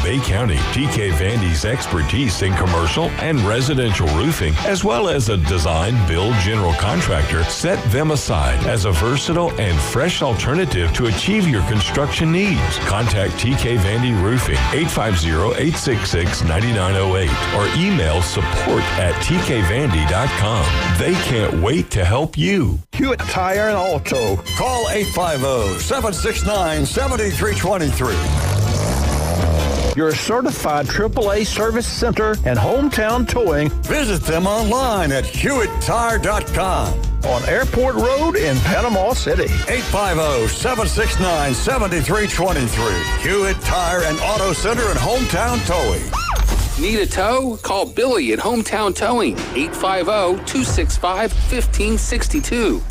Bay County, TK Vandy's expertise in commercial and residential roofing, as well as a design, build general contractor, set them aside as a versatile and fresh alternative to achieve your construction needs. Contact TK Vandy Roofing, 850-866-9908, or email support@tkvandy.com. They can't wait to help you. Hewitt Tire and Auto. Call 850-769-7323. Your certified AAA service center and hometown towing. Visit them online at HewittTire.com. On Airport Road in Panama City. 850-769-7323. Hewitt Tire and Auto Center and hometown towing. Need a tow? Call Billy at Hometown Towing, 850-265-1562.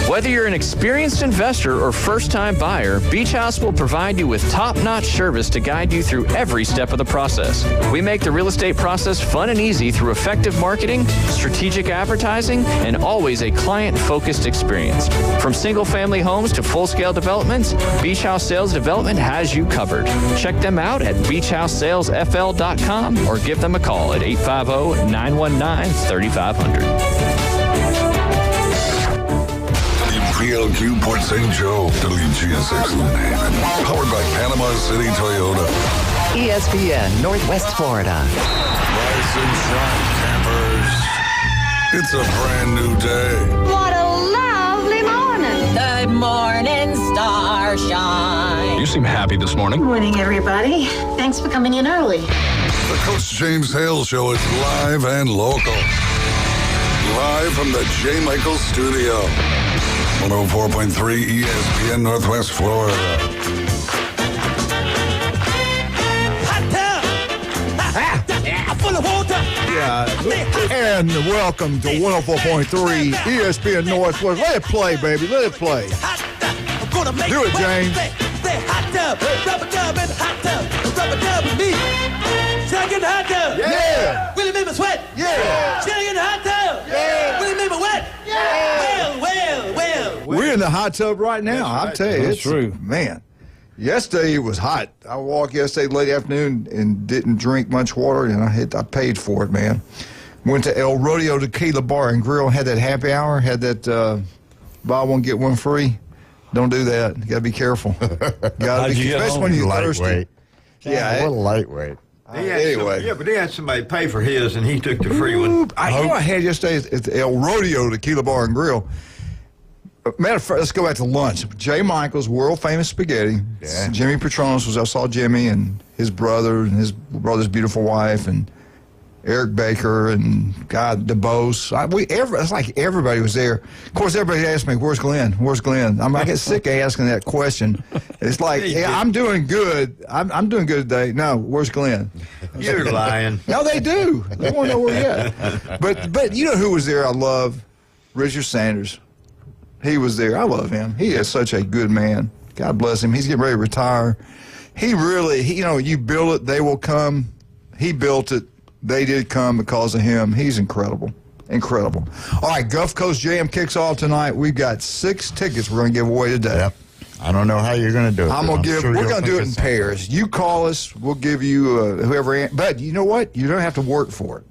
Whether you're an experienced investor or first-time buyer, Beach House will provide you with top-notch service to guide you through every step of the process. We make the real estate process fun and easy through effective marketing, strategic advertising, and always a client-focused experience. From single-family homes to full-scale developments, Beach House Sales Development has you covered. Check them out at beachhousesalesfl.com or give them a call at 850-919-3500. PLQ Port St. Joe, WGSX Haven. Powered by Panama City Toyota. ESPN, Northwest Florida. Rise and shine, campers. It's a brand new day. What a lovely morning. Good morning, starshine. You seem happy this morning. Good morning, everybody. Thanks for coming in early. The Coach James Hale Show is live and local. Live from the J. Michael Studio. 104.3 ESPN Northwest Florida. Full of water. Yeah, and welcome to 104.3 ESPN Northwest. Let it play, baby. Let it play. Do it, James. Hot tub, rubber dub and hot tub, rubber dub with me. Shake in the hot tub. Yeah. Will it make me sweat? Yeah. Shake in the hot tub. Yeah. Will it make me wet? Yeah. Well. We're in the hot tub right now. I'll tell you, That's it's true. Man, yesterday it was hot. I walked yesterday late afternoon and didn't drink much water, and I paid for it, man. Went to El Rodeo Tequila Bar and Grill, had that happy hour, had that buy one get one free. Don't do that. You got to be careful. Especially when you're thirsty. Yeah, what a lightweight. Anyway. But they had somebody pay for his, and he took the free one. I had yesterday at the El Rodeo Tequila Bar and Grill. Matter of fact, let's go back to lunch. J. Michael's world famous spaghetti. Yeah. Jimmy Petronas I saw Jimmy and his brother and his brother's beautiful wife and Eric Baker and God DeBose. It's like everybody was there. Of course, everybody asked me, "Where's Glenn? Where's Glenn?" I get sick of asking that question. It's like, yeah, I'm doing good. I'm doing good today. No, where's Glenn? You're lying. No, they do. They want to know where you're at. But you know who was there? I love Richard Sanders. He was there. I love him. He is such a good man. God bless him. He's getting ready to retire. He you build it, they will come. He built it. They did come because of him. He's incredible. Incredible. All right, Gulf Coast Jam kicks off tonight. We've got 6 tickets we're going to give away today. Yep. I don't know how you're going to do it. We're going to do it in pairs. You call us. We'll give you whoever. But you know what? You don't have to work for it.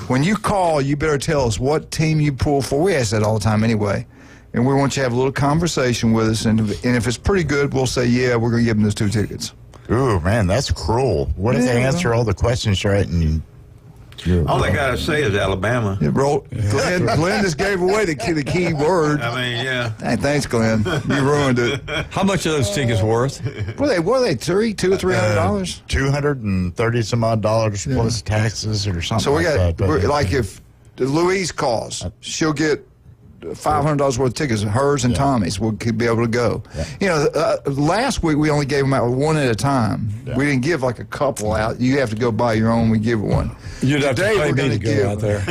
When you call, you better tell us what team you pull for. We ask that all the time anyway. And we want you to have a little conversation with us. And if it's pretty good, we'll say, yeah, we're going to give them those 2 tickets. Ooh, man, that's cruel. What if they answer all the questions right and all they got to say is Alabama. Yeah, bro, Glenn just gave away the key word. I mean, yeah. Hey, thanks, Glenn. You ruined it. How much are those tickets worth? What are they $200 or $300? $230 some odd dollars plus taxes or something. So we got that. If Louise calls, she'll get $500 worth of tickets. Hers and Tommy's will be able to go. Yeah. Last week we only gave them out one at a time. Yeah. We didn't give like a couple out. You have to go buy your own. We give one. You'd have to pay me to go out there.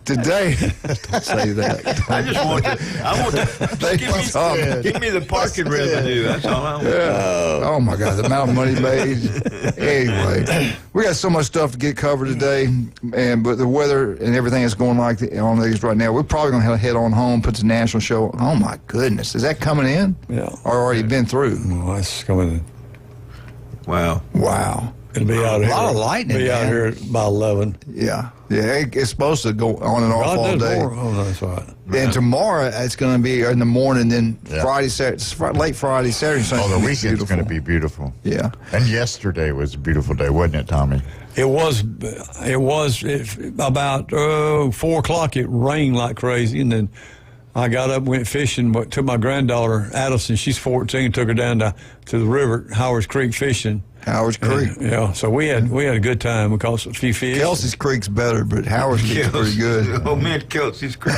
Today, don't say that. I just want to. Give me the parking revenue. That's all I want. Oh my God, the amount of money made. Anyway, we got so much stuff to get covered today, but the weather and everything is going like on these right now. We're probably going to head on home, put the national show. Oh my goodness, is that coming in? Yeah. Or already been through? No, that's coming in. Wow. Wow. It'll be out here. A lot of lightning, Be out man. here by 11. Yeah. It's supposed to go on and off God, all there's day. more. Oh, that's right. And tomorrow it's going to be in the morning, then Friday, Saturday, late Friday, Saturday, Sunday. Oh, the weekend's going to be beautiful. Yeah. And yesterday was a beautiful day, wasn't it, Tommy? It was about 4 o'clock. It rained like crazy, and then I got up, went fishing, but took my granddaughter Addison. She's 14. Took her down to the river, Howard's Creek, fishing. Howard's Creek. Yeah, so we had a good time. We caught a few fish. Kelsey's Creek's better, but Howard's Creek's pretty good. Oh, man, Kelsey's Creek.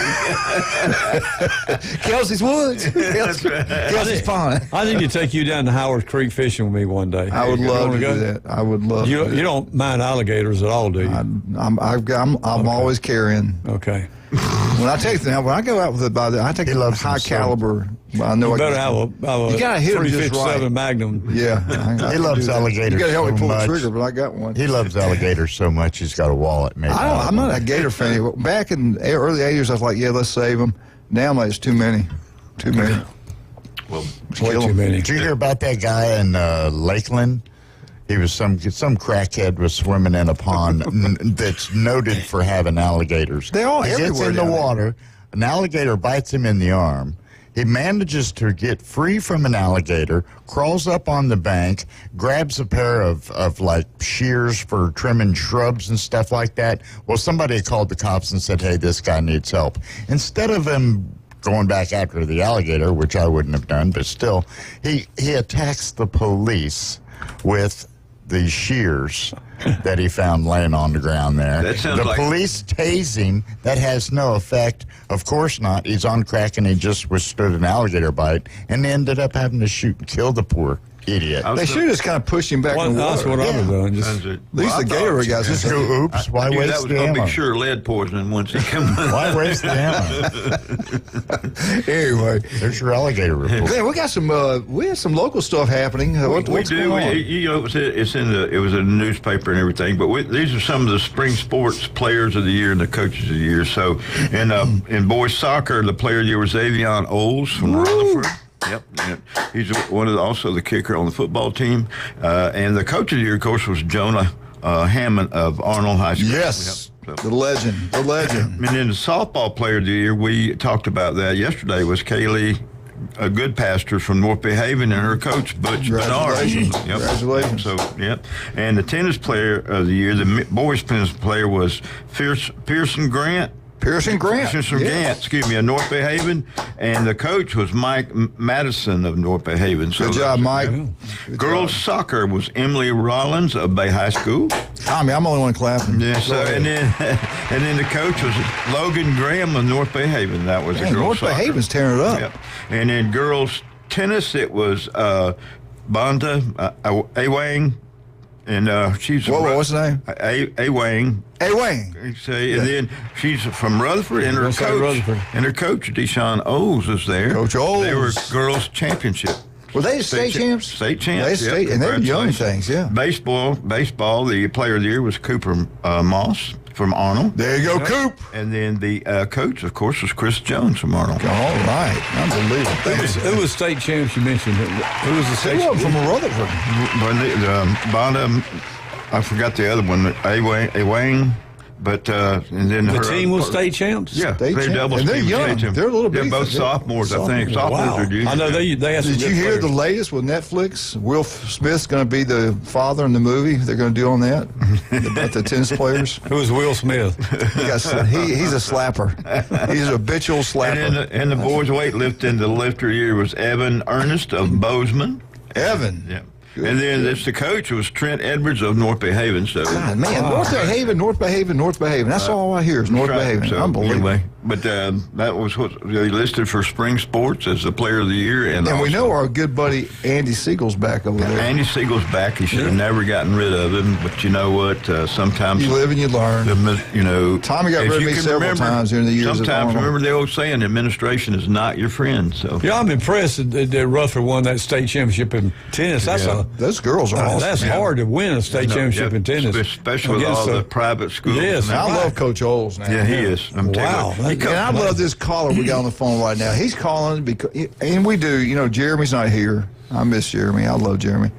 Kelsey's Woods. That's right. Kelsey's Pond. I need to take you down to Howard's Creek fishing with me one day. I would love to do that. I would love. You to. You don't mind alligators at all, do you? I'm always carrying. Okay. When I go out with I take a high caliber. I know You I better can, have a you gotta hit 'em just 357 right. Magnum. Yeah, He loves alligators. You got to help me so pull much. the trigger, but I got one. He loves alligators so much he's got a wallet made. I'm not a gator fan. Back in the early '80s, I was like, yeah, let's save them. Now I'm like, it's too many. Well, Way too many. Did you hear about that guy in Lakeland? He was some crackhead was swimming in a pond that's noted for having alligators. They all He gets everywhere in the down there. water. An alligator bites him in the arm. He manages to get free from an alligator, crawls up on the bank, grabs a pair of like shears for trimming shrubs and stuff like that. Well, somebody called the cops and said, hey, this guy needs help. Instead of him going back after the alligator, which I wouldn't have done, but still, he attacks the police with the shears that he found laying on the ground there. That sounds the like- police tasing, that has no effect. Of course not. He's on crack and he just withstood an alligator bite and ended up having to shoot and kill the poor idiot. They should just kind of push him back in the water. That's what I was doing. At least the gator guys just go, oops, why I knew waste that was the going to ammo? be sure lead poisoning once he comes. Why waste the ammo? Anyway, there's your alligator report. Yeah, we got some. We had some local stuff happening. What's do. going on? It was in the newspaper and everything. But these are some of the spring sports players of the year and the coaches of the year. So, in boys soccer, the player of the year was Avion Oles from Rutherford. Yep, he's also the kicker on the football team, and the coach of the year, of course, was Jonah Hammond of Arnold High School. Yes, Yep. the legend. And then the softball player of the year, we talked about that yesterday, was Kaylee, a good pastor from North Bay Haven, and her coach, Butch Bernard. Congratulations. Yep. Congratulations. So, yep. And the tennis player of the year, the boys tennis player, was Pearson Grant. Pearson Grant, excuse me, of North Bay Haven, and the coach was Mike Madison of North Bay Haven. So Good job, Mike. Good girls soccer was Emily Rollins of Bay High School. Tommy, I'm the only one clapping. Yeah, so and then the coach was Logan Graham of North Bay Haven. That was the girls North soccer. Bay Haven's tearing it up. Yep. And then girls tennis, it was Bonda Awang. And she's what's the name? Awang. Awang. And then she's from Rutherford, and her coach Deshaun Oles is there. Coach Oles. They were girls' championship. Were they state champs? State champs. They and they're young Congratulations. things, yeah. Baseball. The player of the year was Cooper Moss from Arnold. There you go, Coop. And then the coach, of course, was Chris Jones from Arnold. All right, unbelievable. Who was state champs you mentioned? Who was the state champ? From Rutherford. I forgot the other one, Awang. But and then the team was state champs. Yeah, State they're champ. double And they're team young. champs. They're a little They're bit. both sophomores, I think. Sophomores or juniors. I know they had some Did good you hear players. the latest with Netflix? Will Smith's going to be the father in the movie. They're going to do on that about the tennis players. Who was Will Smith? He's a slapper. He's a habitual slapper. And the boys' weightlifting, the lifter of the year was Evan Ernest of Bozeman. Evan. Yeah. And then the coach was Trent Edwards of North Bay Haven. So, God, man, North Bay Haven, North Bay Haven, North Bay Haven. That's all I hear is North Bay Haven. So, Unbelievable. anyway, but that was what they listed for spring sports as the player of the year. And we also, know our good buddy Andy Siegel's back over there. Andy Siegel's back. He should have never gotten rid of him. But you know what? Sometimes you live and you learn. Tommy got rid of me several times during the years. Sometimes remember the old saying, administration is not your friend. So yeah, I'm impressed that Rutherford won that state championship in tennis. Those girls are awesome. That's hard to win a state championship in tennis, especially with all the private schools. Yes, I love Coach Oles now. Yeah, he is. Wow. And I love this caller we got on the phone right now. He's calling because, and we do. Jeremy's not here. I miss Jeremy. I love Jeremy.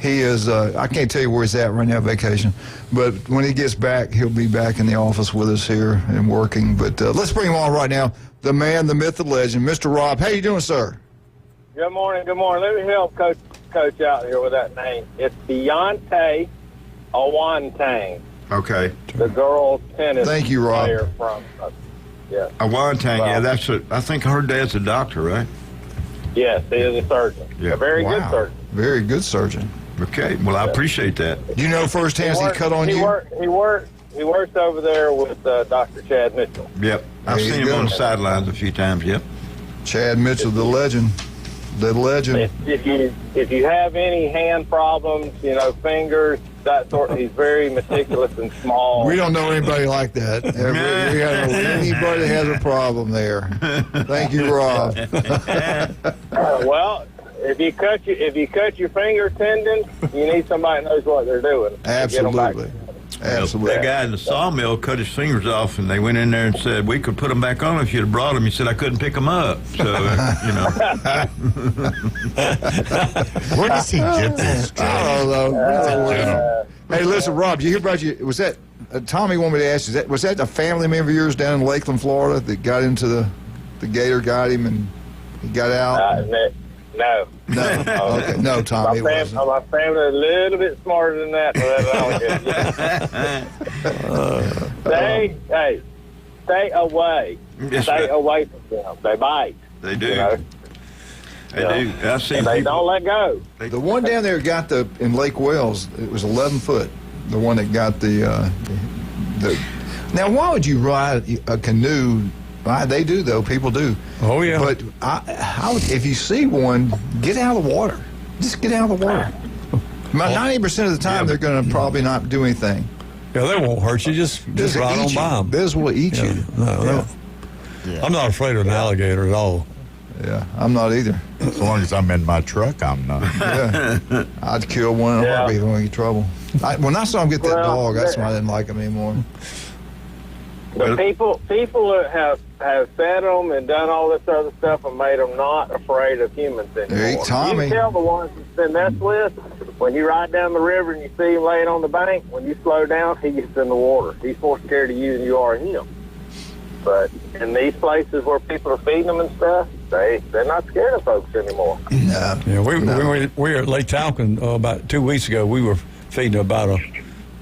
He is, I can't tell you where he's at right now, vacation. But when he gets back, he'll be back in the office with us here and working. But let's bring him on right now. The man, the myth, the legend, Mr. Rob. How you doing, sir? Good morning. Let me help Coach out here with that name. It's Deontay Awantang. Okay. The girls' tennis Thank you, Rob. player from, yeah. Awantang, Well, yeah, I think her dad's a doctor, right? Yes, he is a surgeon. Yeah. A very good Wow. surgeon. Very good surgeon. Okay, well, I appreciate that. You know firsthand he cut on you? He worked over there with Dr. Chad Mitchell. Yep. I've There you seen him go. on the sidelines a few times, yep. Chad Mitchell, the legend. The legend. If you have any hand problems, fingers, that sort, he's very meticulous and small. We don't know anybody like that. We don't know anybody that has a problem there. Thank you, Rob. Well, if you cut your finger tendon, you need somebody that knows what they're doing. Absolutely. Absolutely. That guy in the sawmill cut his fingers off, and they went in there and said, we could put them back on if you'd have brought them. He said, I couldn't pick them up. So, Where does he get this? I don't know. Hey, listen, Rob, you hear about was that, Tommy wanted me to ask you, was that a family member of yours down in Lakeland, Florida that got into the gator got him and he got out? No. No. Okay. No, Tommy, it wasn't. My family is a little bit smarter than that. Stay away. Yes, Stay right. away from them. They bite. They do. They do. I've seen And they people. don't let go. The one down there got in Lake Wells, it was 11 foot. The one that got the now, why would you ride a canoe? They do, though. People do. Oh, yeah. But if you see one, get out of the water. Just get out of the water. About 90% of the time, they're going to probably not do anything. Yeah, they won't hurt you. Just ride on by them. This will eat you. No. I'm not afraid of an alligator at all. Yeah, I'm not either. As long as I'm in my truck, I'm not. Yeah. I'd kill one in a heartbeat if I get trouble. When I saw him get that dog, that's why I didn't like him anymore. But people have fed them and done all this other stuff and made them not afraid of humans anymore. Hey, Tommy. You tell the ones that's been messed with, when you ride down the river and you see him laying on the bank, when you slow down, he gets in the water. He's more scared of you than you are of him. But in these places where people are feeding them and stuff, they're not scared of folks anymore. No. Yeah, we were at Lake Talcon about 2 weeks ago. We were feeding about a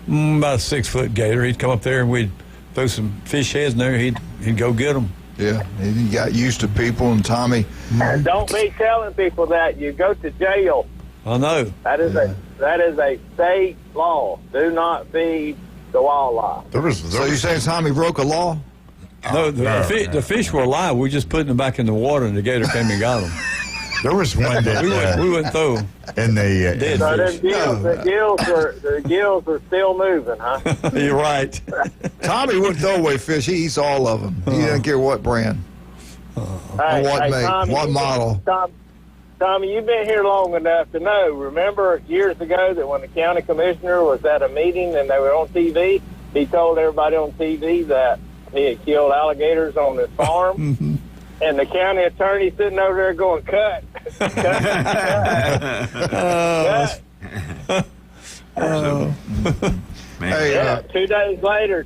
6-foot gator. He'd come up there and we'd throw some fish heads in there. He'd go get them. Yeah, he got used to people, and Tommy. And don't be telling people that. You go to jail. I know. That is a state law. Do not feed the wildlife. So you're saying Tommy broke a law? No, the fish were alive. We just putting them back in the water, and the gator came and got them. There was one that we wouldn't throw them. And the the gills are still moving, huh? You're right. Tommy wouldn't throw away fish. He eats all of them. He doesn't care what brand, what make, Tommy, what model. Tommy, you've been here long enough to know. Remember years ago that when the county commissioner was at a meeting and they were on TV, he told everybody on TV that he had killed alligators on his farm. And the county attorney sitting over there going, cut. Hey, 2 days later,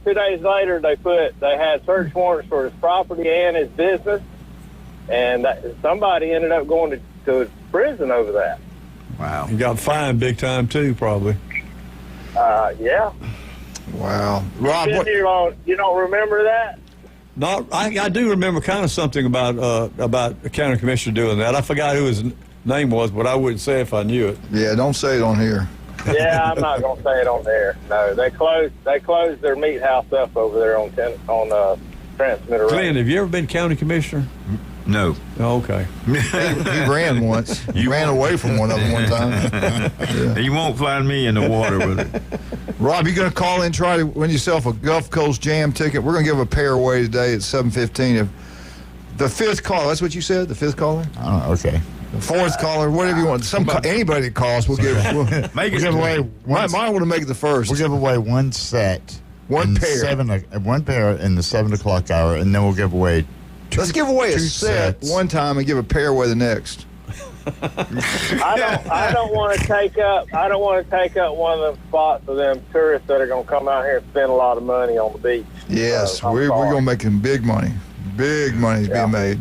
they had search warrants for his property and his business, and somebody ended up going to prison over that. Wow. He got fined big time too, probably. Yeah. Wow. Rob, you don't remember that? No, I do remember kind of something about the county commissioner doing that. I forgot who his name was, but I wouldn't say if I knew it. Yeah, don't say it on here. Yeah, I'm not gonna say it on there. No, they closed their meat house up over there on Transmitter Road. Glenn, have you ever been county commissioner? No. Oh, okay. He ran once. He ran away from one of them one time. Yeah. You won't find me in the water with it. Rob, you going to call in and try to win yourself a Gulf Coast Jam ticket? We're going to give a pair away today at 7:15. If the fifth caller, that's what you said, the fifth caller? Oh, okay. The fourth caller, whatever you want. Anybody that calls, we'll give away. Might want to make it the first. We'll give away one set. One pair. One pair in the 7 o'clock hour, and then we'll give away Let's give away a two set sets. one time and give a pair away the next. I don't want to take up one of the spots of them tourists that are going to come out here and spend a lot of money on the beach. Yes, we're going to make them big money. Big money's being made.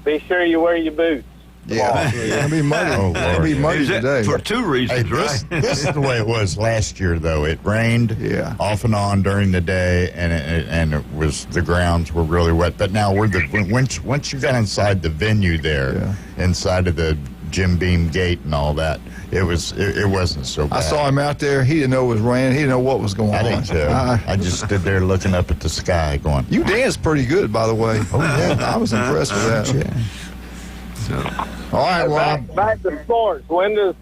Be sure you wear your boots. Yeah, it'll be money. It'll be money today. For two reasons, right? This is the way it was last year, though. It rained off and on during the day, and it was the grounds were really wet. But now once you got inside the venue there, inside of the Jim Beam gate and all that, it wasn't so bad. I saw him out there. He didn't know it was raining. He didn't know what was going on. I didn't too. I just stood there looking up at the sky, going. You danced pretty good, by the way. Oh yeah, I was impressed with that. Yeah. So, all right, well, back to sports. When does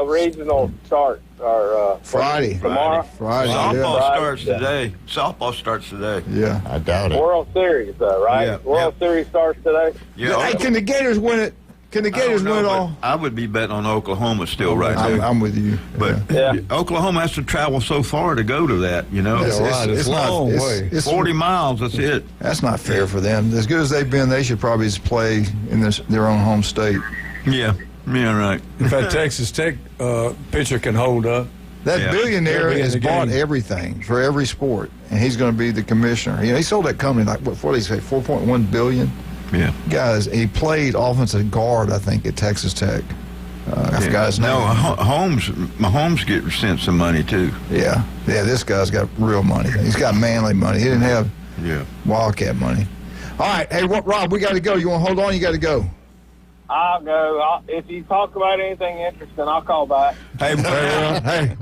regional start? Or Friday. Tomorrow. Friday. Softball starts today. Softball starts today. Yeah, I doubt it. World Series, right? Yeah. World Series starts today. Yeah. Hey, can the Gators win it? Can the Gators win it all? I would be betting on Oklahoma still right now. I'm with you. But Oklahoma has to travel so far to go to that, you know. It's a long way. It's 40 miles, that's it. That's not fair for them. As good as they've been, they should probably just play in their own home state. Yeah, right. If that Texas Tech pitcher can hold up. That billionaire has bought everything for every sport, and he's going to be the commissioner. He sold that company like, what did he say, $4.1 billion? Yeah. Guys, he played offensive guard, I think, at Texas Tech. I forgot his name. No, Mahomes get sent some money, too. Yeah, this guy's got real money. He's got manly money. He didn't have Wildcat money. All right, hey, Rob, we got to go. You want to hold on? You got to go. I'll go. If you talk about anything interesting, I'll call back. Hey, we probably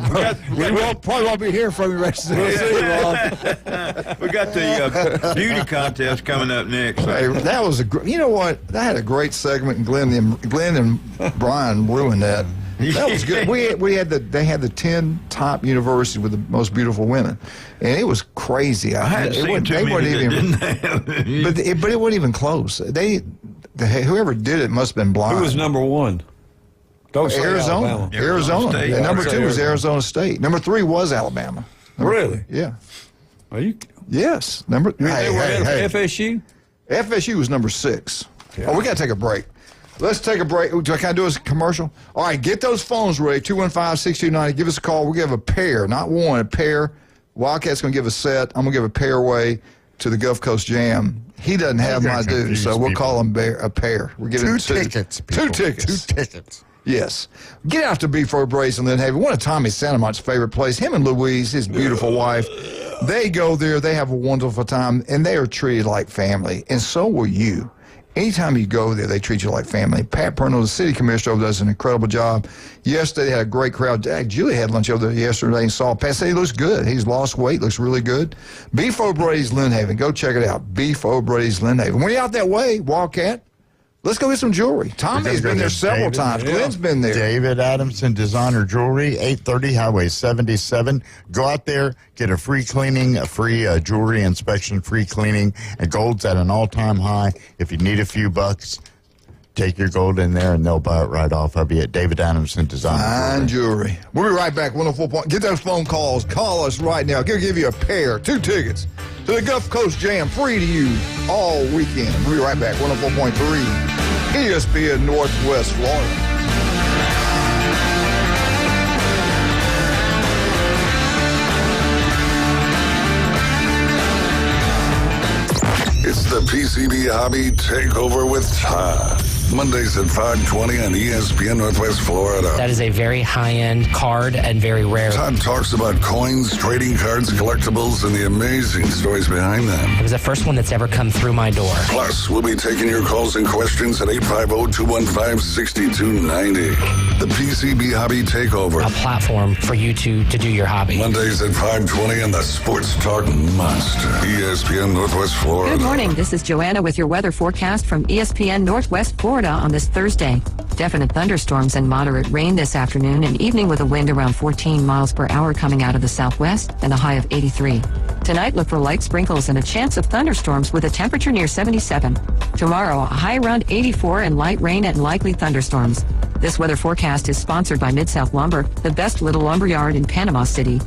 won't be hearing from you rest of the day. We got the beauty contest coming up next. Hey, that was you know what? That had a great segment, and Glenn and Brian ruined that. That was good. They had the 10 top universities with the most beautiful women, and it was crazy. I hadn't seen too many that didn't have. But it wasn't even close. Whoever did it must have been blind. Who was number one? Arizona. State. And number 2 was Arizona State. Number 3 was Alabama. Really? Yeah. Are you? Yes. They were at FSU? FSU was number 6. Yeah. Oh, we got to take a break. Let's take a break. Can I do a commercial? All right, get those phones ready. 215-6290. Give us a call. We'll give a pair, not one, a pair. Wildcat's going to give a set. I'm going to give a pair away to the Gulf Coast Jam. He doesn't have my dues, so we'll call him a pair. We're giving 2 tickets. People. 2 tickets. 2 tickets. Yes. Get out to Beef-O Braised in Lynn Haven. One of Tommy Santamont's favorite place. Him and Louise, his beautiful wife, they go there. They have a wonderful time, and they are treated like family, and so will you. Anytime you go there, they treat you like family. Pat Purnell, the city commissioner, does an incredible job. Yesterday, they had a great crowd. Julie had lunch over there yesterday and saw Pat say he looks good. He's lost weight, looks really good. Beef-O Braised Lynn Haven. Go check it out. Beef-O Braised Lynn Haven. When you're out that way, Wildcat, let's go get some jewelry. Tommy's been there several times. Glenn's been there. David Adamson Designer Jewelry, 830 Highway 77. Go out there, get a free cleaning, a free jewelry inspection, free cleaning, and gold's at an all-time high. If you need a few bucks, take your gold in there, and they'll buy it right off of you at David Adamson Designer Fine jewelry. We'll be right back. 104. Get those phone calls. Call us right now. We'll give you a pair, 2 tickets to the Gulf Coast Jam, free to you all weekend. We'll be right back. 104.3 ESPN Northwest Florida. It's the PCB Hobby Takeover with Todd. Mondays at 5:20 on ESPN Northwest Florida. That is a very high-end card and very rare. Todd talks about coins, trading cards, collectibles, and the amazing stories behind them. It was the first one that's ever come through my door. Plus, we'll be taking your calls and questions at 850-215-6290. The PCB Hobby Takeover. A platform for you to do your hobby. Mondays at 5:20 on the Sports Talk Monster. ESPN Northwest Florida. Good morning. This is Joanna with your weather forecast from ESPN Northwest Florida on this Thursday. Definite thunderstorms and moderate rain this afternoon and evening with a wind around 14 miles per hour coming out of the southwest and a high of 83. Tonight, look for light sprinkles and a chance of thunderstorms with a temperature near 77. Tomorrow, a high around 84 and light rain and likely thunderstorms. This weather forecast is sponsored by Mid-South Lumber, the best little lumber yard in Panama City.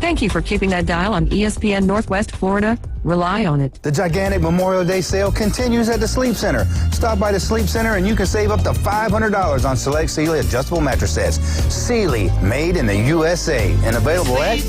Thank you for keeping that dial on ESPN Northwest Florida. Rely on it. The gigantic Memorial Day sale continues at the Sleep Center. Stop by the Sleep Center and you can save up to $500 on select Sealy adjustable mattress sets. Sealy, made in the USA, and available at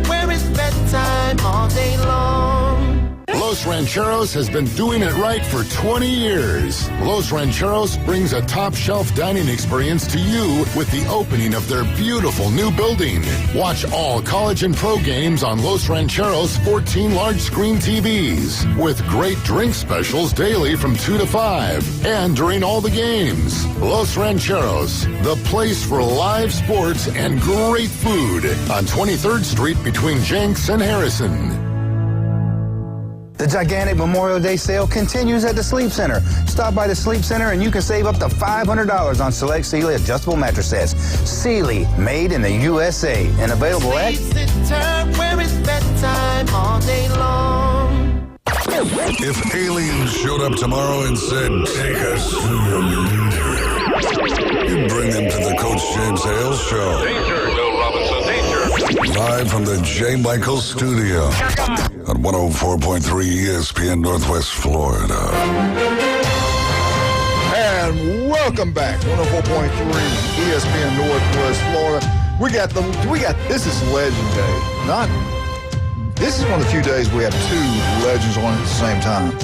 where it's bedtime all day long. Los Rancheros has been doing it right for 20 years. Los Rancheros brings a top-shelf dining experience to you with the opening of their beautiful new building. Watch all college and pro games on Los Rancheros' 14 large-screen TVs with great drink specials daily from 2 to 5 and during all the games. Los Rancheros, the place for live sports and great food on 23rd Street between Jenks and Harrison. The gigantic Memorial Day sale continues at the Sleep Center. Stop by the Sleep Center and you can save up to $500 on select Sealy adjustable mattress sets. Sealy, made in the USA, and available at where it's bedtime all day long. If aliens showed up tomorrow and said, take us to your leader, you'd bring them to the Coach James Hale Show. Danger, Bill Robinson, danger. Live from the J. Michaels studio on 104.3 ESPN Northwest Florida. And welcome back, 104.3 ESPN Northwest Florida. This is Legend Day. This is one of the few days we have two legends on at the same time.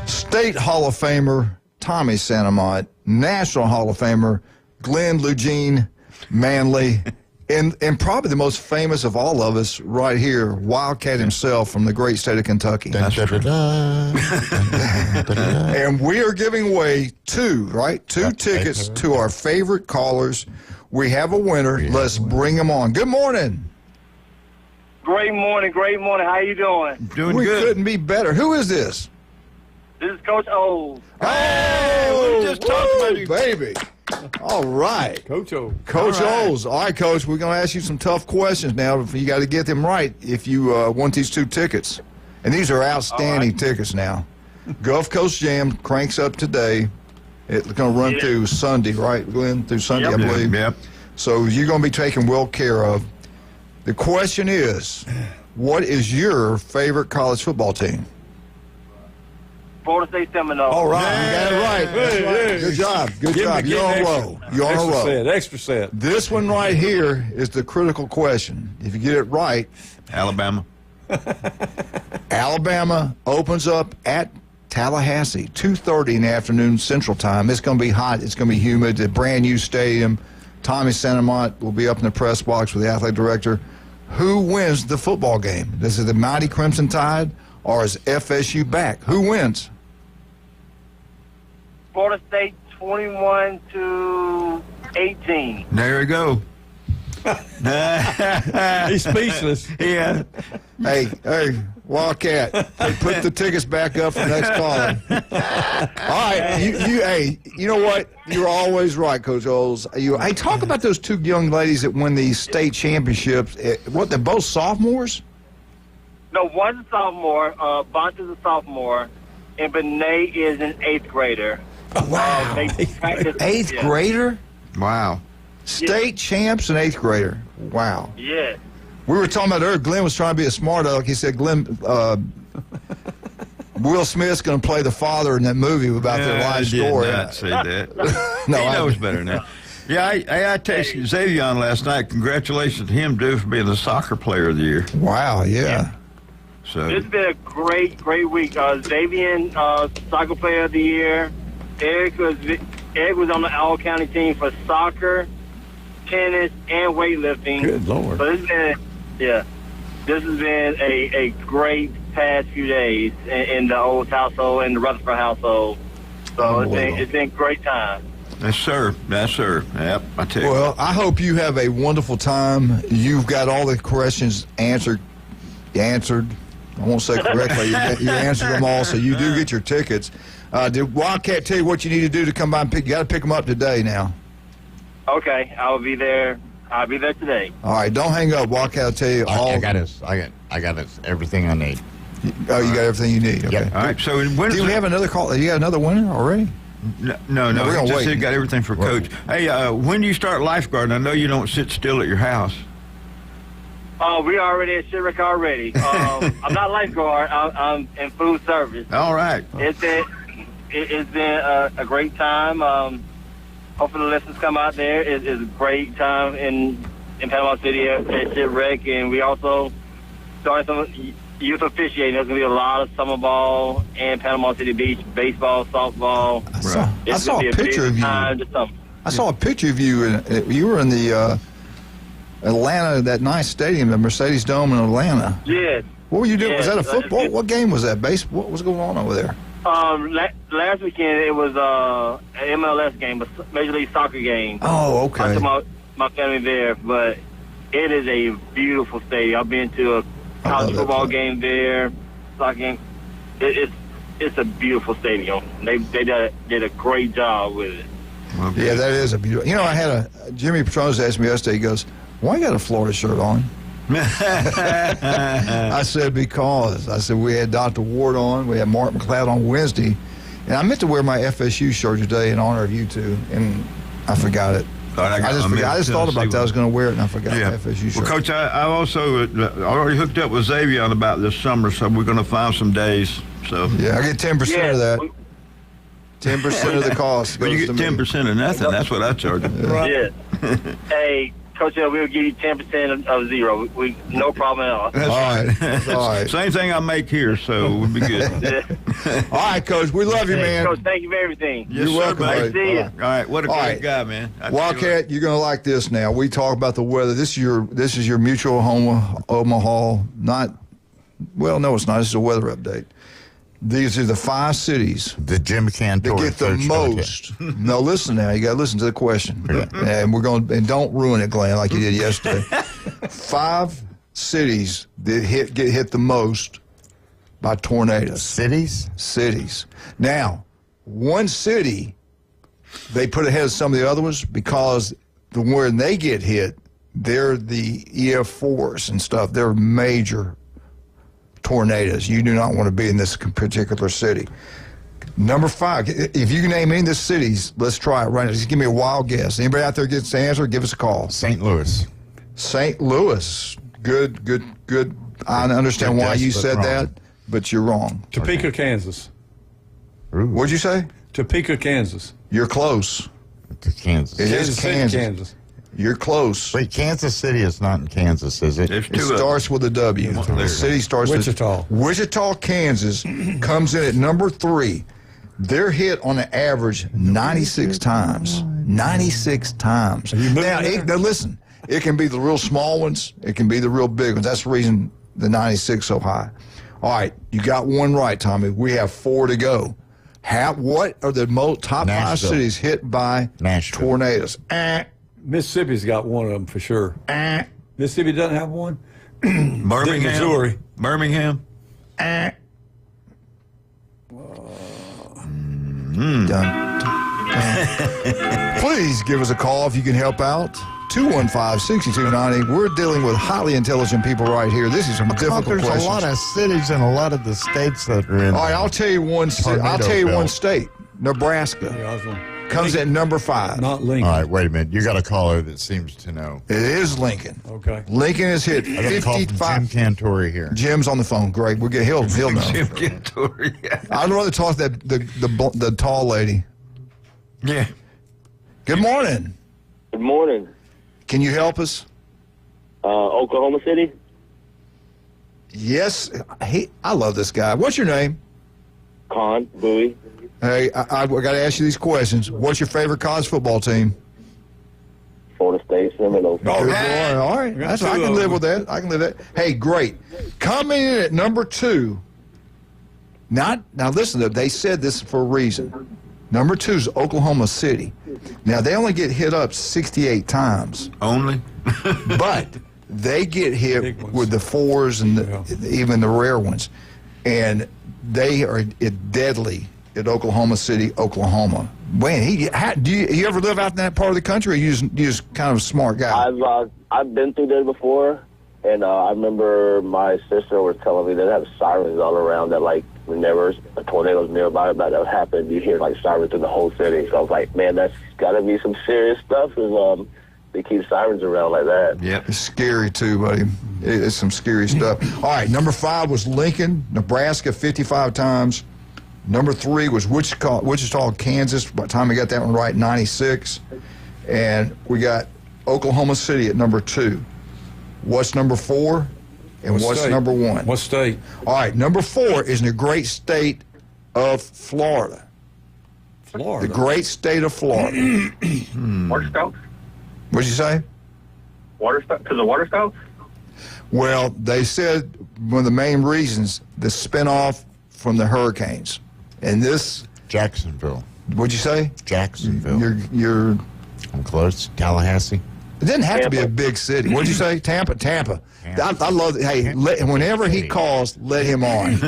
State Hall of Famer Tommy Santamont, National Hall of Famer Glenn Lugene Manley, and probably the most famous of all of us right here, Wildcat himself from the great state of Kentucky. And we are giving away two tickets to our favorite callers. We have a winner. Let's bring them on. Good morning. Great morning. How you doing? Doing we good. Couldn't be better. Who is this? This is Coach Oles. Oh, we just talked about you, baby. All right. Coach O. Coach Oles. All right, Coach, we're going to ask you some tough questions now. You got to get them right if you want these two tickets. And these are outstanding tickets now. Gulf Coast Jam cranks up today. It's going to run through Sunday, right, Glenn? Through Sunday, I believe. Yep. So you're going to be taken well care of. The question is, what is your favorite college football team? Florida State Seminoles. All right, you got it right. That's right. Good job. Good job. You're on a roll. You're on a roll. Extra set. This one right here is the critical question. If you get it right, Alabama. Alabama opens up at Tallahassee, 2:30 in the afternoon Central Time. It's going to be hot. It's going to be humid. The brand new stadium. Tommy Santamont will be up in the press box with the athletic director. Who wins the football game? Is it the mighty Crimson Tide or is FSU back? Who wins? Florida State 21-18. There you go. He's speechless. Yeah. Hey, Wildcat, put the tickets back up for next caller. All right, you know what? You're always right, Coach Oles. Hey, talk about those two young ladies that won these state championships. They're both sophomores? No, one's a sophomore. Bonta's a sophomore, and Benet is an 8th grader. Wow. Eighth grader? Wow. State champs and 8th grader. Wow. Yeah. We were talking about earlier, Glenn was trying to be a smart aleck. He said, Glenn, Will Smith's going to play the father in that movie about their life story. I did not say that. No, he knows better than that. Yeah, I texted Xavier last night. Congratulations to him, dude, for being the soccer player of the year. Wow, yeah. So it's been a great week. Xavier, soccer player of the year. Eric was on the Owl County team for soccer, tennis, and weightlifting. Good Lord. So this has been a great past few days in the Olds household and the Rutherford household. So it's been great time. Yes, sir. Yep, I tell you. Well, I hope you have a wonderful time. You've got all the questions answered. I won't say correctly. You answered them all, so you do get your tickets. Did Wildcat tell you what you need to do to come by and pick? You got to pick them up today now. Okay, I'll be there. I'll be there today. All right, don't hang up. Wildcat will tell you all. I got everything I need. Oh, you got everything you need. Okay. Yep. All right. So when do we have another call? You got another winner already? No. We're gonna wait. Got everything for Coach. Hey, when do you start lifeguarding? I know you don't sit still at your house. Oh, we already at Shipwreck already. I'm not lifeguard. I'm in food service. All right. It's been a great time. Hopefully the listeners come out there. It's a great time in Panama City at Shipwreck, and we also started some youth officiating. There's going to be a lot of summer ball and Panama City Beach, baseball, softball. I saw a picture of you. I saw a picture of you. You were in the Atlanta, that nice stadium, the Mercedes Dome in Atlanta. Yes. What were you doing? Yes. Was that a football? What game was that? Baseball? What was going on over there? Last weekend it was an MLS game, a Major League Soccer game. Oh, okay. I took my family there, but it is a beautiful stadium. I've been to a college football game there, soccer game. It's a beautiful stadium. They did a great job with it. Okay. Yeah, that is a beautiful. You know, I had Jimmy Petronas asked me yesterday. He goes, "Why you got a Florida shirt on?" I said, because. I said, we had Dr. Ward on. We had Mark McLeod on Wednesday. And I meant to wear my FSU shirt today in honor of you two, and I forgot it. I just thought about that. I was going to wear it, and I forgot the FSU shirt. Well, Coach, I also already hooked up with Xavier about this summer, so we're going to find some days. So yeah, I get 10% of that. 10% of the cost. Well, you get 10% of nothing. That's what I charge. Yeah. Hey, Coach, we'll give you 10% of zero. We no problem at all. That's all right. Same thing I make here, so we'll be good. All right, Coach. We love you, man. Coach, thank you for everything. Yes, You're welcome, buddy. buddy. See you. All right, what a great guy, man. Wildcat, you're going to like this now. We talk about the weather. This is your Mutual Omaha. No, it's not. This is a weather update. These are the 5 cities that Jim Cantor get the most. No, listen now. You got to listen to the question, and and don't ruin it, Glenn, like you did yesterday. 5 cities that get hit the most by tornadoes. Cities. Now, one city they put ahead of some of the other ones because when they get hit, they're the EF4s and stuff. They're major tornadoes. You do not want to be in this particular city. Number 5, if you can name any of the cities, let's try it right now. Just give me a wild guess. Anybody out there gets the answer, give us a call. St. Louis. St. Louis. Good. I understand why you said that, but you're wrong. Topeka, Kansas. Ooh. What'd you say? Topeka, Kansas. You're close. To Kansas. It is Kansas. Kansas. You're close. Wait, Kansas City is not in Kansas, is it? It starts with a W. The city starts Wichita. with Wichita, Kansas comes in at number 3. They're hit on an average 96 times. 96 times. Now, listen, it can be the real small ones. It can be the real big ones. That's the reason the 96 so high. All right, you got one right, Tommy. We have 4 to go. What are the top 5 cities hit by tornadoes? Mississippi's got one of them for sure. Mississippi doesn't have one. Birmingham. Missouri. Birmingham. Please give us a call if you can help out. 215-6290. We're dealing with highly intelligent people right here. This is some difficult There's questions. a lot of cities in a lot of the states that are in. All right, I'll tell you one state. Nebraska. Comes at number 5. Not Lincoln. All right, wait a minute. You got a caller that seems to know. It is Lincoln. Okay. Lincoln is hit 55. Jim Cantori here. Jim's on the phone. Great. We'll get Hale know. Jim Cantori, yeah. I'd rather talk to the tall lady. Yeah. Good morning. Good morning. Can you help us? Oklahoma City. Yes. I love this guy. What's your name? Con Bowie. Hey, I got to ask you these questions. What's your favorite college football team? Florida State Seminoles. All right. I can live with that. Hey, great. Coming in at number 2. Now listen, they said this for a reason. Number 2 is Oklahoma City. Now, they only get hit up 68 times. Only? But they get hit with the 4s and even the rare ones. And they are deadly at Oklahoma City, Oklahoma. Man, do you ever live out in that part of the country, or you just kind of a smart guy? I've been through there before, and I remember my sister was telling me they have sirens all around that, like, whenever a tornado's nearby about to happen, you hear, like, sirens through the whole city. So I was like, man, that's got to be some serious stuff. they keep sirens around like that. Yep. It's scary, too, buddy. It's some scary stuff. All right, number 5 was Lincoln, Nebraska, 55 times. Number 3 was Wichita, Kansas. By the time we got that one right, 96. And we got Oklahoma City at number 2. What's number 4? And what's number 1? What state? All right, number 4 is in the great state of Florida. Florida. The great state of Florida. Water spouts? What'd you say? Water spouts? Because of water spouts? Well, they said one of the main reasons, the spinoff from the hurricanes. And this... Jacksonville. What'd you say? Jacksonville. You're I'm close. Tallahassee. It didn't have to be a big city. What'd you say? Tampa. I love it. Hey, whenever he calls, let him on.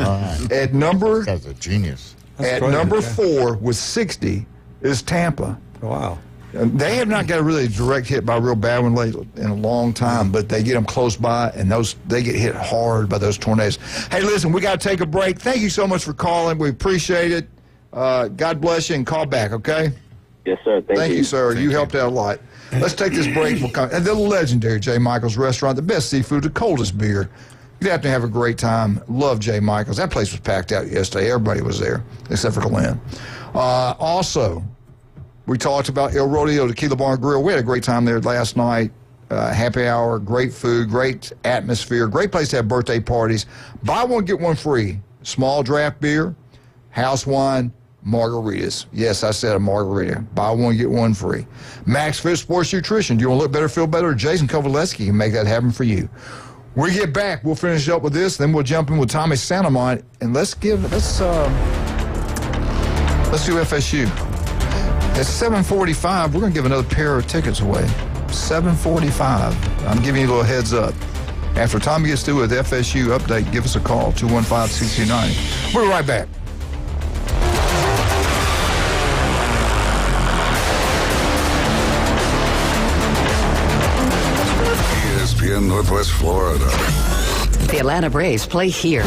At number... That's a genius. At number 4 with 60 is Tampa. Wow. They have not got a really direct hit by a real bad one lately in a long time, but they get them close by, and they get hit hard by those tornadoes. Hey, listen, we got to take a break. Thank you so much for calling. We appreciate it. God bless you, and call back, okay? Yes, sir. Thank you, sir. You helped out a lot. Let's take this break. We'll come. And the legendary J. Michael's Restaurant, the best seafood, the coldest beer. You'd have to have a great time. Love J. Michael's. That place was packed out yesterday. Everybody was there, except for Glenn. Also, we talked about El Rodeo Tequila Bar and Grill. We had a great time there last night. Happy hour, great food, great atmosphere, great place to have birthday parties. Buy one, get one free. Small draft beer, house wine, margaritas. Yes, I said a margarita. Buy one, get one free. Max Fit Sports Nutrition. Do you want to look better, feel better? Jason Kovaleski can make that happen for you. When we get back, we'll finish up with this, then we'll jump in with Tommy Santamont, and let's do FSU. At 7:45, we're going to give another pair of tickets away. 7:45. I'm giving you a little heads up. After Tommy gets through with FSU update, give us a call, 215-6290. We'll be right back. ESPN Northwest Florida. The Atlanta Braves play here.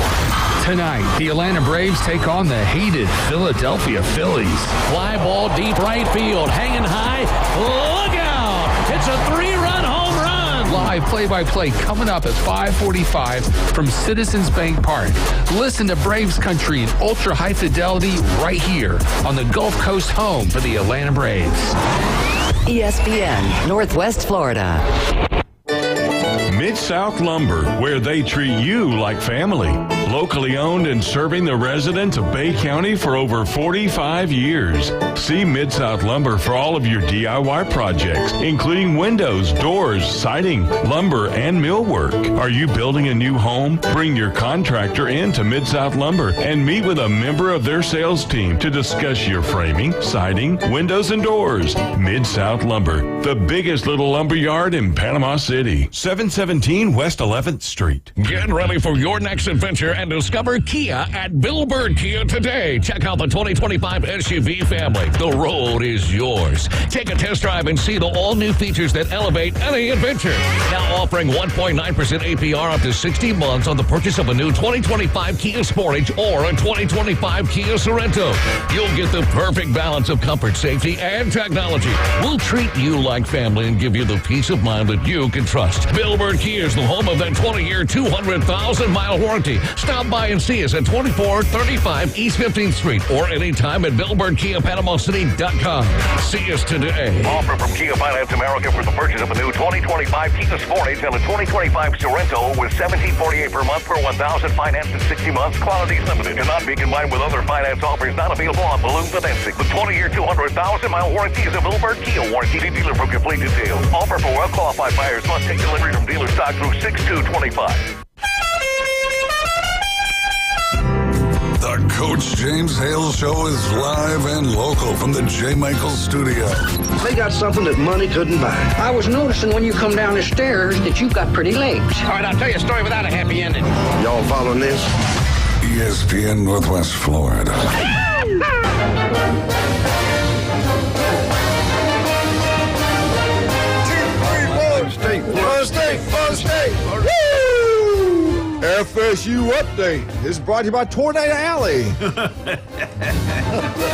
Tonight, the Atlanta Braves take on the hated Philadelphia Phillies. Fly ball deep right field, hanging high. Look out! It's a 3-run home run. Live play-by-play coming up at 5:45 from Citizens Bank Park. Listen to Braves Country in ultra-high fidelity right here on the Gulf Coast home for the Atlanta Braves. ESPN Northwest Florida. Mid-South Lumber, where they treat you like family. Locally owned and serving the residents of Bay County for over 45 years. See Mid-South Lumber for all of your DIY projects, including windows, doors, siding, lumber, and millwork. Are you building a new home? Bring your contractor in to Mid-South Lumber and meet with a member of their sales team to discuss your framing, siding, windows, and doors. Mid-South Lumber, the biggest little lumber yard in Panama City. 717 West 11th Street. Get ready for your next adventure and discover Kia at Bill Bird Kia today. Check out the 2025 SUV family. The road is yours. Take a test drive and see the all-new features that elevate any adventure. Now offering 1.9% APR up to 60 months on the purchase of a new 2025 Kia Sportage or a 2025 Kia Sorento. You'll get the perfect balance of comfort, safety, and technology. We'll treat you like family and give you the peace of mind that you can trust. Bill Bird Kia is the home of that 20-year, 200,000-mile warranty. Stop by and see us at 2435 East 15th Street or anytime at BillBirdKiaPanamaCity.com. See us today. Offer from Kia Finance America for the purchase of a new 2025 Kia Sportage and a 2025 Sorento with $1,748 per month per 1,000 financed in 60 months. Qualities limited. Cannot be combined with other finance offers not available on balloon financing. The 20-year, 200,000-mile warranty is a Bill Bird Kia warranty. See dealer for complete details. Offer for well-qualified buyers. Must take delivery from dealer stock through 6/2/25. The Coach James Hale Show is live and local from the J. Michaels studio. They got something that money couldn't buy. I was noticing when you come down the stairs that you've got pretty legs. All right, I'll tell you a story without a happy ending. Y'all following this? ESPN Northwest Florida. State. Woo! FSU Update is brought to you by Tornado Alley.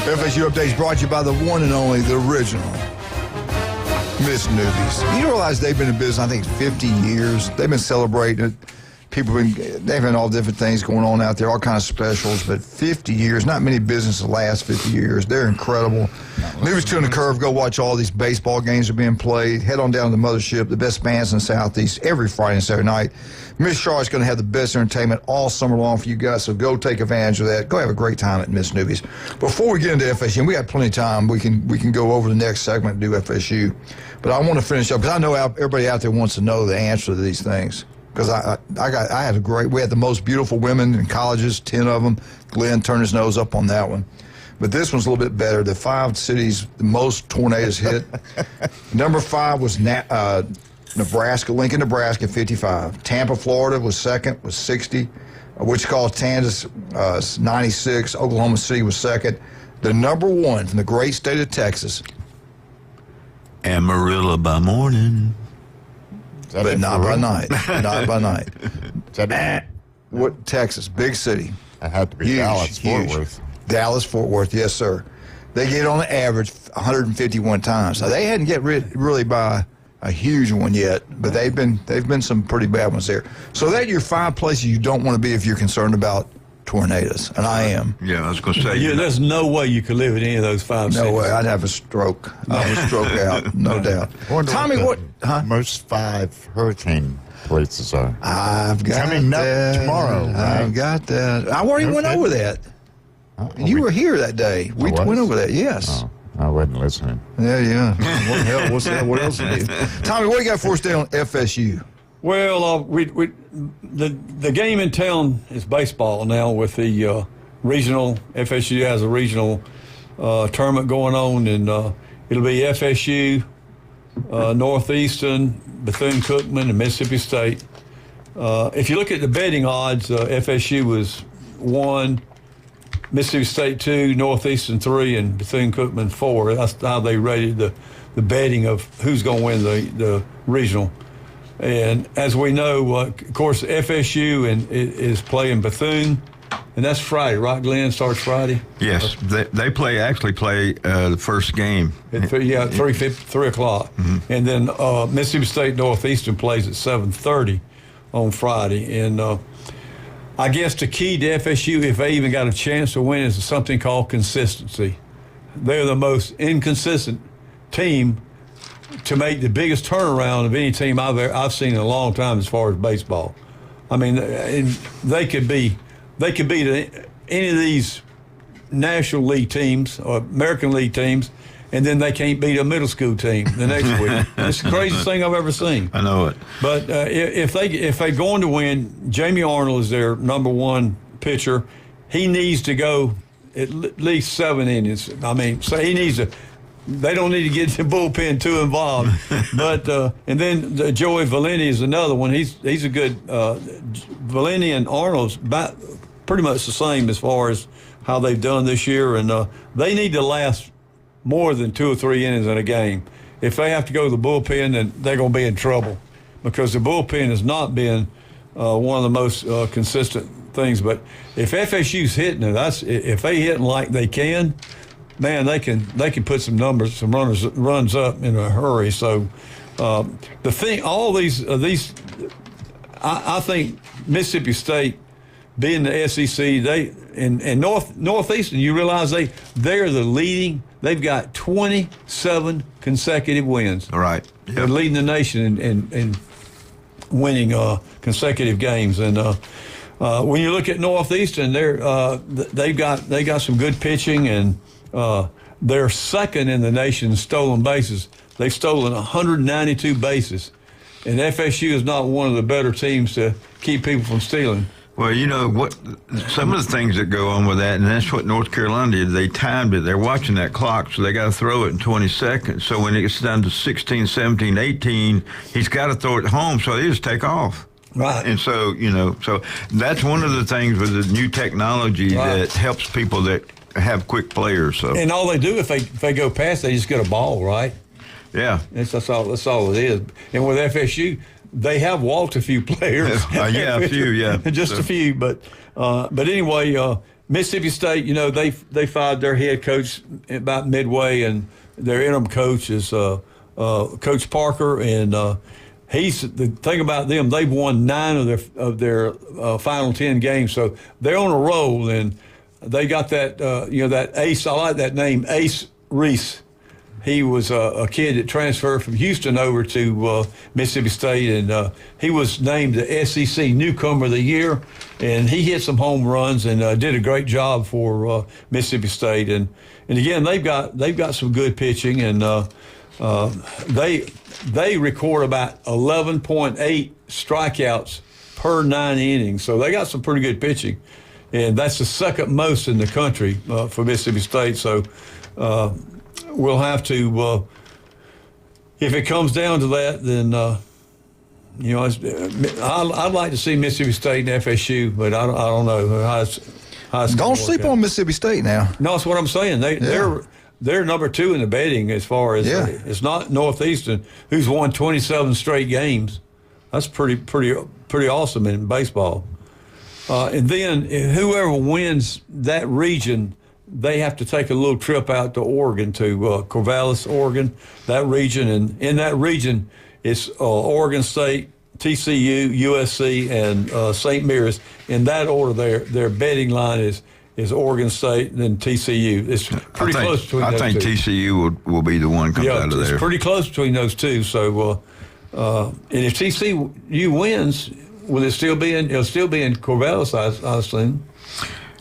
FSU Update is brought to you by the one and only, the original Miss Newbies. You realize they've been in business, I think, 50 years. They've been celebrating it. They've had all different things going on out there, all kinds of specials, but 50 years, not many businesses last 50 years. They're incredible. Newbies Two on the Curve, go watch all these baseball games are being played. Head on down to the Mothership, the best bands in the Southeast, every Friday and Saturday night. Miss Charlotte's going to have the best entertainment all summer long for you guys, so go take advantage of that. Go have a great time at Miss Newbies. Before we get into FSU, and we got plenty of time, we can go over the next segment and do FSU. But I want to finish up, because I know everybody out there wants to know the answer to these things. Because we had the most beautiful women in colleges, 10 of them. Glenn turned his nose up on that one. But this one's a little bit better. The 5 cities the most tornadoes hit. Number 5 was Nebraska, Lincoln, Nebraska, 55. Tampa, Florida was second, was 60. Wichita, Kansas, 96. Oklahoma City was second. The number 1 from the great state of Texas. Amarillo by morning. But not by night. Not by night. What Texas? Big city. I had to be Dallas, Fort Worth. Dallas, Fort Worth, yes, sir. They get on the average 151 times. Now they hadn't get really by a huge one yet, but they've been some pretty bad ones there. So that your 5 places you don't want to be if you're concerned about tornadoes, and I am. Yeah, I was going to say. There's no way you could live in any of those 5 cities. No way. I'd have a stroke. I would stroke out, no doubt. Tommy, what? Most 5 hurricane places are. I've got coming that. Up tomorrow. Right? I've got that. I already went over that. And you were here that day. We went over that. Yes. Oh, I wasn't listening. Yeah. What the hell? What's that? What else did you? Tommy, what do you got for us today on FSU? Well, the game in town is baseball now with the regional. FSU has a regional tournament going on, and it'll be FSU, Northeastern, Bethune-Cookman, and Mississippi State. If you look at the betting odds, FSU was 1, Mississippi State 2, Northeastern 3, and Bethune-Cookman 4. That's how they rated the betting of who's going to win the regional. And as we know, of course, FSU is playing Bethune, and that's Friday, right, Glenn? Starts Friday? Yes, they actually play the first game. At 3 o'clock. Mm-hmm. And then Mississippi State Northeastern plays at 7:30 on Friday. And I guess the key to FSU, if they even got a chance to win, is something called consistency. They're the most inconsistent team to make the biggest turnaround of any team I've seen in a long time as far as baseball. I mean, they could be any of these National League teams or American League teams, and then they can't beat a middle school team the next week. It's the craziest thing I've ever seen. I know it. But if they're going to win, Jamie Arnold is their number 1 pitcher. He needs to go at least 7 innings. I mean, so he needs to. They don't need to get the bullpen too involved. But and then Joey Valenti is another one. He's a good Valenti and Arnold's pretty much the same as far as how they've done this year, and they need to last more than 2 or 3 innings in a game. If they have to go to the bullpen, then they're going to be in trouble because the bullpen has not been one of the most consistent things. But if FSU's hitting it, if they hitting like they can. Man, they can put some runs up in a hurry. So the thing, all these, I think Mississippi State, being the SEC, and Northeastern, you realize they're the leading. They've got 27 consecutive wins. All right, yep. They're leading the nation in winning consecutive games. And when you look at Northeastern, they've got some good pitching and. They're second in the nation in stolen bases. They've stolen 192 bases. And FSU is not one of the better teams to keep people from stealing. Well, you know what? Some of the things that go on with that, and that's what North Carolina did. They timed it. They're watching that clock, so they got to throw it in 20 seconds. So when it gets down to 16, 17, 18, he's got to throw it home, so they just take off. Right. And so, so that's one of the things with the new technology that helps people that have quick players. So. And all they do, if they go past, they just get a ball, right? Yeah. That's all it is. And with FSU, they have walked a few players. A few, yeah. Just a few, but anyway, Mississippi State, they fired their head coach about midway, and their interim coach is Coach Parker, and he's the thing about them. They've won 9 of their final 10 games, so they're on a roll, and they got that that Ace. I like that name, Ace Reese. He was a kid that transferred from Houston over to Mississippi State, and he was named the SEC Newcomer of the Year, and he hit some home runs and did a great job for Mississippi State. And again, they've got some good pitching, and they record about 11.8 strikeouts per 9 innings, so they got some pretty good pitching, and that's the second most in the country for Mississippi State. So. We'll have to, if it comes down to that, then, I'd like to see Mississippi State and FSU, but I don't know how it's Don't sleep on Mississippi State now. No, that's what I'm saying. They're number 2 in the betting as far as it's not Northeastern, who's won 27 straight games. That's pretty awesome in baseball. And then whoever wins that region, they have to take a little trip out to Oregon, to Corvallis, Oregon, that region. And in that region, it's Oregon State, TCU, USC, and St. Mary's. In that order, their betting line is Oregon State and then TCU. It's pretty close between those two. I think TCU will be the one comes out of there. It's pretty close between those two. So, and if TCU wins, will it still be in? It'll still be in Corvallis, I assume.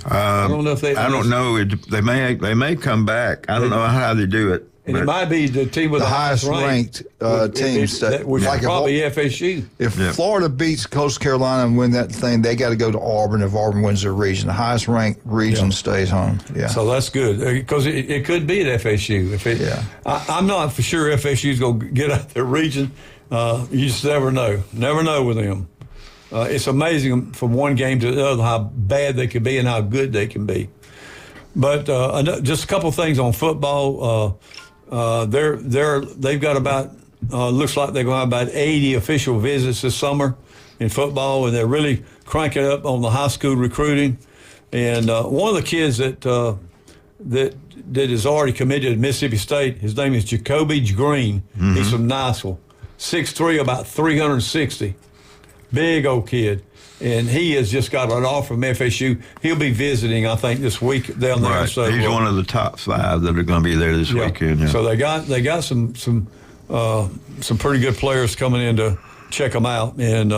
I don't know if they. I don't know. They may come back. I don't know how they do it. And it might be the team with the highest ranked teams. Which is probably FSU. If Florida beats Coastal Carolina and win that thing, they got to go to Auburn. If Auburn wins their region, the highest ranked region stays home. Yeah. So that's good, because it could be at FSU. I'm not for sure FSU's going to get out of their region. You just never know. Never know with them. It's amazing from one game to the other how bad they can be and how good they can be. But just a couple things on football. They've got about looks like they're going to have about 80 official visits this summer in football, and they're really cranking up on the high school recruiting. And one of the kids that is already committed to Mississippi State, his name is Jacoby Green. Mm-hmm. He's from Niceville, 6'3", about 360. Big old kid, and he has just got an offer from FSU. He'll be visiting, I think, this week down there. Right. So he's one of the top 5 that are going to be there this weekend. Yeah. So they got some pretty good players coming in to check them out. And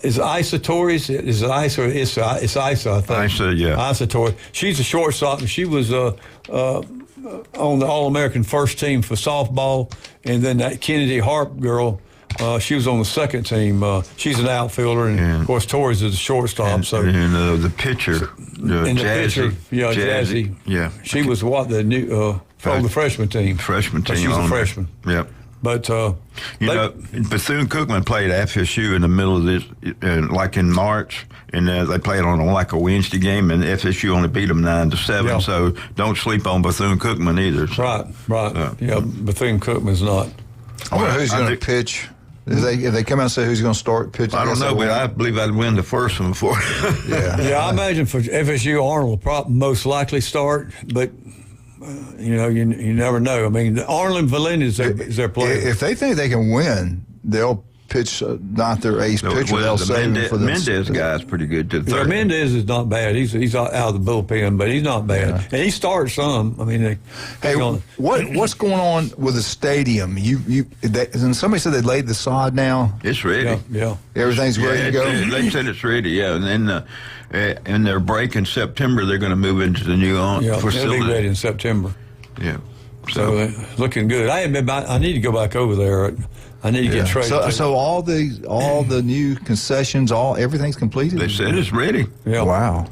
is Isa Torres? Is it Isa? It's Isa, I think. Isa, yeah. Isa Torres. She's a shortstop, and she was on the All-American first team for softball, and then that Kennedy Harp girl. She was on the second team. She's an outfielder, and of course Torres is a shortstop. And the pitcher, Jazzy. Jazzy. Yeah, she was the new the freshman team. Freshman team. She was a freshman. Yep. But Bethune-Cookman played FSU in the middle of this, like in March, and they played on like a Wednesday game, and FSU only beat them 9-7. Yeah. So don't sleep on Bethune-Cookman either. So. Right. Bethune-Cookman's not. I wonder who's going to pitch. If they come out and say who's going to start pitching, I don't know, but I believe I'd win the first one before. I imagine for FSU, Arnold will probably most likely start, but you never know. I mean, Arnold and Valenti is their player. If they think they can win, they'll pitch not their ace pitcher. They'll save him for the Mendez guy's pretty good to the third. Mendez is not bad. He's out of the bullpen, but he's not bad, and he starts some. I mean, what's going on with the stadium? And somebody said they laid the sod now. It's ready. Yeah. Everything's ready to go. They said it's ready. Yeah, and then in their break in September, they're going to move into the new facility. They'll be ready in September. Yeah. So looking good. I need to go back over there. I need to get traded. So all the new concessions, everything's completed. They said it's ready. Yeah. Wow.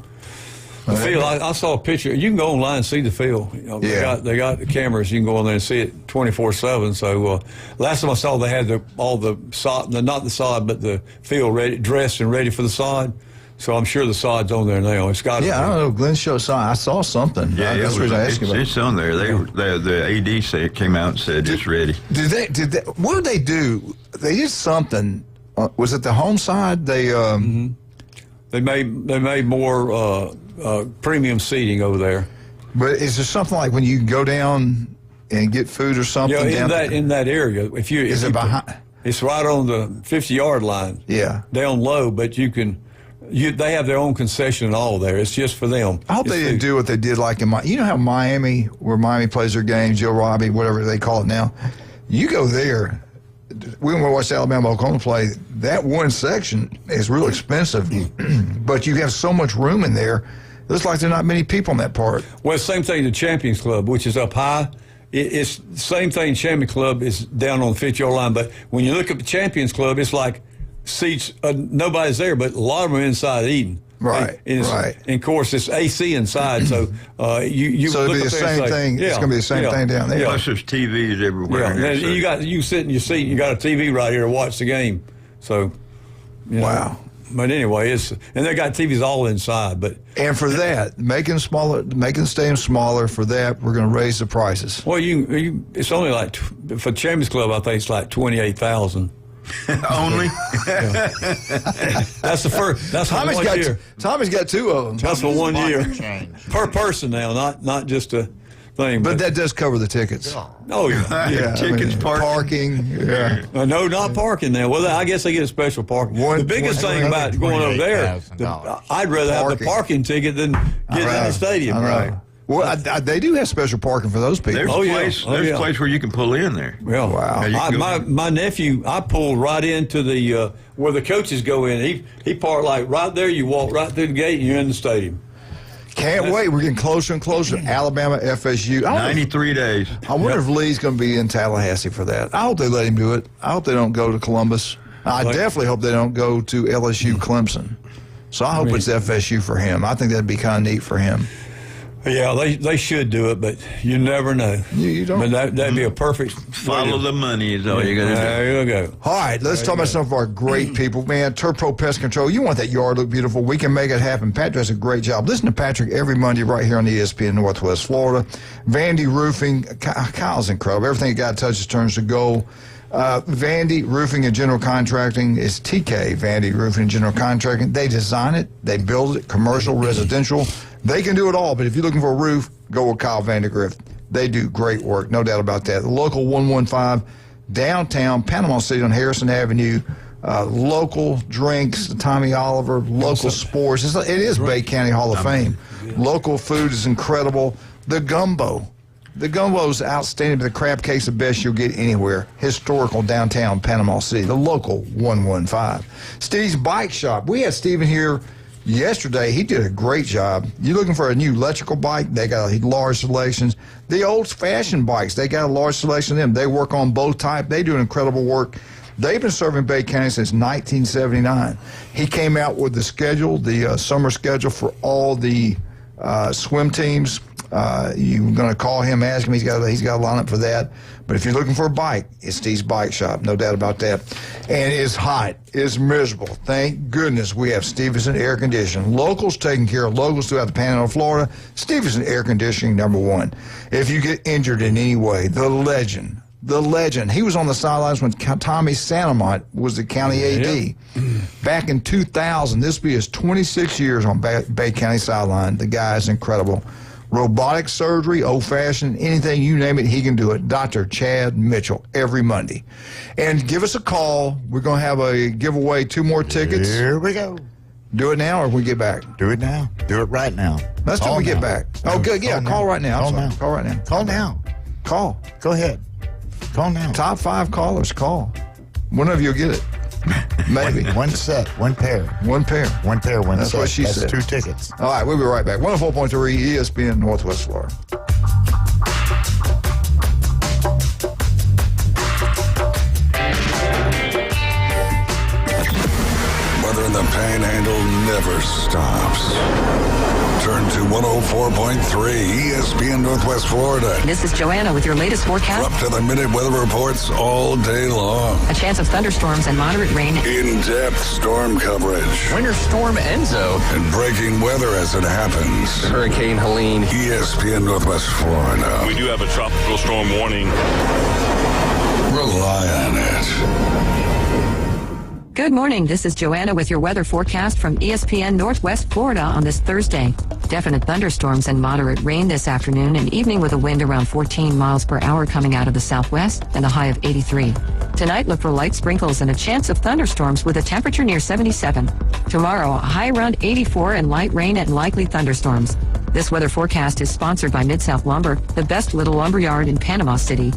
The field. I saw a picture. You can go online and see the field. They got the cameras. You can go on there and see it 24/7. So last time I saw, they had all the sod, not the sod, but the field ready, dressed and ready for the sod. So I'm sure the sod's on there now. It's got. Yeah, I don't know. Glenn showed sod. I saw something. Yeah, that's the reason I asked you about. It's on there. The AD came out and said it's ready. Did they? What did they do? They did something. Was it the home side? They made more premium seating over there. But is there something like when you go down and get food or something. In that area, Is it behind? It's right on the 50-yard line. Yeah, down low, but they have their own concession and all there. It's just for them. I hope they didn't do what they did like in you know how Miami, where Miami plays their games, Joe Robbie, whatever they call it now. You go there. We went to watch Alabama Oklahoma play. That one section is real expensive, but you have so much room in there. It looks like there are not many people in that part. Well, same thing the Champions Club, which is up high. It's the same thing. Champions Club is down on the 50-yard line, but when you look at the Champions Club, it's like seats. Nobody's there, but a lot of them are inside eating. Right, right. And of course, it's AC inside, so you. So it'll be the same thing. It's going to be the same thing down there. Plus, there's TVs everywhere. Yeah, you sit in your seat. And you got a TV right here to watch the game. So, wow. But anyway, and they got TVs all inside. And for that, making the stadium smaller. For that, we're going to raise the prices. Well, it's only like for Champions Club, I think it's like $28,000. Only. That's the first. That's for 1 year. Tommy's got 2 of them. That's for 1 year per person now, not just a thing. But that does cover the tickets. Oh yeah, tickets, parking. Yeah. No, not parking now. Well, I guess they get a special parking. The biggest thing about going over there, I'd rather have the parking ticket than get in the stadium. Right. Well, they do have special parking for those people. There's a place where you can pull in there. Well, wow. My nephew, I pulled right into the where the coaches go in. He parked like right there. You walk right through the gate and you're in the stadium. Can't wait. We're getting closer and closer. Alabama, FSU. 93 days. I wonder if Lee's going to be in Tallahassee for that. I hope they let him do it. I hope they don't go to Columbus. I definitely hope they don't go to LSU Clemson. So I hope it's FSU for him. I think that'd be kind of neat for him. Yeah, they should do it, but you never know. You don't. But that'd be a perfect. Follow the money is all you got to do. There you go. All right, let's talk about some of our great people. Man, Turf Pro Pest Control, you want that yard to look beautiful. We can make it happen. Pat does a great job. Listen to Patrick every Monday right here on ESPN Northwest Florida. Vandy Roofing, Kyle's incredible. Everything a guy touches turns to gold. Vandy Roofing and General Contracting is TK, Vandy Roofing and General Contracting. They design it, they build it, commercial, residential. They can do it all, but if you're looking for a roof, go with Kyle Vandegrift. They do great work, no doubt about that. The local 115, downtown Panama City on Harrison Avenue. Local drinks, Tommy Oliver, local sports. It is Bay County Hall of Fame. Local food is incredible. The gumbo is outstanding. The crab cakes the best you'll get anywhere. Historical downtown Panama City. The local 115. Steve's Bike Shop. We had Steven here yesterday. He did a great job. You're looking for a new electrical bike, they got large selections. The old-fashioned bikes, they got a large selection of them. They work on both types. They do incredible work. They've been serving Bay County since 1979. He came out with the schedule, the summer schedule for all the swim teams. You're going to call him, ask him. He's got a lineup for that. But if you're looking for a bike, it's Steve's Bike Shop, no doubt about that. And it's hot. It's miserable. Thank goodness we have Stevenson Air Conditioning. Locals taking care of locals throughout the Panhandle of Florida. Stevenson Air Conditioning, #1. If you get injured in any way, the legend. He was on the sidelines when Tommy Santamont was the county AD. Back in 2000, this will be his 26 years on Bay County sideline. The guy is incredible. Robotic surgery, old-fashioned, anything, you name it, he can do it. Dr. Chad Mitchell, every Monday. And give us a call. We're going to have a giveaway, 2 more tickets. Here we go. Do it now or we get back? Do it now. Do it right now. Let's do it when we get back. Oh, good. Yeah, call right now. Call right now. Call now. Call. Go ahead. Call now. Top 5 callers, call. One of you will get it. Maybe. One set, one pair. One pair. One pair, one That's set. What she That's said. 2 tickets. All right, we'll be right back. 104.3 ESPN Northwest Florida. Weather in the Panhandle never stops. Turn to 104.3 ESPN Northwest Florida. This is Joanna with your latest forecast. Up to the minute weather reports all day long. A chance of thunderstorms and moderate rain. In-depth storm coverage. Winter Storm Enzo. And breaking weather as it happens. Hurricane Helene. ESPN Northwest Florida. We do have a tropical storm warning. Rely on it. Good morning. This is Joanna with your weather forecast from ESPN Northwest Florida on this Thursday. Definite thunderstorms and moderate rain this afternoon and evening with a wind around 14 miles per hour coming out of the southwest and a high of 83. Tonight, look for light sprinkles and a chance of thunderstorms with a temperature near 77. Tomorrow, a high around 84 and light rain and likely thunderstorms. This weather forecast is sponsored by Mid-South Lumber, the best little lumber yard in Panama City.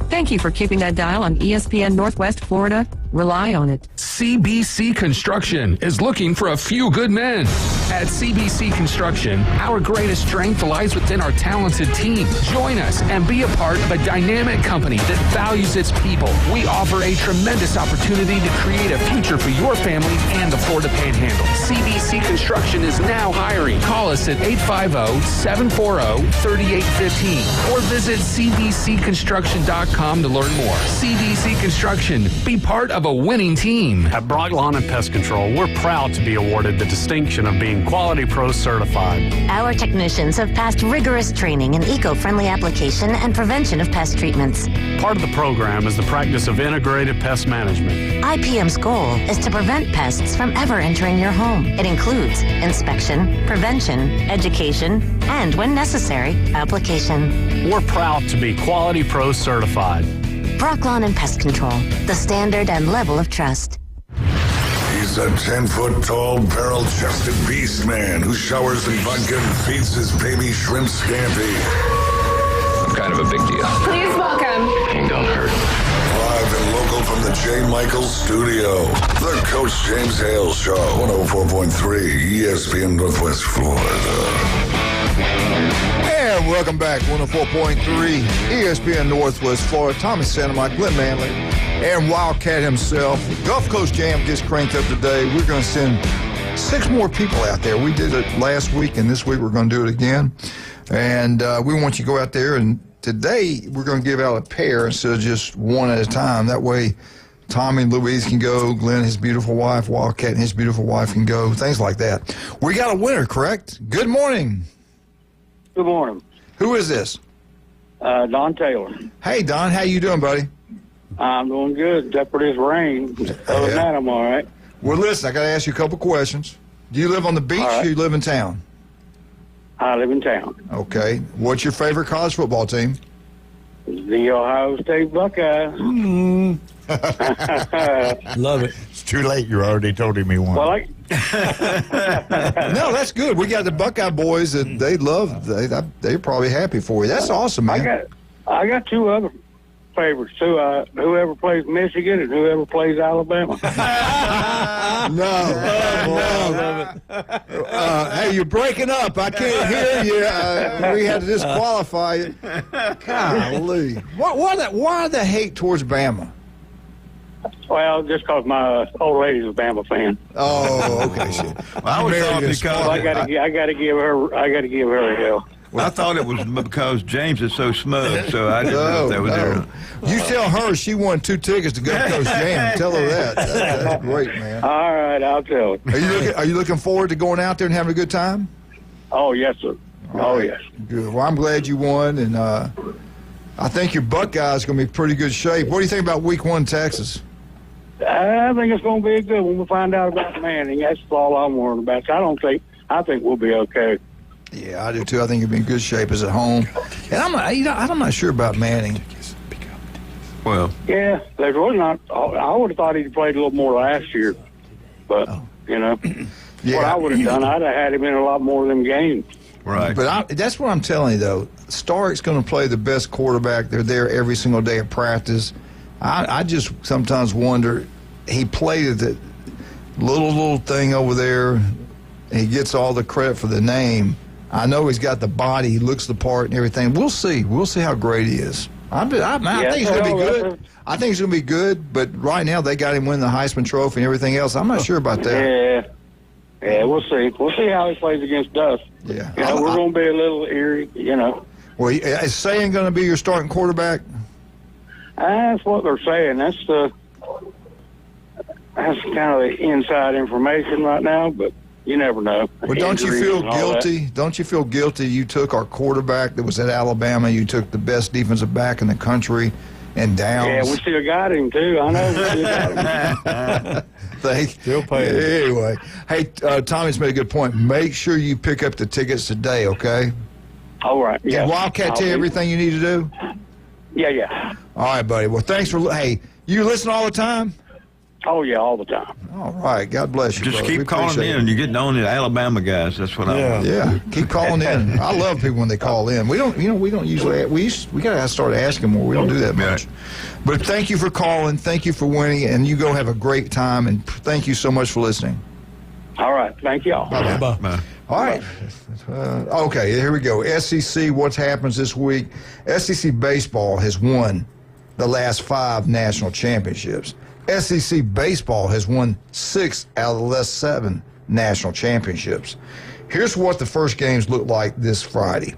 Thank you for keeping that dial on ESPN Northwest Florida. Rely on it. CBC Construction is looking for a few good men. At CBC Construction, our greatest strength lies within our talented team. Join us and be a part of a dynamic company that values its people. We offer a tremendous opportunity to create a future for your family and the Florida Panhandle. CBC Construction is now hiring. Call us at 850-740-3815 or visit cbcconstruction.com to learn more. CBC Construction. Be part of a winning team. At Brock Lawn and Pest Control, we're proud to be awarded the distinction of being Quality Pro certified. Our technicians have passed rigorous training in eco-friendly application and prevention of pest treatments. Part of the program is the practice of integrated pest management. IPM's goal is to prevent pests from ever entering your home. It includes inspection, prevention, education, and, when necessary, application. We're proud to be Quality Pro certified. Brock Lawn and Pest Control, the standard and level of trust. He's a 10-foot-tall, barrel-chested beast man who showers in vodka and feeds his baby shrimp scampi. I'm kind of a big deal. Please welcome. Ain't gonna hurt. Live and local from the J. Michaels studio, the Coach James Hale Show, 104.3 ESPN Northwest Florida. And welcome back, 104.3 ESPN Northwest Florida. Tommy Santamite, Glenn Manley, and Wildcat himself. Gulf Coast Jam gets cranked up today. We're going to send 6 more people out there. We did it last week, and this week we're going to do it again. And we want you to go out there, and today we're going to give out a pair instead of just one at a time. That way Tommy and Louise can go, Glenn, his beautiful wife, Wildcat and his beautiful wife can go, things like that. We got a winner, correct? Good morning. Good morning. Who is this? Don Taylor. Hey, Don, how you doing, buddy? I'm doing good, except for this rain. Other than that, I'm all right. Well, listen, I got to ask you a couple questions. Do you live on the beach or do you live in town? I live in town. Okay. What's your favorite college football team? The Ohio State Buckeyes. Love it. It's too late. You already told him he won. Well, No, that's good. We got the Buckeye boys that they love. They're probably happy for you. That's awesome, man. I got 2 other favorites too. Whoever plays Michigan and whoever plays Alabama. Hey, you're breaking up. I can't hear you. We had to disqualify you. Golly. Why the hate towards Bama? Well, just because my old lady's a Bama fan. Oh, okay. Well, I was thought because I got to give her a hell. Well, I thought it was because James is so smug, so I didn't know if that was there. You tell her she won 2 tickets to Gulf Coast Jam. Tell her that. That's great, man. All right, I'll tell her. Are you looking forward to going out there and having a good time? Oh, yes, sir. Yes. Good. Well, I'm glad you won, and I think your Buckeyes are going to be in pretty good shape. What do you think about Week 1 Texas? I think it's going to be a good one. We'll find out about Manning. That's all I'm worried about. So I think we'll be okay. Yeah, I do too. I think you'll be in good shape as at home. And I'm not sure about Manning. Well, yeah, there's really not. I would have thought he'd played a little more last year, but what I would have done, I'd have had him in a lot more of them games. Right. But that's what I'm telling you, though. Stark's going to play the best quarterback. They're there every single day of practice. I just sometimes wonder, he played at the little thing over there. He gets all the credit for the name. I know he's got the body. He looks the part and everything. We'll see. We'll see how great he is. I think he's going to be good. I think he's going to be good, but right now they got him winning the Heisman Trophy and everything else. I'm not sure about that. Yeah, we'll see. We'll see how he plays against us. Yeah. We're going to be a little eerie, Well, is Sayan going to be your starting quarterback? That's what they're saying. That's kind of the inside information right now, but you never know. Well, don't you feel guilty? Don't you feel guilty you took our quarterback that was at Alabama, you took the best defensive back in the country, and Downs? Yeah, we still got him, too. I know we still got him. Still paying. Anyway, hey, Tommy's made a good point. Make sure you pick up the tickets today, okay? All right. Did Yeah. Wildcat tell you everything you need to do? Yeah. All right, buddy. Well, thanks for. Hey, you listen all the time? Oh, yeah, all the time. All right. God bless you. Just brother. We keep calling appreciate in. it. You're getting on the Alabama guys. That's what I want. Yeah, keep calling in. I love people when they call in. We don't usually. We gotta start asking more. We don't do that much. But thank you for calling. Thank you for winning, and you go have a great time. And thank you so much for listening. All right. Thank y'all. Bye. All right. Okay, here we go. SEC, what happens this week? SEC baseball has won the last 5 national championships. SEC baseball has won 6 out of the last 7 national championships. Here's what the first games look like this Friday.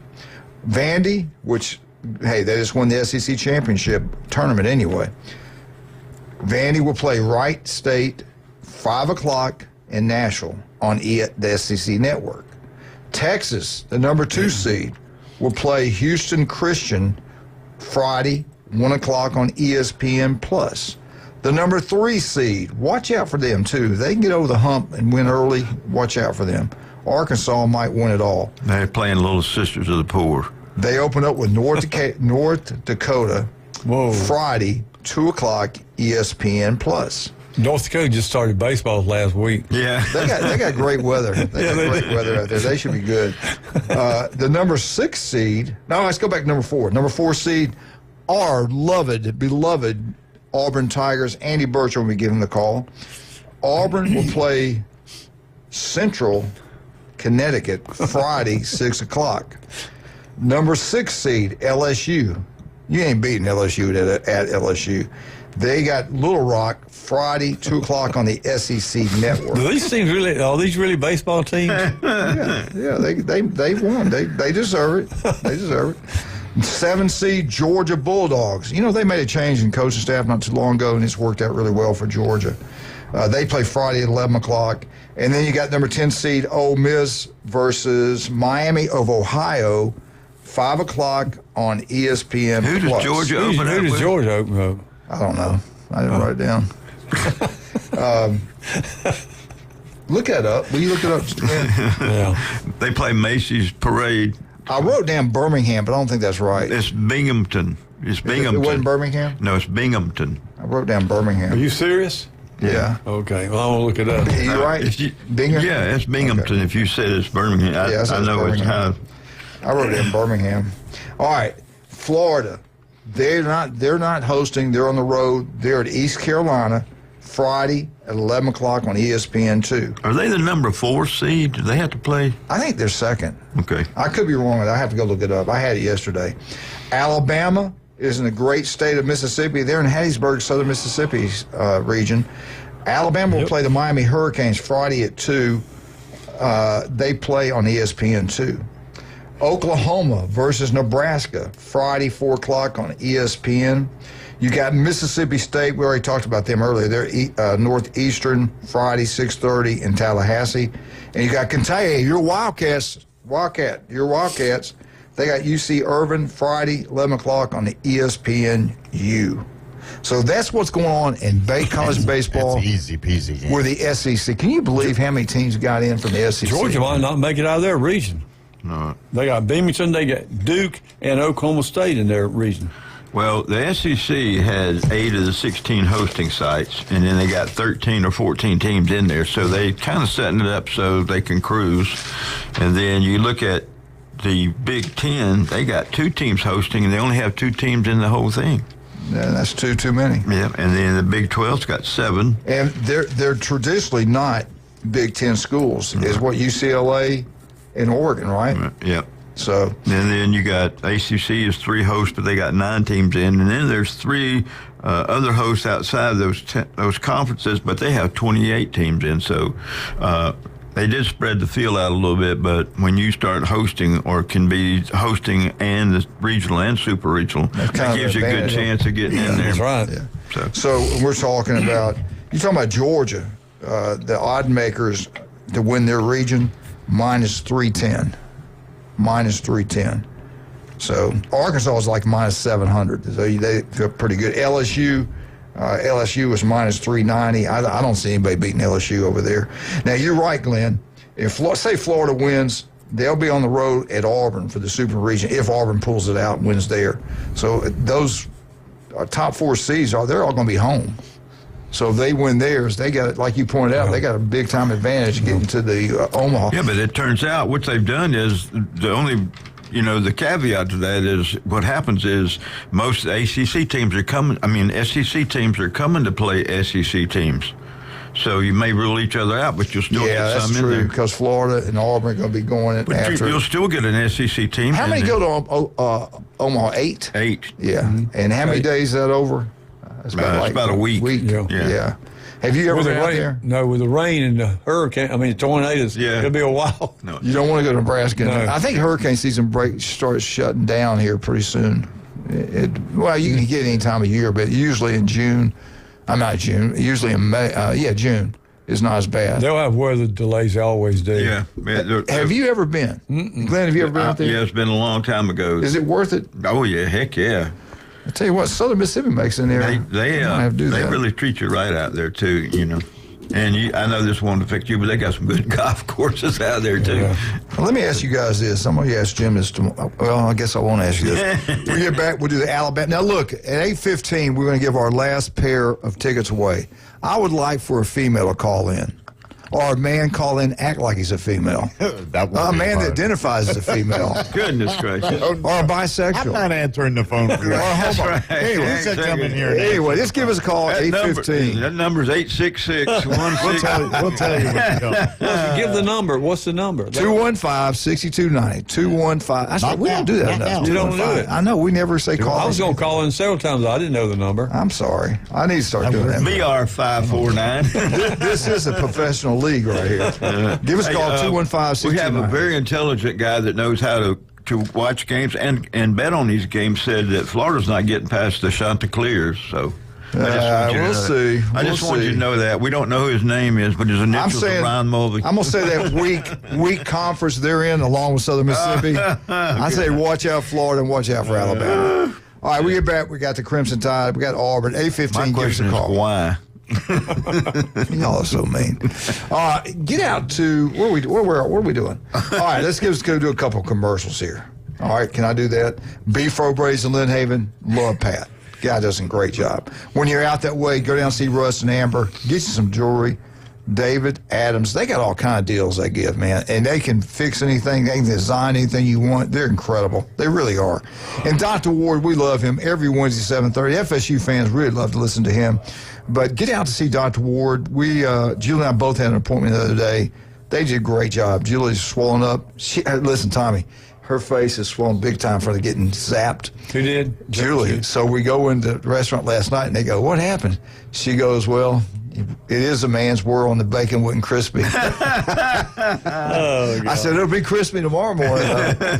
Vandy, which, hey, they just won the SEC championship tournament anyway. Vandy will play Wright State, 5 o'clock in Nashville on the SEC network. Texas, the number 2 seed, will play Houston Christian Friday, 1 o'clock on ESPN+. The number 3 seed, watch out for them, too. They can get over the hump and win early. Watch out for them. Arkansas might win it all. They're playing Little Sisters of the Poor. They open up with North Dakota Friday, 2 o'clock, ESPN+. North Dakota just started baseball last week. Yeah. They got great weather. They got great weather out there. They should be good. The number 6 seed, no, let's go back to number 4. Number 4 seed, our beloved Auburn Tigers. Andy Burchell will be giving the call. Auburn will play Central Connecticut Friday, 6 o'clock. Number 6 seed, LSU. You ain't beating LSU at LSU. They got Little Rock Friday, 2 o'clock on the SEC network. Do these teams really? Are these really baseball teams? Yeah. They won. They deserve it. They deserve it. 7 seed Georgia Bulldogs. You know, they made a change in coaching staff not too long ago, and it's worked out really well for Georgia. They play Friday at 11 o'clock. And then you got number 10 seed Ole Miss versus Miami of Ohio, 5 o'clock on ESPN+. Who does Georgia open up with? Who does Georgia open up? I don't know. I didn't write it down. Look that up. Will you look it up? Yeah. They play Macy's Parade. I wrote down Birmingham, but I don't think that's right. It's Binghamton. It's Binghamton. It wasn't Birmingham? No, it's Binghamton. I wrote down Birmingham. Are you serious? Yeah. Okay. Well, I'm gonna look it up. Are you right? Binghamton? Yeah, it's Binghamton. Okay. If you said it's Birmingham, I know Birmingham. It's kind of. I wrote it in Birmingham. All right, Florida. They're not hosting. They're on the road. They're at East Carolina Friday at 11 o'clock on ESPN2. Are they the number 4 seed? Do they have to play? I think they're second. Okay. I could be wrong. I have to go look it up. I had it yesterday. Alabama is in the great state of Mississippi. They're in Hattiesburg, southern Mississippi region. Alabama will play the Miami Hurricanes Friday at 2. They play on ESPN2. Oklahoma versus Nebraska, Friday, 4 o'clock on ESPN. You got Mississippi State. We already talked about them earlier. They're Northeastern, Friday, 6:30 in Tallahassee. And you got Kentucky, your Wildcats. They got UC Irvine, Friday, 11 o'clock on the ESPNU. So that's what's going on in college baseball. That's easy peasy game. With the SEC. Can you believe how many teams got in from the SEC? Georgia might not make it out of their region. No. They got Binghamton, they got Duke, and Oklahoma State in their region. Well, the SEC has 8 of the 16 hosting sites, and then they got 13 or 14 teams in there. So they kind of setting it up so they can cruise. And then you look at the Big Ten, they got 2 teams hosting, and they only have 2 teams in the whole thing. Yeah, that's too many. Yeah, and then the Big 12's got 7. And they're traditionally not Big Ten schools. Mm-hmm. Is what UCLA and Oregon, right? Yep. So and then you got ACC is 3 hosts, but they got 9 teams in, and then there's 3 other hosts outside of those conferences, but they have 28 teams in. So they did spread the field out a little bit, but when you start hosting or can be hosting and the regional and super regional, that gives you a good chance of getting in there. That's right. Yeah. So we're talking about you're talking about Georgia, the odd makers to win their region minus 310. Minus 310. So Arkansas is like minus 700. So they feel pretty good. LSU LSU was minus 390. I don't see anybody beating LSU over there. Now, you're right, Glenn. If, say, Florida wins, they'll be on the road at Auburn for the Super Region if Auburn pulls it out and wins there. So those top 4 seeds, they're all going to be home. So if they win theirs, they got, like you pointed out, they got a big-time advantage getting to the Omaha. Yeah, but it turns out what they've done is the only – the caveat to that is what happens is most ACC teams are coming. I mean, SEC teams are coming to play SEC teams. So you may rule each other out, but you'll still get some in there. Yeah, that's true, because Florida and Auburn are going to be going in after. You'll still get an SEC team. How many go to Omaha? 8? 8. Yeah. Mm-hmm. And how many days is that over? It's about a week. Yeah. Have you ever been out there? No, with the rain and the hurricane, the tornadoes, it'll be a while. No. You don't want to go to Nebraska. No. I think hurricane season starts shutting down here pretty soon. Well, you can get any time of year, but usually in June. I'm not June. Usually in May. June is not as bad. They'll have weather delays. They always do. Yeah. Have you ever been? Glenn, have you ever been out there? Yeah, it's been a long time ago. Is it worth it? Oh, yeah. Heck, yeah. I tell you what, Southern Mississippi makes in there. They really treat you right out there too, And I know this won't affect you, but they got some good golf courses out there too. Yeah. Well, let me ask you guys this. I'm going to ask Jim this tomorrow. Well, I guess I won't ask you this. We get back, we'll do the Alabama. Now look, at 8:15, we're going to give our last pair of tickets away. I would like for a female to call in. Or a man call in, act like he's a female. A man that identifies as a female. Goodness gracious. Or a bisexual. I'm not answering the phone for you. Or a homo. Right. Anyway, coming here. Anyway, just give us a call at 8:15. That number's 866-16. We'll tell you what to go. Give the number. What's the number? 215-6290. 215. We don't do that enough. You don't do it. I know. We never say call. I was going to call in several times. I didn't know the number. I'm sorry. I need to start doing that. BR549. This is a professional league right here. Give us a call, 215-6290. We have a very intelligent guy that knows how to watch games and bet on these games, said that Florida's not getting past the Chanticleers, so... we'll see. I just want you to know that. We don't know who his name is, but his initials are Ryan Mulvey. I'm going to say that weak conference they're in, along with Southern Mississippi. I say watch out Florida and watch out for Alabama. All right, we get back. We got the Crimson Tide. We got Auburn. 8:15. Give us a call. Why? Y'all are so mean. Get out to where are we doing? All right, let's go do a couple commercials here. All right, can I do that? Beef Braised in Lynn Haven. Love Pat. Guy does a great job. When you're out that way, go down and see Russ and Amber. Get you some jewelry. David, Adams, they got all kind of deals they give, man. And they can fix anything. They can design anything you want. They're incredible. They really are. And Dr. Ward, we love him every Wednesday, 7:30. FSU fans really love to listen to him. But get out to see Dr. Ward. Julie and I both had an appointment the other day. They did a great job. Julie's swollen up. Listen, Tommy, her face is swollen big time for getting zapped. Who did? Julie. So we go into the restaurant last night, and they go, what happened? She goes, well, it is a man's world, and the bacon wasn't crispy. I said, it'll be crispy tomorrow morning.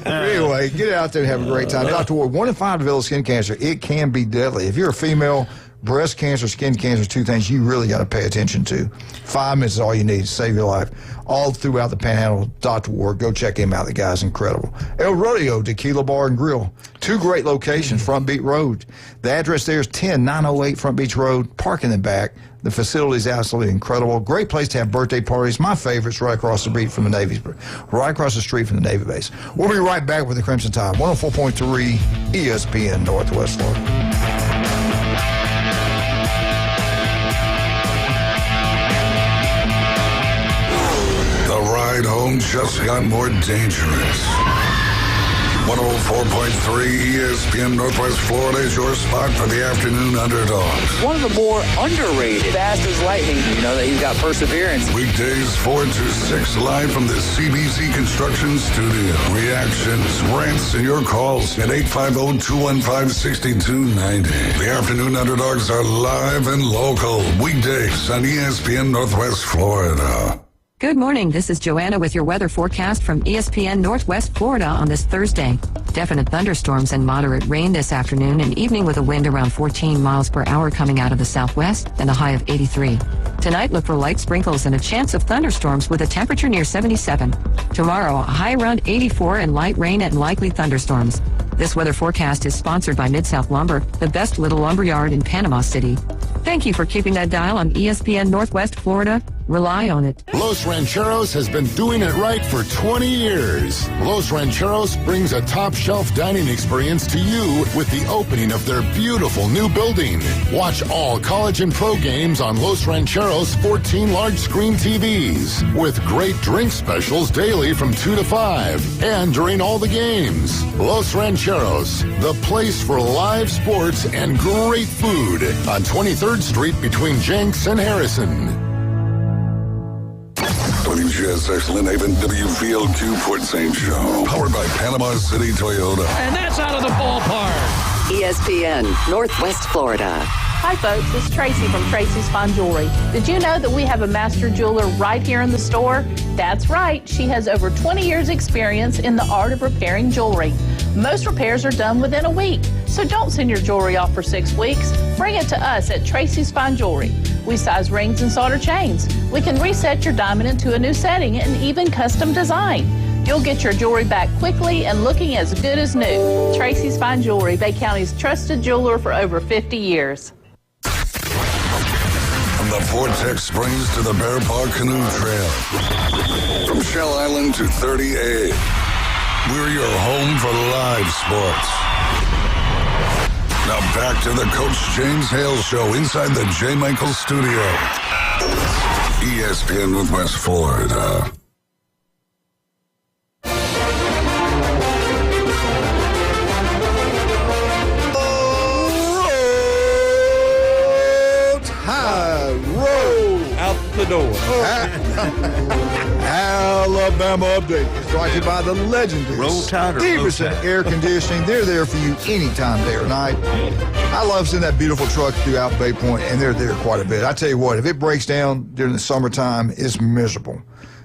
Anyway, get out there and have a great time. Dr. Ward, 1 in 5 develop skin cancer. It can be deadly. If you're a female, breast cancer, skin cancer, 2 things you really got to pay attention to. 5 minutes is all you need to save your life. All throughout the Panhandle, Dr. Ward, go check him out. The guy's incredible. El Rodeo Tequila Bar and Grill. 2 great locations, Front Beach Road. The address there is 10908 Front Beach Road. Park in the back. The facility is absolutely incredible. Great place to have birthday parties. My favorite's right across the street from the Navy base. We'll be right back with the Crimson Tide. 104.3 ESPN Northwest Florida. Ride home just got more dangerous. 104.3 ESPN Northwest Florida is your spot for the afternoon underdogs. One of the more underrated, fast as lightning. You know that he's got perseverance. Weekdays 4 to 6 live from the CBC Construction Studio. Reactions, rants, and your calls at 850-215-6290. The afternoon underdogs are live and local. Weekdays on ESPN Northwest Florida. Good morning. This is Joanna with your weather forecast from ESPN Northwest Florida on this Thursday. Definite thunderstorms and moderate rain this afternoon and evening with a wind around 14 miles per hour coming out of the southwest and a high of 83. Tonight, look for light sprinkles and a chance of thunderstorms with a temperature near 77. Tomorrow, a high around 84 and light rain and likely thunderstorms. This weather forecast is sponsored by Mid-South Lumber, the best little lumberyard in Panama City. Thank you for keeping that dial on ESPN Northwest Florida. Rely on it. Los Rancheros has been doing it right for 20 years. Los Rancheros brings a top-shelf dining experience to you with the opening of their beautiful new building. Watch all college and pro games on Los Rancheros' 14 large-screen TVs with great drink specials daily from 2 to 5 and during all the games. Los Rancheros, the place for live sports and great food on 23rd Street between Jenks and Harrison. WGSX Lynn Haven WVLQ Fort St. Joe. Powered by Panama City Toyota. And that's out of the ballpark. ESPN Northwest Florida. Hi folks, it's Tracy from Tracy's Fine Jewelry. Did you know that we have a master jeweler right here in the store? That's right, she has over 20 years experience in the art of repairing jewelry. Most repairs are done within a week, so don't send your jewelry off for 6 weeks. Bring it to us at Tracy's Fine Jewelry. We size rings and solder chains. We can reset your diamond into a new setting and even custom design. You'll get your jewelry back quickly and looking as good as new. Tracy's Fine Jewelry, Bay County's trusted jeweler for over 50 years. From the Vortex Springs to the Bear Paw Canoe Trail. From Shell Island to 30A. We're your home for live sports. Now back to the Coach James Hale Show inside the J. Michael Studio. ESPN Northwest Florida. The door. Alabama Update is brought to you by the legendary Roll Tide or Stevenson Air Conditioning. They're there for you anytime, day or night. I love seeing that beautiful truck throughout Bay Point, and they're there quite a bit. I tell you what, if it breaks down during the summertime, it's miserable.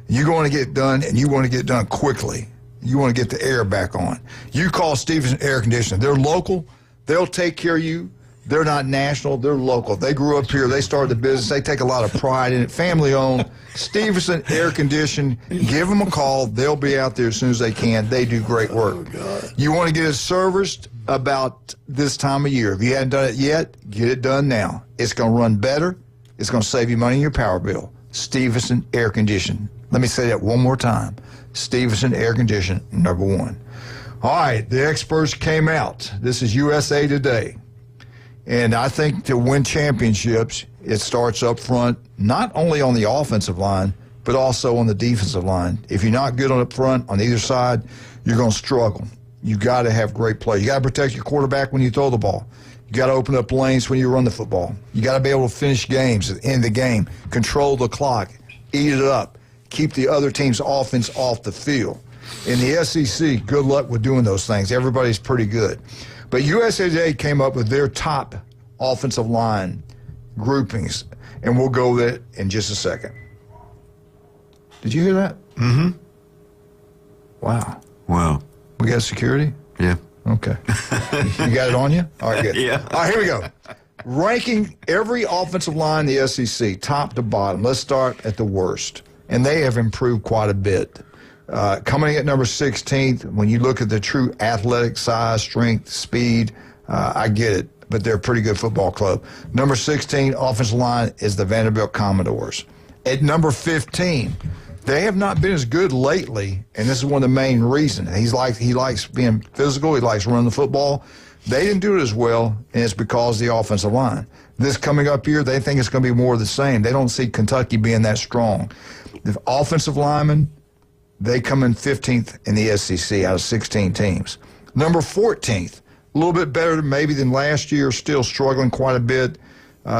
You're going to get done, and you want to get done quickly. You want to get the air back on. You call Stevenson Air Conditioning. They're local. They'll take care of you. They're not national. They're local. They grew up here. They started the business. They take a lot of pride in it. Family-owned. Stevenson Air Conditioning. Give them a call. They'll be out there as soon as they can. They do great work. You want to get it serviced about this time of year. If you hadn't done it yet, get it done now. It's going to run better. It's going to save you money in your power bill. Stevenson Air Conditioning. Let me say that one more time. Stevenson Air Conditioning, number one. All right, the experts came out. This is USA Today. And I think to win championships, it starts up front, not only on the offensive line, but also on the defensive line. If you're not good on up front on either side, you're going to struggle. You got to have great play. You got to protect your quarterback when you throw the ball. You got to open up lanes when you run the football. You got to be able to finish games at the end of the game, control the clock, eat it up, keep the other team's offense off the field. In the SEC, good luck with doing those things. Everybody's pretty good. But USA Today came up with their top offensive line groupings, and we'll go with it in just a second. Did you hear that? Mm-hmm. Wow. Wow. We got security? Yeah. Okay. You got it on you? All right, good. Yeah. All right, here we go. Ranking every offensive line in the SEC, top to bottom. Let's start at the worst. And they have improved quite a bit. Coming at number 16th, when you look at the true athletic size, strength, speed, I get it, but they're a pretty good football club. Number 16, offensive line, is the Vanderbilt Commodores. At number 15, they have not been as good lately, and this is one of the main reasons. He likes being physical. He likes running the football. They didn't do it as well, and it's because of the offensive line. This coming up here, they think it's going to be more of the same. They don't see Kentucky being that strong. The offensive linemen, they come in 15th in the SEC out of 16 teams. Number 14th, a little bit better maybe than last year, still struggling quite a bit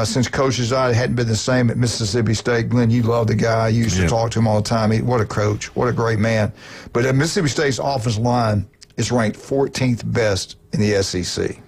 since Coach Zod hadn't been the same at Mississippi State. Glenn, you love the guy. You used to talk to him all the time. What a coach. What a great man. But at Mississippi State's offensive line is ranked 14th best in the SEC.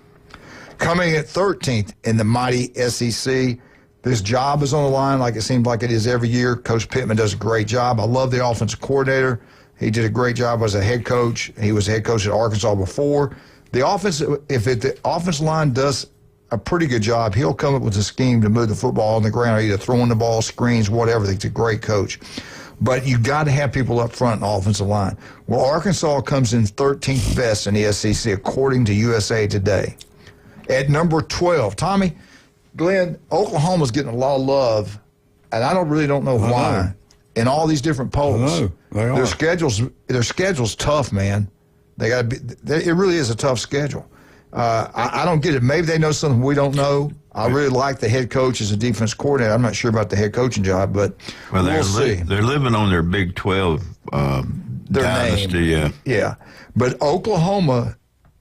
Coming at 13th in the mighty SEC, this job is on the line like it seems like it is every year. Coach Pittman does a great job. I love the offensive coordinator. He did a great job as a head coach. He was a head coach at Arkansas before. The offensive line does a pretty good job, he'll come up with a scheme to move the football on the ground, either throwing the ball, screens, whatever. He's a great coach. But you got to have people up front in the offensive line. Well, Arkansas comes in 13th best in the SEC, according to USA Today. At number 12, Tommy, Glenn, Oklahoma's getting a lot of love, and I don't know why. In all these different polls, they are. Their schedule's tough, man. They got to be. It really is a tough schedule. I don't get it. Maybe they know something we don't know. I really like the head coach as a defense coordinator. I'm not sure about the head coaching job, but we'll see. They're living on their Big 12 dynasty. Name. Yeah. But Oklahoma,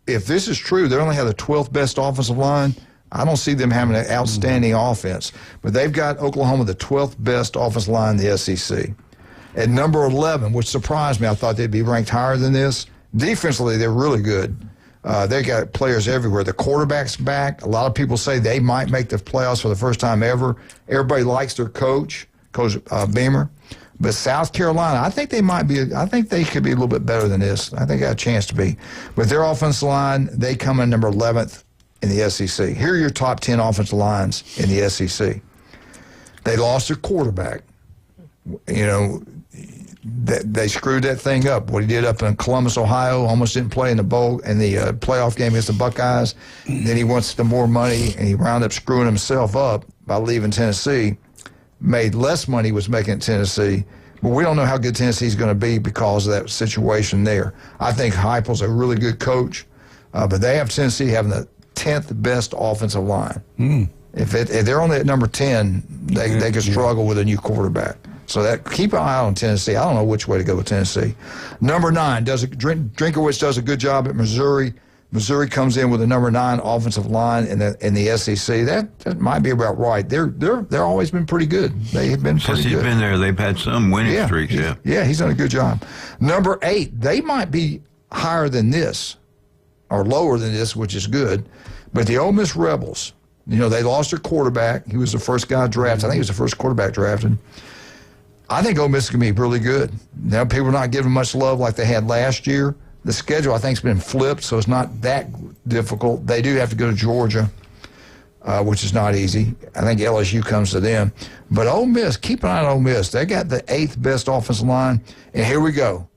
if this is true, they only have the 12th best offensive line. I don't see them having an outstanding offense. But they've got Oklahoma the 12th best offensive line in the SEC. At number 11, which surprised me, I thought they'd be ranked higher than this. Defensively, they're really good. They got players everywhere. The quarterback's back. A lot of people say they might make the playoffs for the first time ever. Everybody likes their coach Beamer. But South Carolina, I think they could be a little bit better than this. I think they got a chance to be. But their offensive line, they come in number 11th in the SEC. Here are your top 10 offensive lines in the SEC. They lost their quarterback. You know, they screwed that thing up. What he did up in Columbus, Ohio, almost didn't play in the playoff game against the Buckeyes. Then he wants the more money, and he wound up screwing himself up by leaving Tennessee. Made less money was making at Tennessee, but we don't know how good Tennessee's going to be because of that situation there. I think Heupel's a really good coach, but they have Tennessee having the 10th best offensive line. If they're only at number 10, they could struggle with a new quarterback. So keep an eye on Tennessee. I don't know which way to go with Tennessee. Number 9, Drinkowitz does a good job at Missouri. Missouri comes in with a number 9 offensive line in the SEC. That might be about right. They're always been pretty good. They've been pretty good. Since he's been there, they've had some winning streaks. Yeah, he's done a good job. Number 8, they might be higher than this or lower than this, which is good. But the Ole Miss Rebels, you know, they lost their quarterback. He was the first guy drafted. I think he was the first quarterback drafted. I think Ole Miss is going to be really good. Now, people are not giving much love like they had last year. The schedule, I think, has been flipped, so it's not that difficult. They do have to go to Georgia, which is not easy. I think LSU comes to them. But Ole Miss, keep an eye on Ole Miss. They got the 8th best offensive line. And here we go.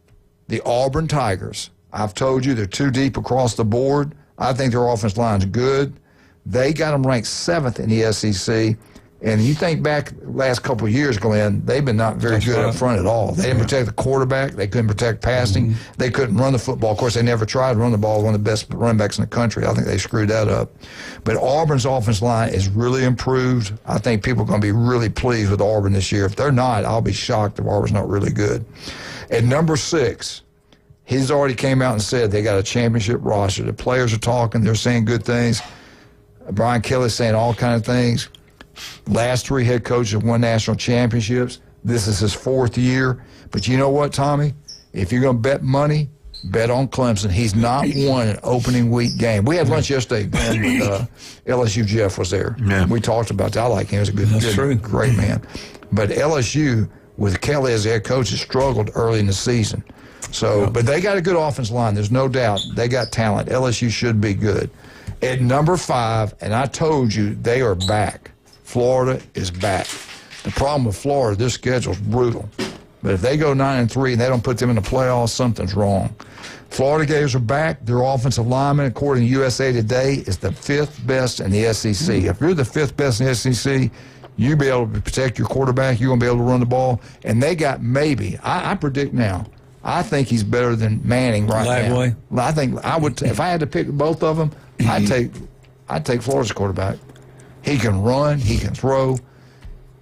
The Auburn Tigers. I've told you they're too deep across the board. I think their offensive line's good. They got them ranked 7th in the SEC. And you think back last couple of years, Glenn, they've been not very good up front at all. They didn't protect the quarterback. They couldn't protect passing. They couldn't run the football. Of course, they never tried to run the ball. One of the best running backs in the country. I think they screwed that up. But Auburn's offense line is really improved. I think people are going to be really pleased with Auburn this year. If they're not, I'll be shocked if Auburn's not really good. At number 6, he's already came out and said they got a championship roster. The players are talking. They're saying good things. Brian Kelly's saying all kinds of things. Last 3 head coaches have won national championships. This is his 4th year. But you know what, Tommy? If you're going to bet money, bet on Clemson. He's not won an opening week game. We had lunch yesterday with LSU. Jeff was there. Yeah. We talked about that. I like him. He's a good, great man. But LSU, with Kelly as the head coach, has struggled early in the season. So, but they got a good offensive line. There's no doubt. They got talent. LSU should be good. At number 5, and I told you, they are back. Florida is back. The problem with Florida, their schedule's brutal. But if they go 9-3 and they don't put them in the playoffs, something's wrong. Florida Gators are back. Their offensive lineman, according to USA Today, is the 5th best in the SEC. If you're the 5th best in the SEC, you'll be able to protect your quarterback. You're going to be able to run the ball. And they got maybe, I predict now, I think he's better than Manning now. I think I would, if I had to pick both of them, I'd take Florida's quarterback. He can run. He can throw.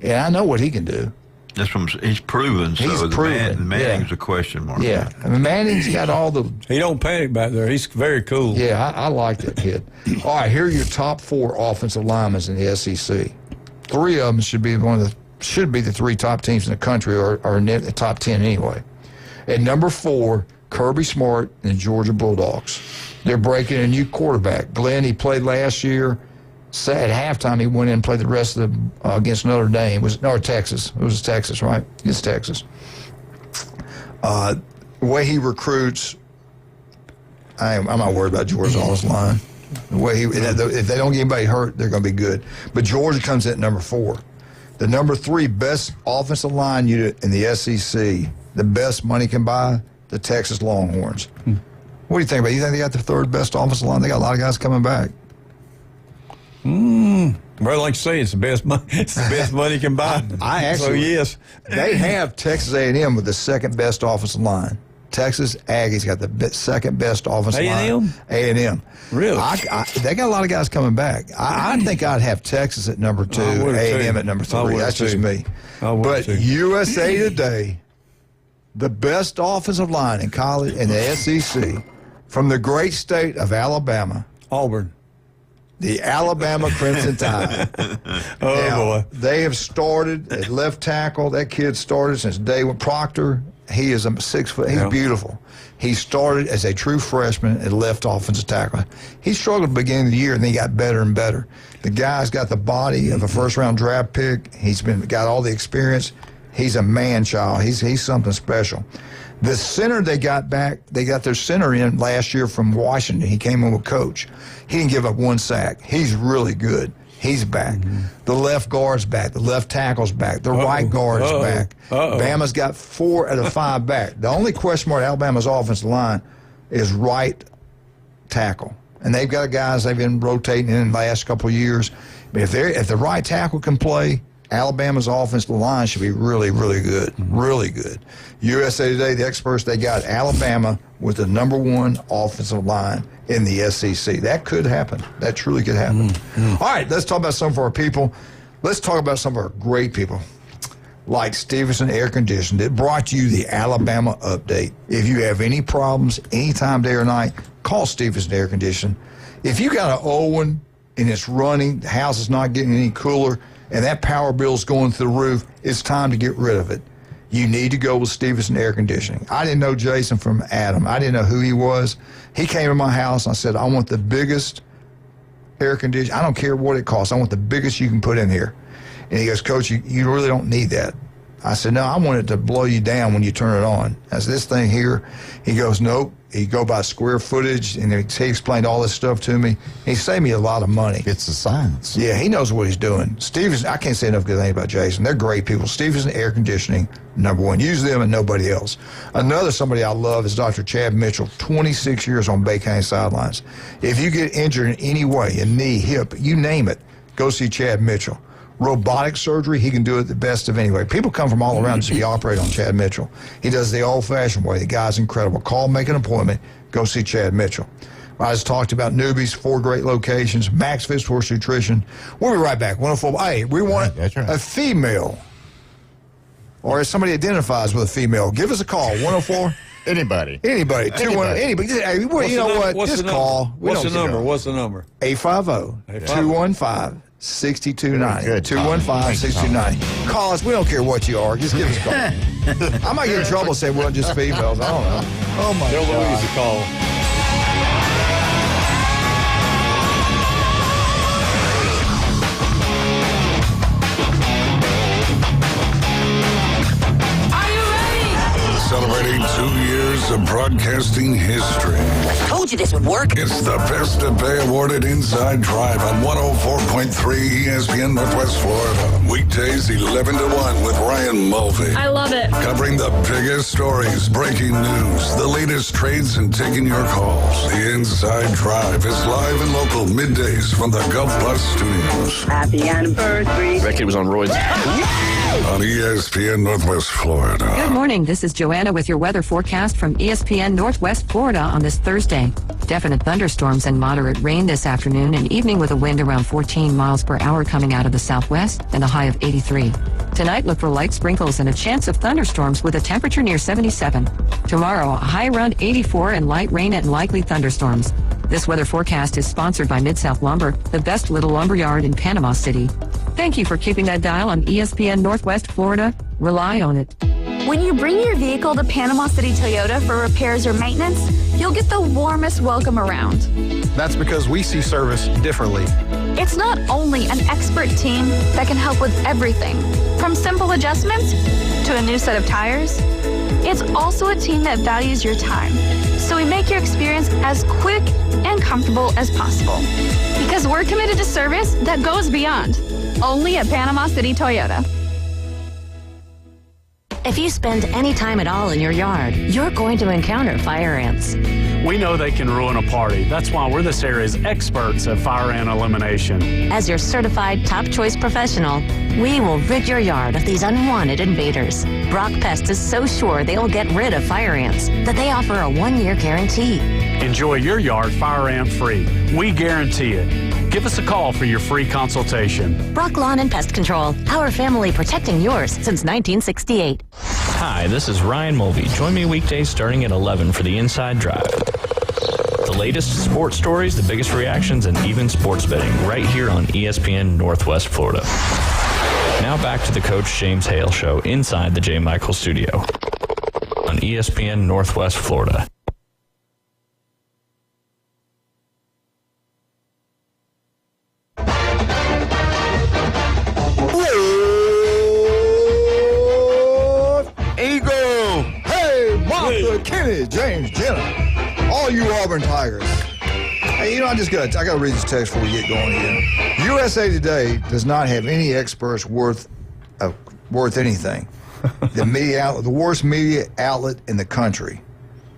And I know what he can do. That's from he's proven. He's so proven. Manning's a question mark. Yeah. I mean, Manning's got all the... He don't panic back there. He's very cool. Yeah, I like that kid. All right, here are your top 4 offensive linemen in the SEC. 3 of them should be the 3 top teams in the country, or in the top 10 anyway. At number 4, Kirby Smart and the Georgia Bulldogs. They're breaking a new quarterback. Glenn, he played last year. At halftime, he went in and played the rest of the against Notre Dame. Texas. It was Texas, right? It's Texas. The way he recruits, I'm not worried about Georgia's offensive line. The way if they don't get anybody hurt, they're going to be good. But Georgia comes in at number 4. The number 3 best offensive line unit in the SEC, the best money can buy, the Texas Longhorns. What do you think about it? You think they got the 3rd best offensive line? They got a lot of guys coming back. Well, like you say, it's the best money. It's the best money you can buy. I actually, so yes, they have Texas A&M with the second best offensive line. Texas Aggies got the second best offensive line. A&M. Really? They got a lot of guys coming back. I think I'd have Texas at number 2, A&M at number 3. That's just me. But USA Today, the best offensive line in college in the SEC, from the great state of Alabama. Auburn. The Alabama Crimson Tide. Boy. They have started at left tackle. That kid started since day one. Proctor, he is a 6 foot. He's beautiful. He started as a true freshman at left offensive tackle. He struggled at the beginning of the year, and then he got better and better. The guy's got the body of a first-round draft pick. He's got all the experience. He's a man-child. He's something special. The center they got back, they got their center in last year from Washington. He came in with coach. He didn't give up one sack. He's really good. He's back. The left guard's back. The left tackle's back. The right guard's back. Bama's got 4 out of 5 back. The only question mark at Alabama's offensive line is right tackle. And they've got guys they've been rotating in the last couple of years. But if the right tackle can play, Alabama's offensive line should be really, really good. Really good. USA Today, the experts, they got Alabama with the number 1 offensive line in the SEC. That could happen. That truly could happen. All right, let's talk about some of our people. Let's talk about some of our great people, like Stevenson Air Conditioning, that brought you the Alabama update. If you have any problems anytime, day or night, call Stevenson Air Conditioning. If you got an old one and it's running, the house is not getting any cooler, and that power bill's going through the roof, it's time to get rid of it. You need to go with Stevenson Air Conditioning. I didn't know Jason from Adam. I didn't know who he was. He came to my house, and I said, I want the biggest air conditioner. I don't care what it costs. I want the biggest you can put in here. And he goes, Coach, you really don't need that. I said, no, I want it to blow you down when you turn it on. I said, this thing here. He goes, nope. He go by square footage, and he explained all this stuff to me. He saved me a lot of money. It's the science. Yeah, he knows what he's doing. Stevenson, I can't say enough good things about Jason. They're great people. Stevenson Air Conditioning, number 1. Use them and nobody else. Another somebody I love is Dr. Chad Mitchell, 26 years on Bay County sidelines. If you get injured in any way, a knee, hip, you name it, go see Chad Mitchell. Robotic surgery, he can do it the best of anyway. People come from all around to be operated on Chad Mitchell. He does the old-fashioned way. The guy's incredible. Call, make an appointment, go see Chad Mitchell. I just talked about newbies, 4 great locations, Max Fitz Horse Nutrition. We'll be right back. 104. Hey, we want a female, or if somebody identifies with a female, give us a call. 104. Anybody. 2-1. Anybody. Hey, you know what? Just call. What's the number? What's the number? 850-215. 6290. 215-6290. Call us. We don't care what you are. Just give us a call. I might get in trouble saying we're just females. I don't know. Oh, my God. Tell Louise to call. Celebrating 2 years of broadcasting history. I told you this would work. It's the Best of Bay awarded Inside Drive on 104.3 ESPN Northwest Florida. Weekdays 11 to 1 with Ryan Mulvey. I love it. Covering the biggest stories, breaking news, the latest trades, and taking your calls. The Inside Drive is live and local middays from the Gulf Bus Studios. Happy anniversary. That kid was on roids. On ESPN Northwest Florida. Good morning. This is Joanna with your weather forecast from ESPN Northwest Florida on this Thursday. Definite thunderstorms and moderate rain this afternoon and evening with a wind around 14 miles per hour coming out of the southwest and a high of 83. Tonight, look for light sprinkles and a chance of thunderstorms with a temperature near 77. Tomorrow, a high around 84 and light rain and likely thunderstorms. This weather forecast is sponsored by Mid-South Lumber, the best little lumber yard in Panama City. Thank you for keeping that dial on ESPN Northwest Florida. Rely on it. When you bring your vehicle to Panama City Toyota for repairs or maintenance, you'll get the warmest welcome around. That's because we see service differently. It's not only an expert team that can help with everything, from simple adjustments to a new set of tires. It's also a team that values your time, so we make your experience as quick and comfortable as possible. Because we're committed to service that goes beyond. Only at Panama City Toyota. If you spend any time at all in your yard, you're going to encounter fire ants. We know they can ruin a party. That's why we're this area's experts at fire ant elimination. As your certified top choice professional, we will rid your yard of these unwanted invaders. Brock Pest is so sure they will get rid of fire ants that they offer a 1-year guarantee. Enjoy your yard fire ant free. We guarantee it. Give us a call for your free consultation. Brock Lawn and Pest Control, our family protecting yours since 1968. Hi, this is Ryan Mulvey. Join me weekdays starting at 11 for the Inside Drive. The latest sports stories, the biggest reactions, and even sports betting right here on ESPN Northwest Florida. Now back to the Coach James Hale Show inside the J. Michael Studio on ESPN Northwest Florida. Eagle! Hey, Martha, Kenny, James, Jenna, all you Auburn Tigers. Hey, I gotta read this text before we get going here. USA Today does not have any experts worth anything. The media outlet, the worst media outlet in the country.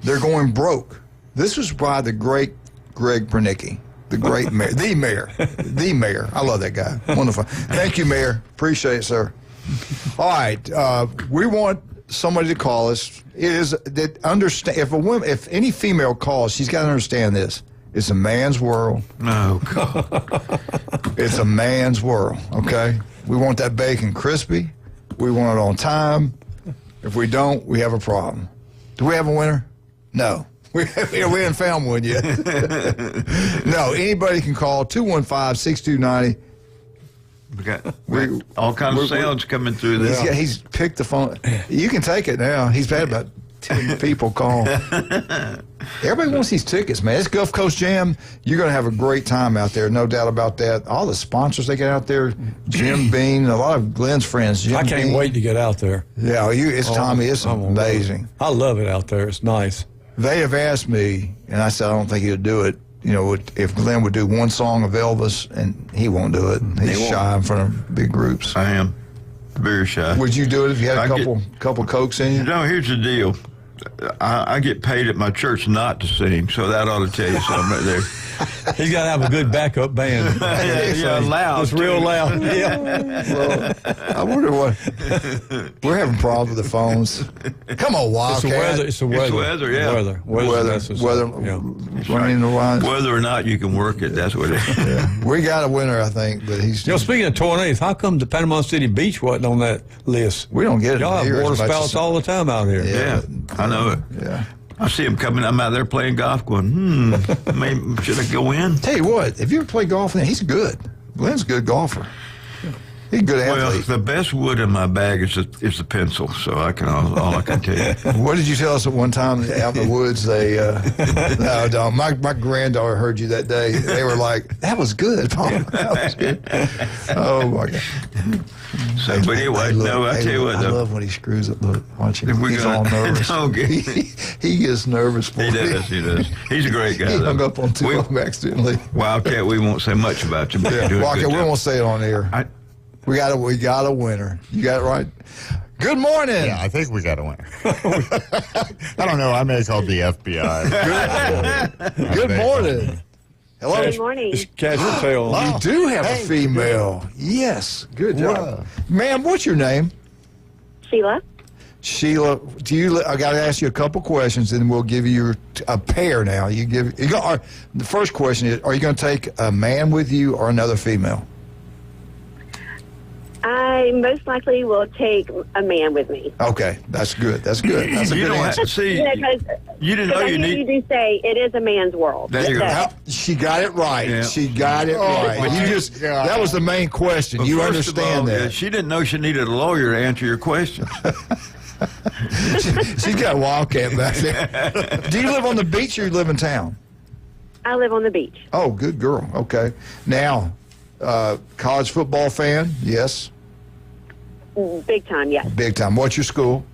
They're going broke. This was by the great Greg Pernicki, the great mayor, the mayor. I love that guy. Wonderful. Thank you, Mayor. Appreciate it, sir. All right, we want somebody to call us. If any female calls, she's got to understand this. It's a man's world. Oh, God. It's a man's world, okay? We want that bacon crispy. We want it on time. If we don't, we have a problem. Do we have a winner? No. We haven't found one yet. No, anybody can call 215-6290. We got all kinds of sounds coming through this. He's picked the phone. You can take it now. He's had about 10 people call. Everybody wants these tickets, man. It's Gulf Coast Jam. You're going to have a great time out there, no doubt about that. All the sponsors they get out there, Jim Bean, a lot of Glenn's friends. Jim I can't Bean. wait to get out there. Yeah, Tommy. It's amazing. I love it out there. It's nice. They have asked me, and I said I don't think he'll do it. If Glenn would do one song of Elvis, and he won't do it. He's shy in front of big groups. I am very shy. Would you do it if you had a couple Cokes in you? No, here's the deal. I get paid at my church not to sing, so that ought to tell you something right there. He's got to have a good backup band. yeah, loud. It's real loud. Yeah. Well, I wonder what. We're having problems with the phones. Come on, Wildcat. It's the weather. It's weather, yeah. Weather. Running the lines. Whether or not you can work it, that's what it is. Yeah. We got a winner, I think, but he's. Speaking of tornadoes, how come the Panama City Beach wasn't on that list? We don't get it. Y'all have water spouts all the time out here. Yeah, I know it. Yeah. I see him coming. I'm out there playing golf going, maybe should I go in? Tell you what, if you ever play golf, he's good. Glenn's a good golfer. He's a good athlete. Well, the best wood in my bag is the pencil, so all I can tell you. What did you tell us at one time out in the woods? They no, my granddaughter heard you that day. They were like, "That was good, Paul. That was good." Oh my God. So, but anyway, I tell you what, I love when he screws up. Look, watch him. He's all nervous. Okay. He gets nervous for me. He does. He's a great guy. He hung up on two of them accidentally. Wildcat, we won't say much about you. But Wildcat, we won't say it on air. We got a winner. You got it right. Good morning. Yeah, I think we got a winner. I don't know. I may have called the FBI. Good morning. Hello. Good morning. It's Cat's tail. You do have a female. Yes. Good job. Ma'am, what's your name? Sheila. Sheila, I got to ask you a couple questions, and we'll give you a pair now. The first question is, are you going to take a man with you or another female? I most likely will take a man with me. Okay, that's good. That's good. That's a good answer. You didn't know you need. You do say it is a man's world. There you go. She got it right. Yeah. She got it right. That was the main question. But you understand that. She didn't know she needed a lawyer to answer your question. She's got a Wildcat back there. Do you live on the beach or you live in town? I live on the beach. Oh, good girl. Okay. Now, college football fan? Yes. Big time, yes. Big time. What's your school?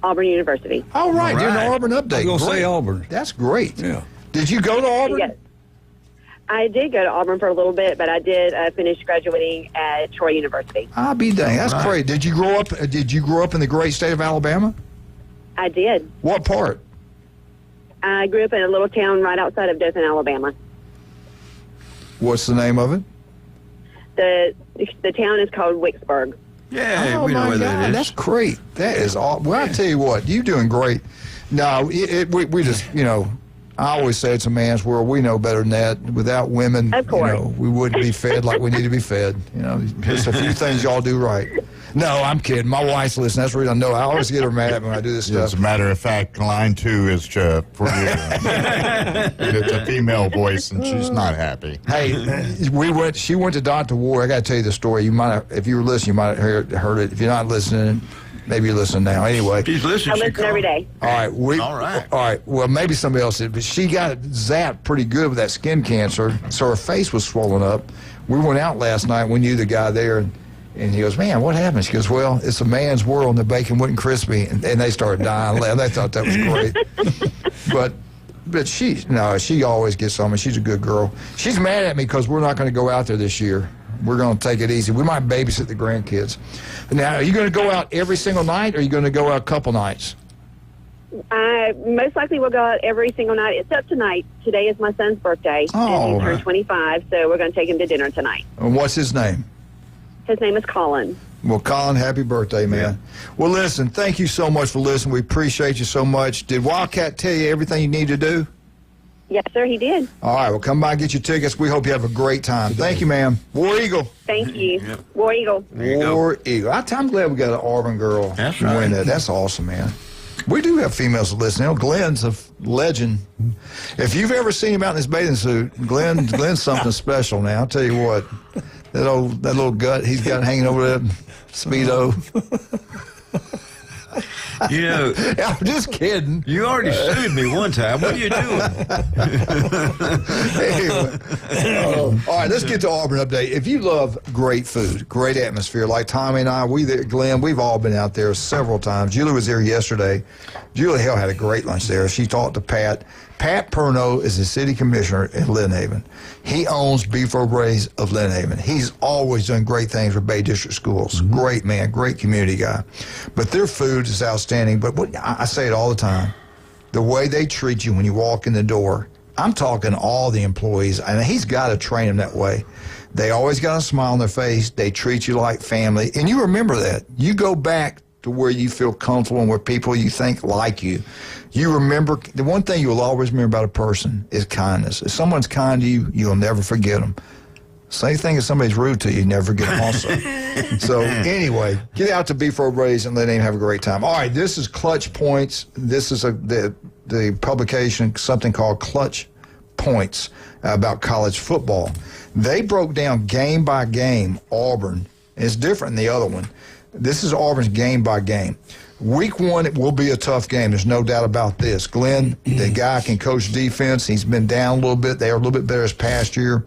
Auburn University. All right. Doing an Auburn update. I was going to say Auburn. That's great. Yeah. Did you go to Auburn? Yes. I did go to Auburn for a little bit, but I did finish graduating at Troy University. I'll be dang. That's great. Did you grow up in the great state of Alabama? I did. What part? I grew up in a little town right outside of Dothan, Alabama. What's the name of it? The town is called Wicksburg. Yeah, we know where that is. That's great. That is all. Well, I tell you what, you're doing great. No, we just, I always say it's a man's world. We know better than that. Without women, of course. We wouldn't be fed like we need to be fed. There's a few things y'all do right. No, I'm kidding. My wife's listening. That's the reason I know. I always get her mad when I do this stuff. As a matter of fact, line 2 is for you. It's a female voice, and she's not happy. Hey, she went to Dr. Ward. I got to tell you the story. You might have, if you were listening, you might have heard it. If you're not listening, maybe you're listening now. Anyway. She's listening. I listen every day. All right. All right. Well, maybe somebody else did, but she got zapped pretty good with that skin cancer, so her face was swollen up. We went out last night. We knew the guy there, and he goes, "Man, what happened?" She goes, "Well, it's a man's world, and the bacon wasn't crispy." And they started dying. They thought that was great. But she always gets on me. She's a good girl. She's mad at me because we're not going to go out there this year. We're going to take it easy. We might babysit the grandkids. Now, are you going to go out every single night, or are you going to go out a couple nights? I most likely will go out every single night, except tonight. Today is my son's birthday, and he turned 25, so we're going to take him to dinner tonight. And what's his name? His name is Colin. Well, Colin, happy birthday, man. Yeah. Well, listen, thank you so much for listening. We appreciate you so much. Did Wildcat tell you everything you need to do? Yes, sir, he did. All right, well, come by and get your tickets. We hope you have a great time. Thank you, ma'am. War Eagle. Thank you. Yep. War Eagle. War Eagle. I'm glad we got an Auburn girl. That's right. Win that. That's awesome, man. We do have females that listen. Glenn's a legend. If you've ever seen him out in his bathing suit, Glenn's something special now. I'll tell you what. That little gut he's got hanging over that Speedo. I'm just kidding. You already sued me one time. What are you doing? Anyway, all right, let's get to Auburn update. If you love great food, great atmosphere, like Tommy and I, Glenn, we've all been out there several times. Julie was there yesterday. Julie Hale had a great lunch there. She talked to Pat. Pat Perno is the city commissioner in Lynn Haven. He owns Beef O'Brady's of Lynn Haven. He's always done great things for Bay District schools. Mm-hmm. Great man, great community guy. But their food is outstanding. But I say it all the time, the way they treat you when you walk in the door, I'm talking all the employees, and he's got to train them that way. They always got a smile on their face. They treat you like family. And you remember that. You go back to where you feel comfortable and where people you think like you. You remember, the one thing you'll always remember about a person is kindness. If someone's kind to you, you'll never forget them. Same thing if somebody's rude to you, you never forget them also. So anyway, get out to Beef O'Brady's and let them have a great time. All right, this is Clutch Points. This is the publication, something called Clutch Points about college football. They broke down game by game Auburn. It's different than the other one. This is Auburn's game by game. Week 1, it will be a tough game. There's no doubt about this. Glenn, the guy can coach defense. He's been down a little bit. They are a little bit better this past year.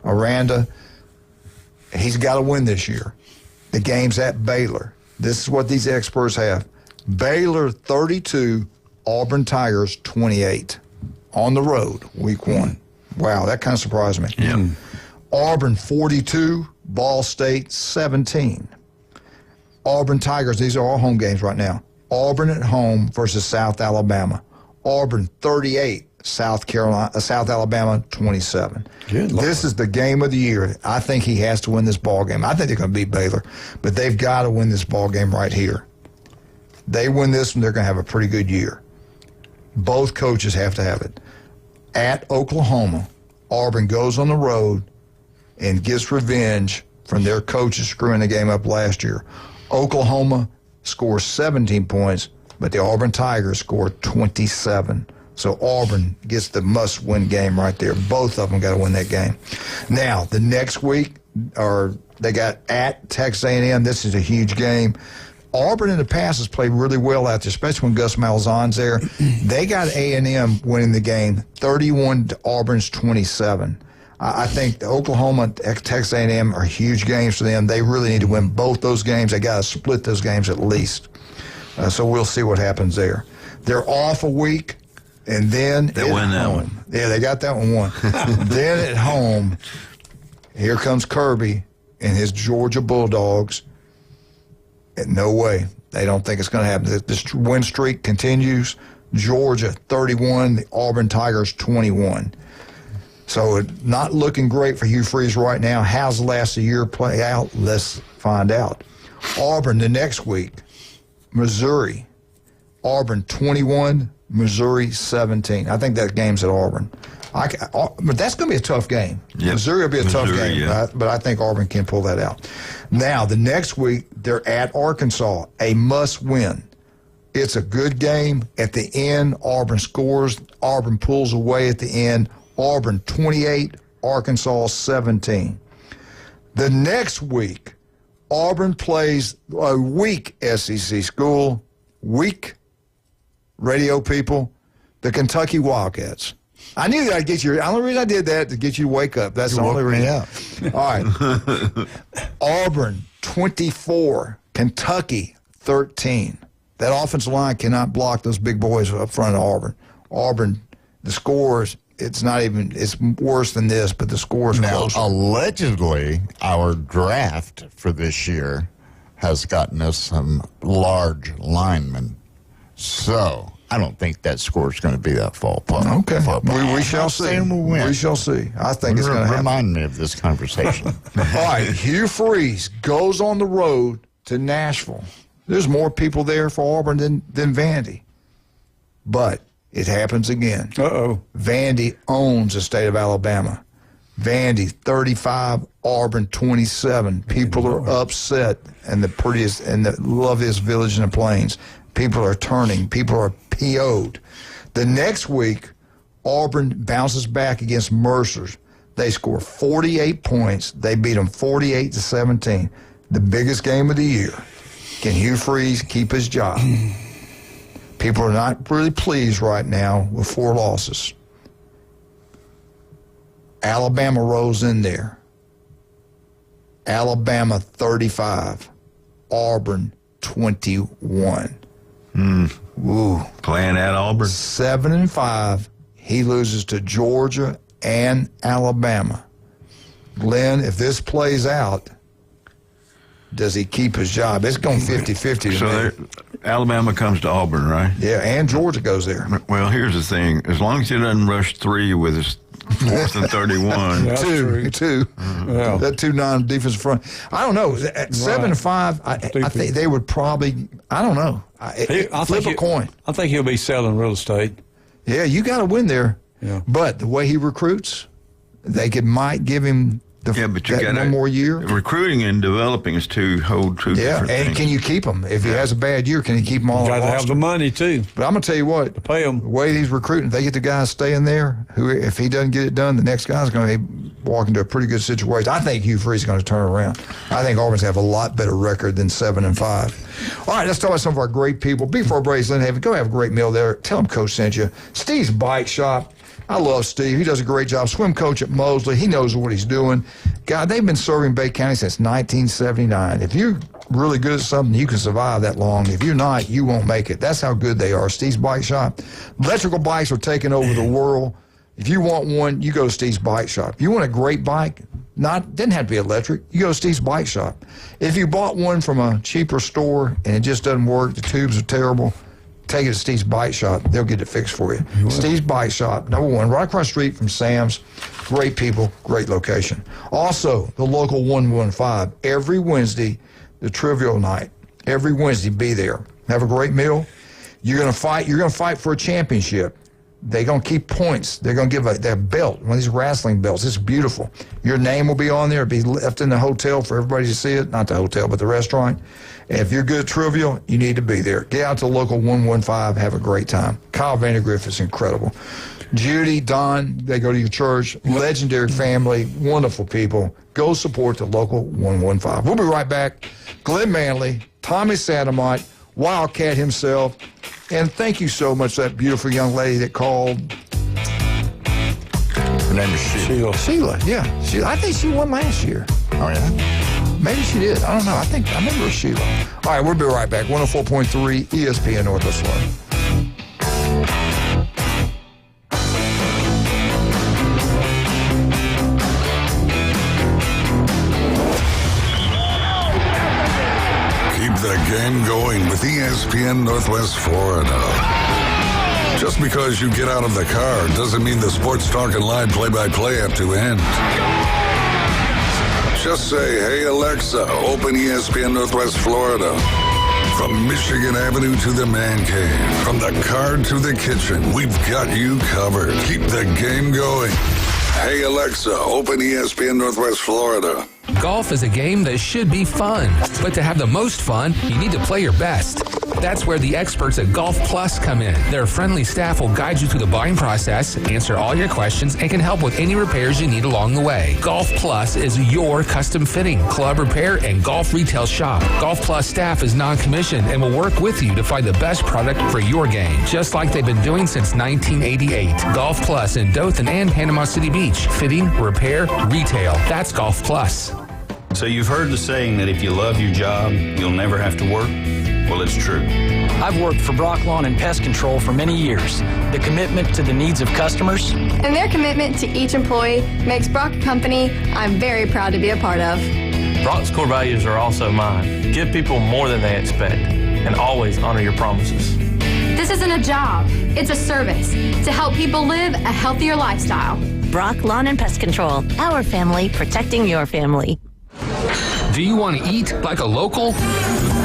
Aranda, he's got to win this year. The game's at Baylor. This is what these experts have. Baylor 32, Auburn Tigers 28. On the road, week 1. Wow, that kind of surprised me. Yeah. Auburn 42, Ball State 17. Auburn Tigers, these are all home games right now. Auburn at home versus South Alabama. Auburn 38, South Alabama 27. This is the game of the year. I think he has to win this ball game. I think they're going to beat Baylor, but they've got to win this ball game right here. They win this one, they're going to have a pretty good year. Both coaches have to have it. At Oklahoma, Auburn goes on the road and gets revenge from their coaches screwing the game up last year. Oklahoma scores 17 points, but the Auburn Tigers scored 27. So Auburn gets the must-win game right there. Both of them got to win that game. Now, the next week, they got at Texas A&M. This is a huge game. Auburn in the past has played really well out there, especially when Gus Malzahn's there. They got A&M winning the game, 31 to Auburn's 27. I think the Oklahoma and Texas A&M are huge games for them. They really need to win both those games. They got to split those games at least. So we'll see what happens there. They're off a week. And then they win that home, one. Yeah, they got that one won. Then at home, here comes Kirby and his Georgia Bulldogs. And no way. They don't think it's going to happen. This win streak continues. Georgia 31, the Auburn Tigers 21. So not looking great for Hugh Freeze right now. How's the last of the year play out? Let's find out. Auburn the next week. Missouri. Auburn 21, Missouri 17. I think that game's at Auburn. But that's going to be a tough game. Yep. Missouri will be a tough game, yeah. but I think Auburn can pull that out. Now, the next week, they're at Arkansas, a must-win. It's a good game. At the end, Auburn scores. Auburn pulls away at the end. Auburn 28, Arkansas 17. The next week, Auburn plays a weak SEC school, weak radio people, the Kentucky Wildcats. I knew that I'd get you. The only reason I did that to get you to wake up. That's the only reason. All right. Auburn 24, Kentucky 13. That offensive line cannot block those big boys up front of Auburn. Auburn, the scores, it's worse than this, but the scores are closer. Allegedly, our draft for this year has gotten us some large linemen. So I don't think that score is going to be that far apart. Okay. We shall see. We shall see. I think it's going to happen. Remind me of this conversation. All right. Hugh Freeze goes on the road to Nashville. There's more people there for Auburn than Vandy. But it happens again. Vandy owns the state of Alabama. Vandy 35, Auburn 27. People are upset in the prettiest and the loveliest village in the plains. People are turning. People are PO'd. The next week, Auburn bounces back against Mercer. They score 48 points. They beat them 48-17. The biggest game of the year. Can Hugh Freeze keep his job? People are not really pleased right now with 4 losses. Alabama rolls in there. Alabama 35, Auburn 21. Woo. Playing at Auburn. 7-5. He loses to Georgia and Alabama. Glenn, if this plays out, does he keep his job? It's going 50-50 to me. Alabama comes to Auburn, right? Yeah, and Georgia goes there. Well, here's the thing. As long as he doesn't rush 3 with his 4th and 31. Two. Yeah. That 2-9 defensive front. I don't know. At 7-5, I think they would probably, I don't know. Flip a coin. I think he'll be selling real estate. Yeah, you got to win there. Yeah. But the way he recruits, they might give him but you got one more year. Recruiting and developing is two different things. And can you keep him? If he has a bad year, can he keep him all? Got to have the money too. But I'm gonna tell you what, to pay him. The way he's recruiting, if they get the guys staying there, who if he doesn't get it done, the next guy's gonna walk into a pretty good situation. I think Hugh Freeze is gonna turn around. I think Auburn's have a lot better record than 7-5. All right, let's talk about some of our great people. Before Braves Lynn Haven, go have a great meal there. Tell them Coach sent you. Steve's Bike Shop. I love Steve. He does a great job. Swim coach at Mosley. He knows what he's doing. God, they've been serving Bay County since 1979. If you're really good at something, you can survive that long. If you're not, you won't make it. That's how good they are. Steve's Bike Shop. Electrical bikes are taking over the world. If you want one, you go to Steve's Bike Shop. You want a great bike? Didn't have to be electric. You go to Steve's Bike Shop. If you bought one from a cheaper store and it just doesn't work, the tubes are terrible, take it to Steve's Bike Shop. They'll get it fixed for you. Steve's Bike Shop, #1, right across the street from Sam's. Great people, great location. Also, the local 115. Every Wednesday, the trivial night. Every Wednesday, be there. Have a great meal. You're gonna fight. You're gonna fight for a championship. They're gonna keep points. They're gonna give their belt, one of these wrestling belts. It's beautiful. Your name will be on there. It'll be left in the hotel for everybody to see it. Not the hotel, but the restaurant. And if you're good at trivial, you need to be there. Get out to the local 115. Have a great time. Kyle Vandergriff is incredible. Judy, Don, they go to your church. Legendary family, wonderful people. Go support the local 115. We'll be right back. Glenn Manley, Tommy Santamont, Wildcat himself, and thank you so much to that beautiful young lady that called. Her name is Sheila. Sheila, yeah. I think she won last year. Oh, yeah? Maybe she did. I don't know. I remember it was Sheila. All right, we'll be right back. 104.3 ESPN Northwest Florida. ESPN Northwest Florida. Just because you get out of the car doesn't mean the Sports Talk and Live play-by-play have to end. Just say, hey, Alexa, open ESPN Northwest Florida. From Michigan Avenue to the man cave, from the car to the kitchen, we've got you covered. Keep the game going. Hey, Alexa, open ESPN Northwest Florida. Golf is a game that should be fun, but to have the most fun, you need to play your best. That's where the experts at Golf Plus come in. Their friendly staff will guide you through the buying process, answer all your questions, and can help with any repairs you need along the way. Golf Plus is your custom fitting, club repair, and golf retail shop. Golf Plus staff is non-commissioned and will work with you to find the best product for your game, just like they've been doing since 1988. Golf Plus in Dothan and Panama City Beach. Fitting, repair, retail. That's Golf Plus. So you've heard the saying that if you love your job, you'll never have to work? Well, it's true. I've worked for Brock Lawn and Pest Control for many years. The commitment to the needs of customers and their commitment to each employee makes Brock a company I'm very proud to be a part of. Brock's core values are also mine. Give people more than they expect and always honor your promises. This isn't a job. It's a service to help people live a healthier lifestyle. Brock Lawn and Pest Control. Our family protecting your family. Do you want to eat like a local?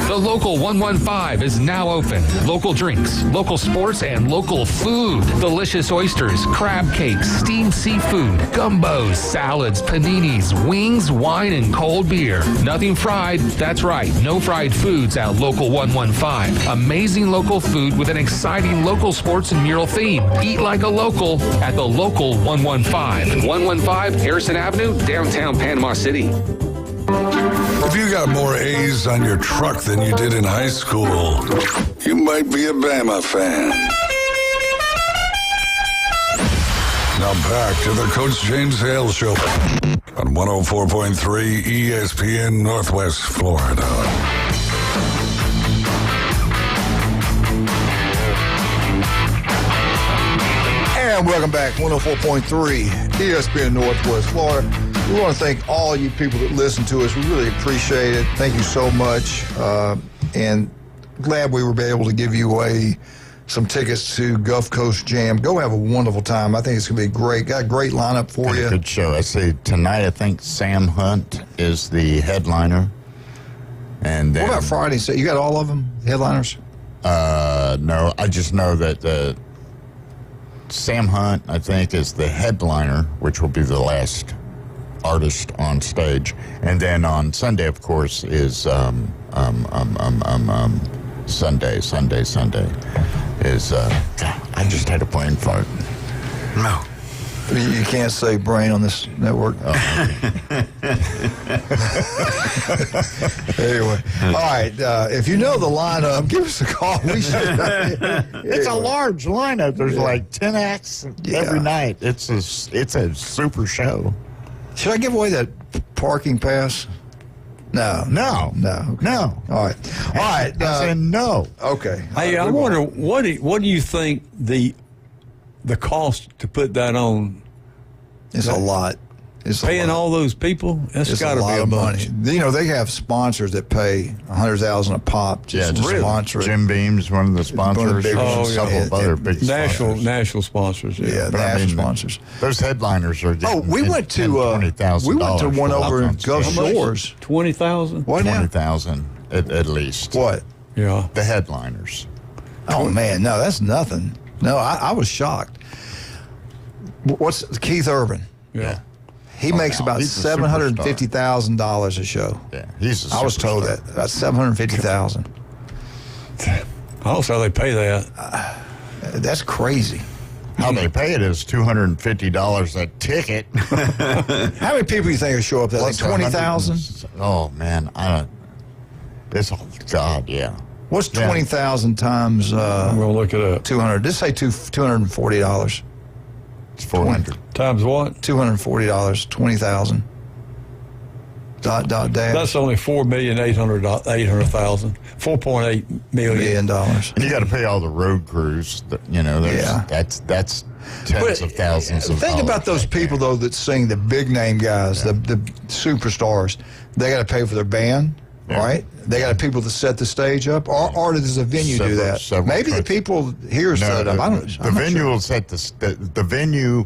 The Local 115 is now open. Local drinks, local sports, and local food. Delicious oysters, crab cakes, steamed seafood, gumbos, salads, paninis, wings, wine, and cold beer. Nothing fried. That's right. No fried foods at Local 115. Amazing local food with an exciting local sports and mural theme. Eat like a local at the Local 115. 115 Harrison Avenue, downtown Panama City. If you got more A's on your truck than you did in high school, you might be a Bama fan. Now back to the Coach James Hale Show on 104.3 ESPN Northwest Florida. And welcome back, 104.3 ESPN Northwest Florida. We want to thank all you people that listen to us. We really appreciate it. Thank you so much. And glad we were able to give you away some tickets to Gulf Coast Jam. Go have a wonderful time. I think it's going to be great. Got a great lineup for you. Good show. I see tonight, I think Sam Hunt is the headliner. And then, what about Friday? So you got all of them, headliners? No, I just know that Sam Hunt, I think, is the headliner, which will be the last artist on stage. And then on Sunday, of course, is Sunday is I just had a brain fart. No. You can't say brain on this network. Anyway, all right. If you know the lineup, give us a call. We should. It's a large lineup. There's like 10 acts every night. It's a super show. Should I give away that parking pass? No. All right. I said no. Okay. Hey, I wonder what do you think the cost to put that on? It's a lot. It's paying all those people. That's got to be a money. You know, they have sponsors that pay $100,000 a pop just to sponsor it. Jim Beam's one of the sponsors. A couple of other big national sponsors. Yeah, national sponsors. Those headliners are. We went to one over in Gulf Shores. 20,000. What? 20,000 at least. What? Yeah, the headliners. Oh man, no, that's nothing. No, I was shocked. What's Keith Urban? Yeah. He makes about $750,000 a show. Yeah, he's. I was told that about $750,000. Also, they pay that. That's crazy. How they pay it is $250 a ticket. How many people do you think will show up there? Like 20,000? Oh man, it's God, yeah. What's 20,000 times? We'll look it up. 200. Just say $240. It's 400 times what? $240. 20,000. Dash. That's only $4,800,000. $4.8 million. And you got to pay all the road crews. That's tens of thousands of dollars. Think about those people though that sing, the big name guys, the superstars. They got to pay for their band. right? They got people to set the stage up, or does the venue do that? Maybe the people here set up. The venue will set the venue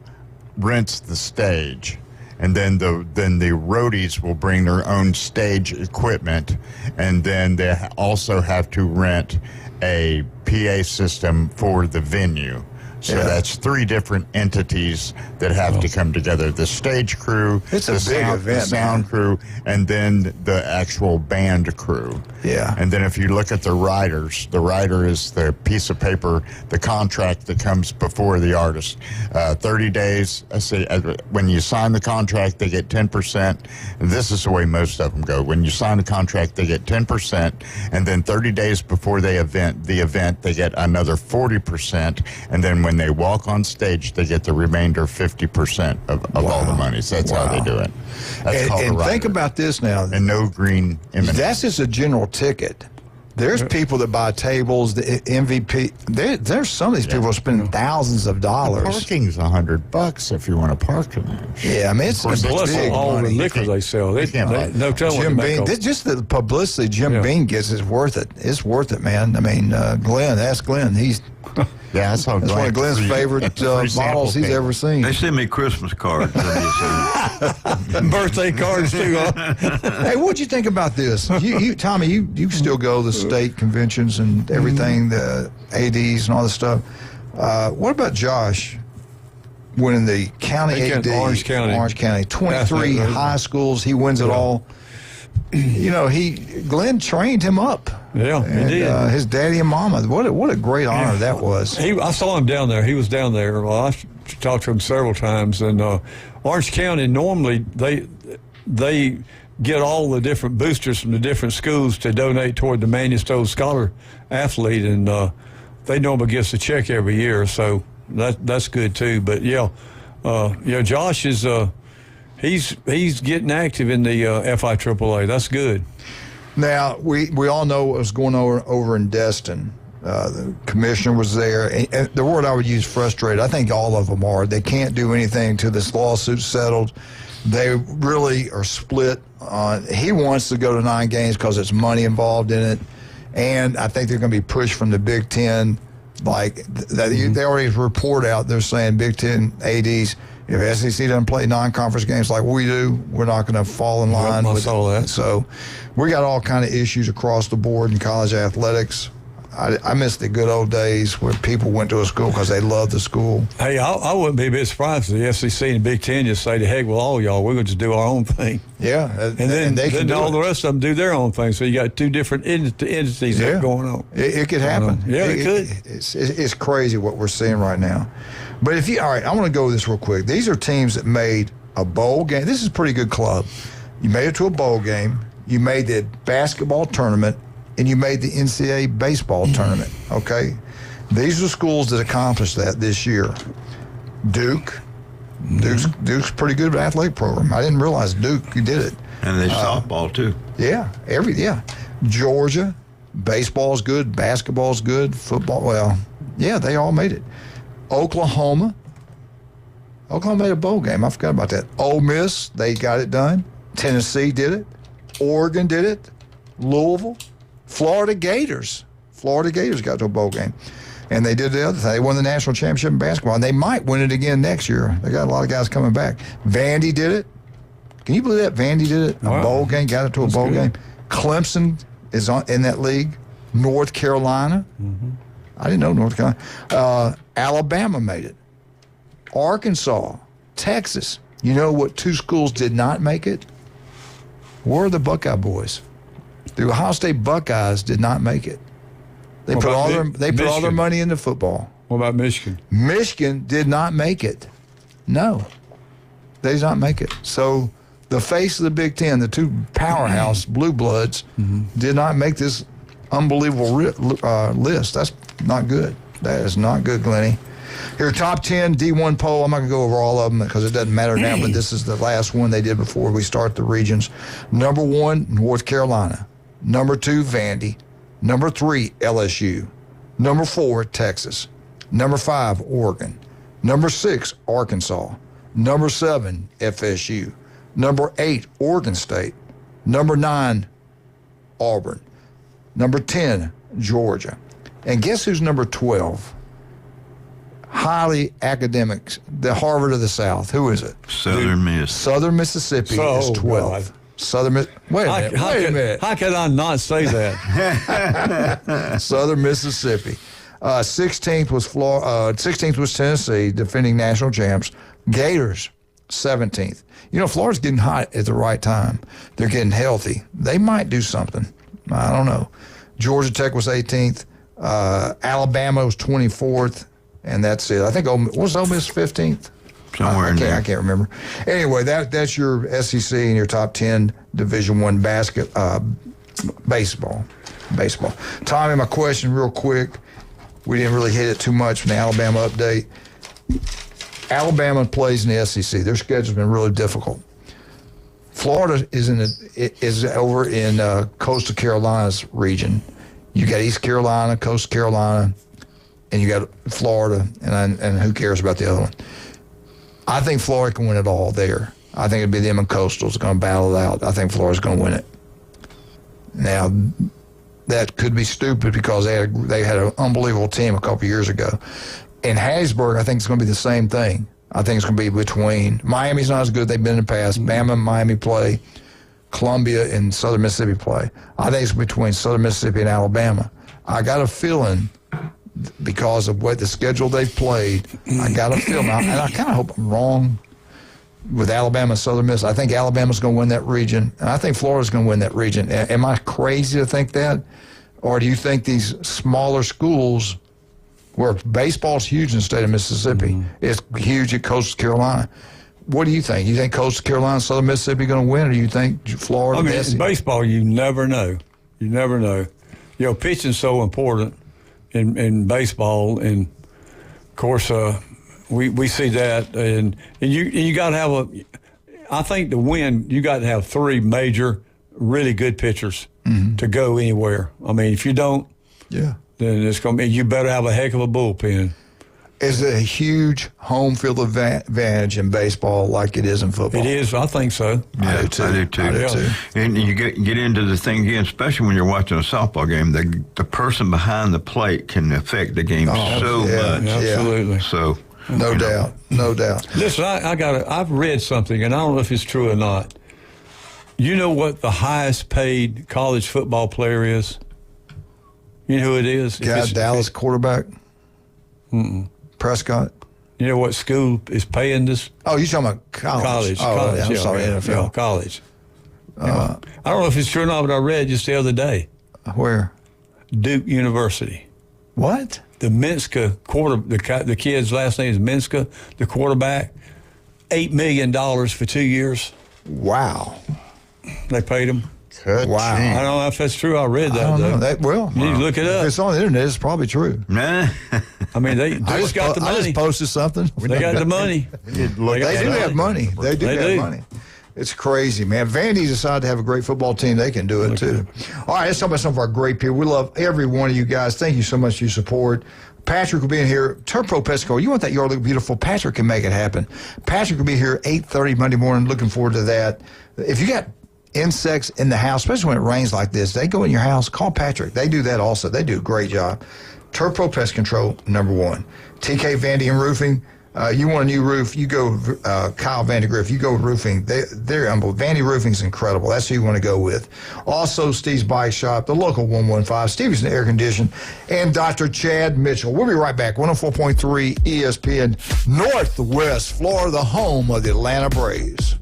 rents the stage, and then the roadies will bring their own stage equipment, and then they also have to rent a PA system for the venue. So that's 3 different entities that have to come together. The stage crew, it's a big event, the sound crew, and then the actual band crew. Yeah. And then if you look at the riders, the rider is the piece of paper, the contract that comes before the artist. 30 days, when you sign the contract, they get 10%. And this is the way most of them go. When you sign a contract, they get 10%, and then 30 days before the event, they get another 40%, and then when they walk on stage, they get the remainder 50% of all the money. So that's how they do it. That's called a rider. Think about this now. And no green M&Ms. That's just a general ticket. There's people that buy tables, the MVP. There's some of these people spending thousands of dollars. The parking's $100 if you want to park in there. Yeah, I mean, it's big all money. the liquor they sell. No telling Jim what Beam, they just the publicity Jim Beam gets is worth it. It's worth it, man. I mean, Glenn, ask Glenn. That's one of Glenn's favorite models he's ever seen. They send me Christmas cards. Birthday cards, too. Hey, what'd you think about this? Tommy, you still go to the state conventions and everything, the ADs and all this stuff. What about Josh winning the county AD? Orange County. 23 high schools. He wins it all. You know, Glenn trained him up. Yeah, he did. His daddy and mama. What a great honor that was. I saw him down there. He was down there. Well, I talked to him several times. And Orange County, normally they get all the different boosters from the different schools to donate toward the Manny Stowe Scholar athlete, and they normally gets a check every year. So that's good too. But Josh is. He's getting active in the FIAAA. That's good. Now, we all know what was going on over in Destin. The commissioner was there. And the word I would use, frustrated. I think all of them are. They can't do anything till this lawsuit's settled. They really are split. He wants to go to 9 games because there's money involved in it. And I think they're going to be pushed from the Big Ten. They already report out, they're saying Big Ten ADs, if SEC doesn't play non-conference games like we do, we're not going to fall in line with that. So we got all kind of issues across the board in college athletics. I miss the good old days where people went to a school because they loved the school. Hey, I wouldn't be a bit surprised if the SEC and the Big Ten just say, to heck with all y'all, we're going to just do our own thing. Yeah. And then all the rest of them do their own thing. So you got 2 different entities going on. It could happen. It could. It's crazy what we're seeing right now. But all right, I want to go with this real quick. These are teams that made a bowl game. This is a pretty good club. You made it to a bowl game. You made the basketball tournament. And you made the NCAA baseball tournament, okay? These are schools that accomplished that this year. Duke's a pretty good athletic program. I didn't realize Duke did it. And they softball, too. Yeah, Georgia, baseball's good, basketball's good, football, they all made it. Oklahoma made a bowl game. I forgot about that. Ole Miss, they got it done. Tennessee did it. Oregon did it. Louisville. Florida Gators got to a bowl game. And they did the other thing. They won the national championship in basketball. And they might win it again next year. They got a lot of guys coming back. Vandy did it. Can you believe that? Vandy did it. A bowl game, got it to a bowl game. Clemson is in that league. North Carolina. I didn't know North Carolina. Alabama made it. Arkansas. Texas. You know what 2 schools did not make it? Where are the Buckeye boys? The Ohio State Buckeyes did not make it. They put all their money into football. What about Michigan? Michigan did not make it. No, they did not make it. So the face of the Big Ten, the 2 powerhouse blue bloods, did not make this unbelievable list. That's not good. That is not good, Glennie. Here, top 10 D1 poll. I'm not going to go over all of them because it doesn't matter now, but this is the last one they did before we start the regions. Number 1, North Carolina. Number 2, Vandy. Number 3, LSU. Number 4, Texas. Number 5, Oregon. Number 6, Arkansas. Number 7, FSU. Number 8, Oregon State. Number 9, Auburn. Number 10, Georgia. And guess who's number 12? Highly academics, the Harvard of the South. Who is it? Southern Miss. Southern Mississippi is 12th. Southern Miss. Wait a minute. How could I not say that? Southern Mississippi. 16th was 16th was Tennessee, defending national champs. Gators, 17th. You know, Florida's getting hot at the right time. They're getting healthy. They might do something. I don't know. Georgia Tech was 18th. Alabama was 24th, and that's it. I think was Ole Miss 15th? Somewhere in there. I can't remember. Anyway, that's your SEC and your top 10 Division I baseball. Tommy, my question real quick. We didn't really hit it too much from the Alabama update. Alabama plays in the SEC. Their schedule's been really difficult. Florida is over in Coastal Carolina's region. You got East Carolina, Coastal Carolina, and you got Florida, and who cares about the other one? I think Florida can win it all there. I think it'd be them and Coastal's going to battle it out. I think Florida's going to win it. Now, that could be stupid because they had an unbelievable team a couple years ago. In Hattiesburg, I think it's going to be the same thing. I think it's going to be between Miami's not as good as they've been in the past. Bama and Miami play. Columbia and Southern Mississippi play. I think it's between Southern Mississippi and Alabama. I got a feeling because of what the schedule they've played, I got a feeling, and I kind of hope I'm wrong with Alabama and Southern Miss. I think Alabama's going to win that region, and I think Florida's going to win that region. Am I crazy to think that? Or do you think these smaller schools, where baseball's huge in the state of Mississippi, it's huge at Coastal Carolina, what do you think? You think Coastal Carolina and Southern Mississippi going to win, or do you think Florida? I mean, in baseball, you never know. You never know. You know, pitching's so important in baseball, and of course, we see that, and you got to have I think to win, you got to have three major, really good pitchers to go anywhere. I mean, if you don't, then it's going to be, you better have a heck of a bullpen. Is it a huge home field advantage in baseball like it is in football? It is. I think so. Yeah, I do too. And you get into the thing again, especially when you're watching a softball game. The person behind the plate can affect the game so much. Absolutely. So no doubt. Listen, I've read something, and I don't know if it's true or not. You know what the highest paid college football player is? You know who it is? Dallas quarterback. Prescott. You know what school is paying this? Oh, you're talking about college. College. I'm sorry, NFL. Yeah, college. I don't know if it's true or not, but I read just the other day. Where? Duke University. What? The Minska the kid's last name is Minska, the quarterback, $8 million for 2 years. Wow. They paid him. Wow. I don't know if that's true. I read that. I don't know. You need to look it up. If it's on the internet, it's probably true. Nah. I mean, they just got the money. I just posted something. They got the money. They do have money. They do have money. It's crazy, man. Vandy decided to have a great football team. They can do it, too. All right, let's talk about some of our great people. We love every one of you guys. Thank you so much for your support. Patrick will be in here. Turpro Pesco, you want that yard to look beautiful? Patrick can make it happen. Patrick will be here 8:30 Monday morning. Looking forward to that. If you got insects in the house, especially when it rains like this, they go in your house, call Patrick. They do that also. They do a great job. Turpro Pest Control, number one. TK Vandy and Roofing. You want a new roof, you go Kyle Vandergriff. You go roofing. They're unbelievable. Vandy Roofing's incredible. That's who you want to go with. Also, Steve's Bike Shop, the local 115, Stevie's Air Condition, and Dr. Chad Mitchell. We'll be right back. 104.3 ESPN Northwest Florida, the home of the Atlanta Braves.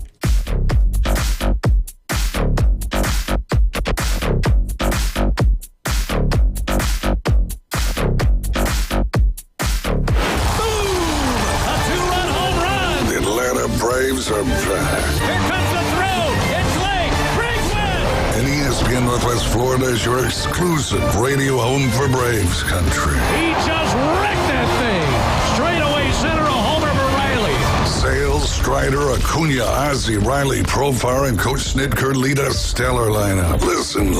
Braves are back. Here comes the throw. It's late. Braves win. And ESPN Northwest Florida is your exclusive radio home for Braves country. He just wrecked that thing. Straight away center, a homer for Riley. Sales, Strider, Acuna, Ozzie, Riley, Profar, and Coach Snitker lead a stellar lineup. Listen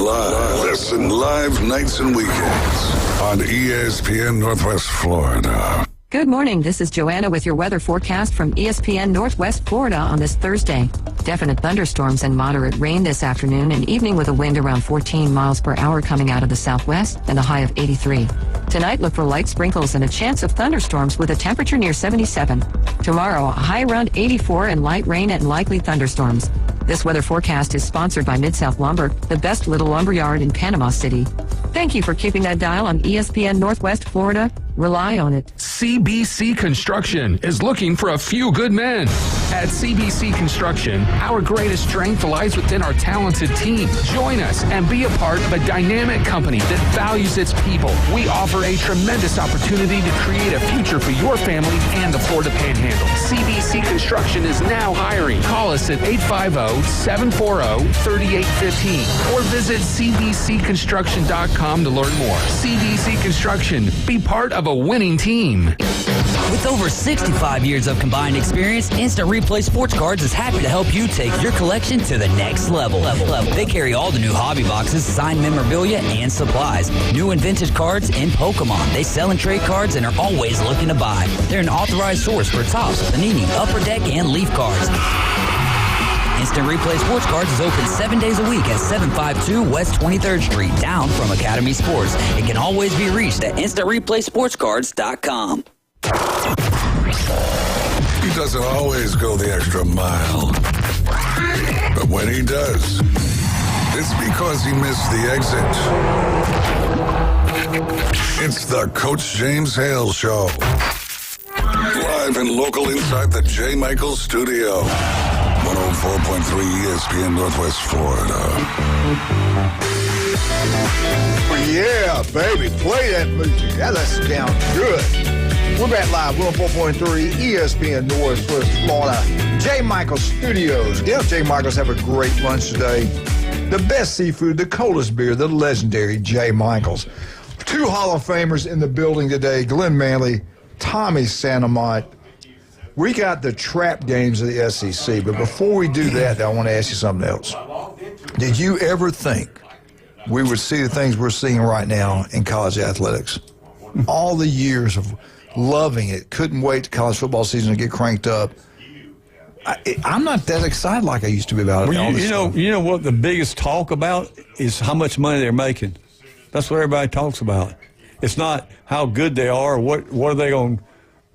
live nights and weekends on ESPN Northwest Florida. Good morning. This is Joanna with your weather forecast from ESPN Northwest Florida on this Thursday. Definite thunderstorms and moderate rain this afternoon and evening with a wind around 14 miles per hour coming out of the southwest and a high of 83. Tonight, look for light sprinkles and a chance of thunderstorms with a temperature near 77. Tomorrow, a high around 84 and light rain and likely thunderstorms. This weather forecast is sponsored by Mid-South Lumber, the best little lumber yard in Panama City. Thank you for keeping that dial on ESPN Northwest Florida. Rely on it. CBC Construction is looking for a few good men. At CBC Construction, our greatest strength lies within our talented team. Join us and be a part of a dynamic company that values its people. We offer a tremendous opportunity to create a future for your family and the Florida Panhandle. CBC Construction is now hiring. Call us at 850-740-3815 or visit cbcconstruction.com to learn more. CBC Construction. Be part of a winning team. With over 65 years of combined experience, Instant Replay Sports Cards is happy to help you take your collection to the next level. They carry all the new hobby boxes, signed memorabilia, and supplies. New and vintage cards and Pokemon. They sell and trade cards and are always looking to buy. They're an authorized source for Topps, Panini, Upper Deck, and Leaf cards. Instant Replay Sports Cards is open 7 days a week at 752 West 23rd Street, down from Academy Sports. It can always be reached at InstantReplaySportsCards.com. He doesn't always go the extra mile. But when he does, it's because he missed the exit. It's the Coach James Hale Show. Live and local inside the J. Michaels studio. 104.3 ESPN Northwest Florida. Yeah, baby, play that music. That sounds good. We're back live, 104.3 ESPN Northwest Florida. J. Michaels Studios. Yeah, J. Michaels have a great lunch today. The best seafood, the coldest beer, the legendary J. Michaels. Two Hall of Famers in the building today, Glenn Manley, Tommy Santamont. We got the trap games of the SEC, but before we do that, I want to ask you something else. Did you ever think we would see the things we're seeing right now in college athletics? All the years of loving it, couldn't wait to college football season to get cranked up. I'm not that excited like I used to be about it. Well, you know what the biggest talk about is how much money they're making. That's what everybody talks about. It's not how good they are or what are they going to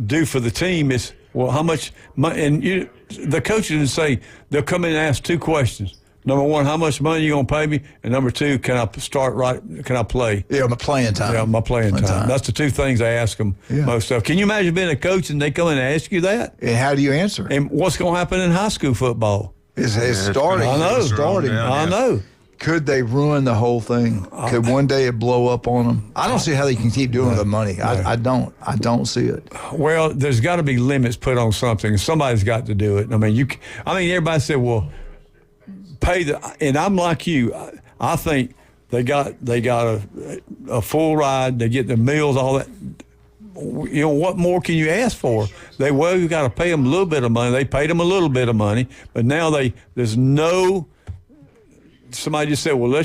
do for the team. It's, well, how much money. And the coaches would say, they'll come in and ask two questions. Number one, how much money are you going to pay me? And number two, can I play? Yeah, my playing time. Yeah, my playing time. That's the two things I ask them most of. Can you imagine being a coach and they come in and ask you that? And how do you answer? And what's going to happen in high school football? It's starting. I know. It's starting. I know. Could they ruin the whole thing? Could one day it blow up on them? I don't see how they can keep doing the money. I don't see it. Well, there's got to be limits put on something. Somebody's got to do it. I mean, everybody said, well, pay and I'm like you. I think they got a full ride. They get the meals, all that. You know, what more can you ask for? You got to pay them a little bit of money. They paid them a little bit of money, but now there's no. Somebody just said, well, I'm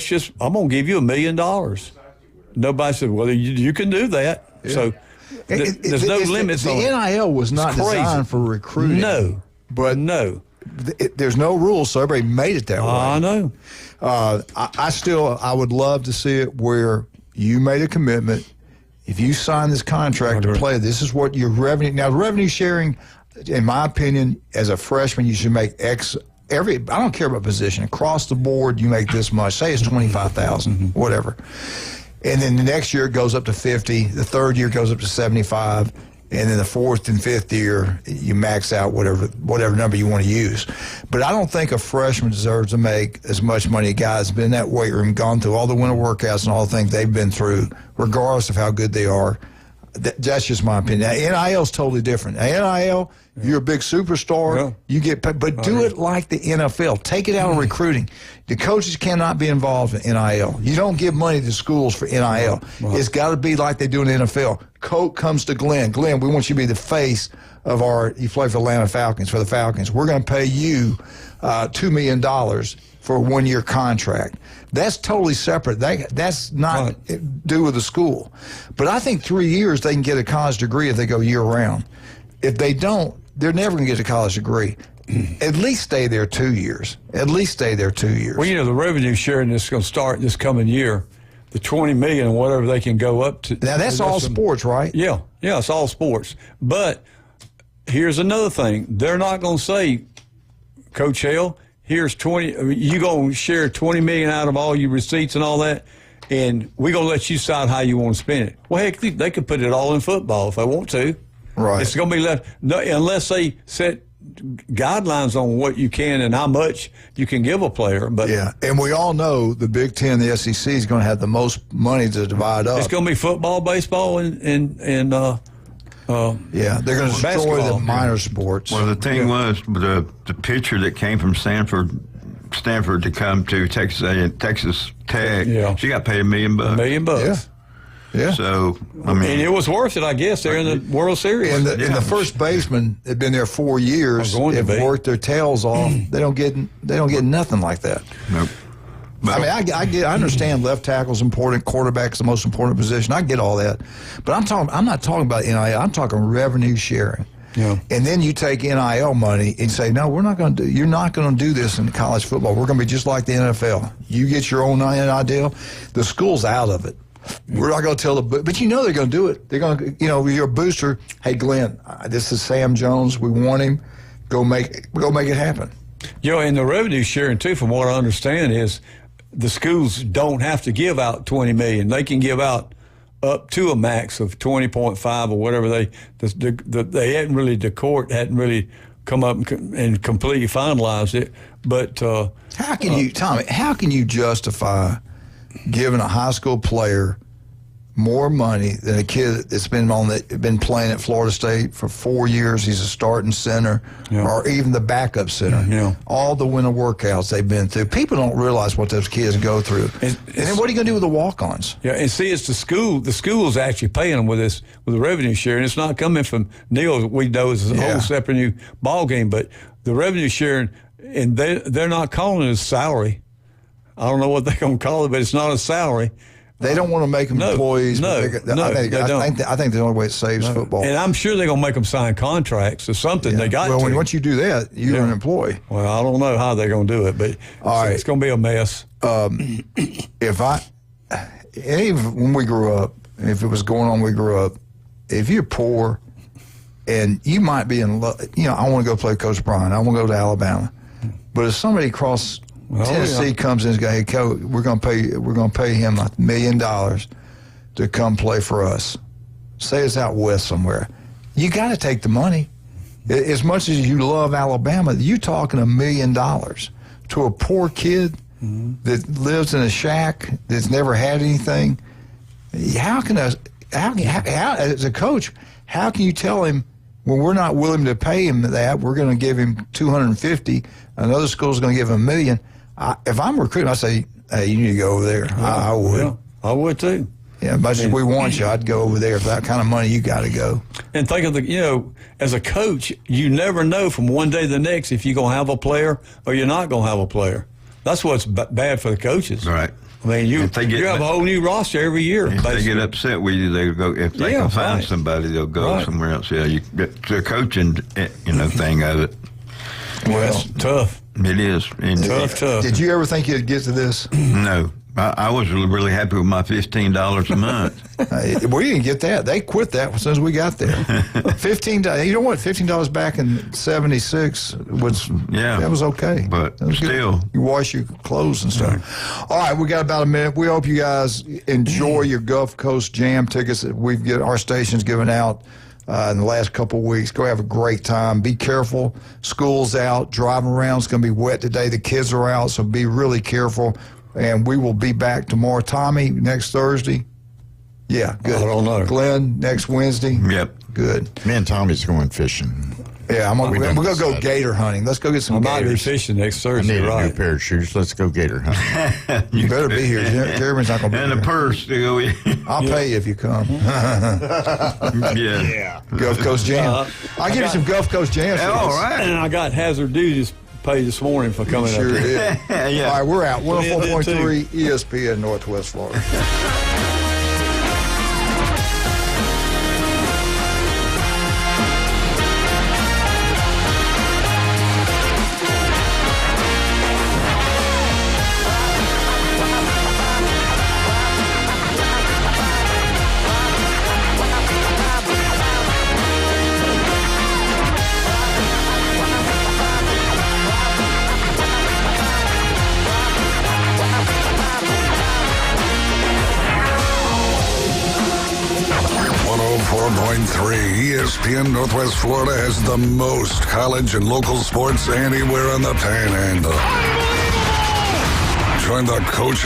going to give you $1 million. Nobody said, well, you can do that. Yeah. So there's no limits on it. The NIL was not designed for recruiting. No. But no. There's no rules, so everybody made it that way. I know. I would love to see it where you made a commitment. If you sign this contract to play, this is what your revenue. Now, revenue sharing, in my opinion, as a freshman, you should make X. I don't care about position. Across the board, you make this much. Say it's $25,000, whatever. And then the next year it goes up to 50. The third year goes up to 75. And then the fourth and fifth year, you max out whatever number you want to use. But I don't think a freshman deserves to make as much money. A guy that's been in that weight room, gone through all the winter workouts and all the things they've been through, regardless of how good they are. That's just my opinion. Now, NIL is totally different. Now, NIL, you're a big superstar. You get paid, but do it like the NFL. Take it out on recruiting. The coaches cannot be involved in NIL. You don't give money to schools for NIL. It's got to be like they do in the NFL. Coke comes to Glenn. Glenn, we want you to be the face of you play for the Atlanta Falcons, for the Falcons. We're going to pay you $2 million for a 1-year contract. That's totally separate. That's not due with the school. But I think 3 years they can get a college degree if they go year-round. If they don't, they're never going to get a college degree. At least stay there 2 years. At least stay there 2 years. Well, the revenue sharing is going to start this coming year. The $20 million or whatever they can go up to. Now, that's all sports, right? Yeah, it's all sports. But here's another thing. They're not going to say, Coach Hale, here's 20, you going to share $20 million out of all your receipts and all that, and we're going to let you decide how you want to spend it. Well, heck, they could put it all in football if they want to. Right. It's going to be left, unless they set guidelines on what you can and how much you can give a player. But yeah, and we all know the Big Ten, the SEC, is going to have the most money to divide up. It's going to be football, baseball, and they're going to destroy the minor sports. Well, the thing was the pitcher that came from Stanford to come to Texas Tech. She got paid $1 million. $1 million. Yeah. So, I mean. And it was worth it, I guess. They're in the World Series. And the first baseman had been there 4 years. They've worked their tails off. They don't get nothing like that. Nope. I mean, I understand left tackle's important, quarterback's the most important position. I get all that. But I'm not talking about NIL. I'm talking revenue sharing. Yeah. And then you take NIL money and say, no, you're not going to do this in college football. We're going to be just like the NFL. You get your own NIL. The school's out of it. We're not going to tell but they're going to do it. They're going to, you're a booster. Hey, Glenn, this is Sam Jones. We want him. Go make it happen. And the revenue sharing too, from what I understand, is the schools don't have to give out $20 million. They can give out up to a max of 20.5 or whatever they hadn't really, the court hadn't really come up and completely finalized it. But how can you, Tommy? How can you justify giving a high school player more money than a kid that's been playing at Florida State for 4 years? He's a starting center, or even the backup center. Yeah. All the winter workouts they've been through. People don't realize what those kids go through. And then what are you going to do with the walk-ons? Yeah, and see, it's the school. The school's actually paying them with the revenue share, and it's not coming from Neil. We know it's a whole separate new ball game, but the revenue sharing, and they're not calling it a salary. I don't know what they're going to call it, but it's not a salary. They don't want to make them employees. No, I think the only way it saves football. And I'm sure they're going to make them sign contracts or something. They got to. Well, once you do that, you're an employee. Well, I don't know how they're going to do it, but it's going to be a mess. When we grew up, if it was going on, we grew up, if you're poor and you might be in love, I want to go play Coach Bryant. I want to go to Alabama. But if somebody across Tennessee comes in and goes, hey, Coach, we're going to pay him $1 million to come play for us. Say it's out west somewhere. You got to take the money. As much as you love Alabama, you're talking $1 million to a poor kid that lives in a shack that's never had anything. How as a coach, how can you tell him, when we're not willing to pay him that, we're going to give him $250, another school's going to give him $1 million? If I'm recruiting, I say, hey, you need to go over there. I would. Yeah, I would too. Yeah, as much as we want you, I'd go over there. For that kind of money, you got to go. And think of as a coach, you never know from one day to the next if you're going to have a player or you're not going to have a player. That's what's bad for the coaches. Right. I mean, you have a whole new roster every year. If they get upset with you, they go. If they can find somebody, they'll go somewhere else. Yeah, you get the coaching, thing of it. Well, it's tough. It is. Tough. Did you ever think you'd get to this? No. I was really happy with my $15 a month. We didn't get that. They quit that as soon as we got there. $15. You know what? $15 back in '76 was that was okay. But was still, good. You wash your clothes and stuff. All right, we got about a minute. We hope you guys enjoy your Gulf Coast Jam tickets that our station's given out in the last couple of weeks. Go have a great time. Be careful. School's out. Driving around is going to be wet today. The kids are out, so be really careful. And we will be back tomorrow. Tommy, next Thursday? Yeah, good. I don't know. Glenn, next Wednesday? Yep. Good. Me and Tommy's going fishing. Yeah, we're going to go gator hunting. Let's go get some gators. I might be fishing next Thursday, I need right? a new pair of shoes. Let's go gator hunting. You better be here. Jeremy's not going to be here. And a purse to go in. I'll pay you if you come. Yeah. Gulf Coast Jam. I'll give you some Gulf Coast Jam. All right. And I got hazard duties paid this morning for coming sure up here. Did. Yeah. All right, we're out. 104.3 ESPN Northwest Florida. ESPN Northwest Florida has the most college and local sports anywhere on the Panhandle. Join the Coach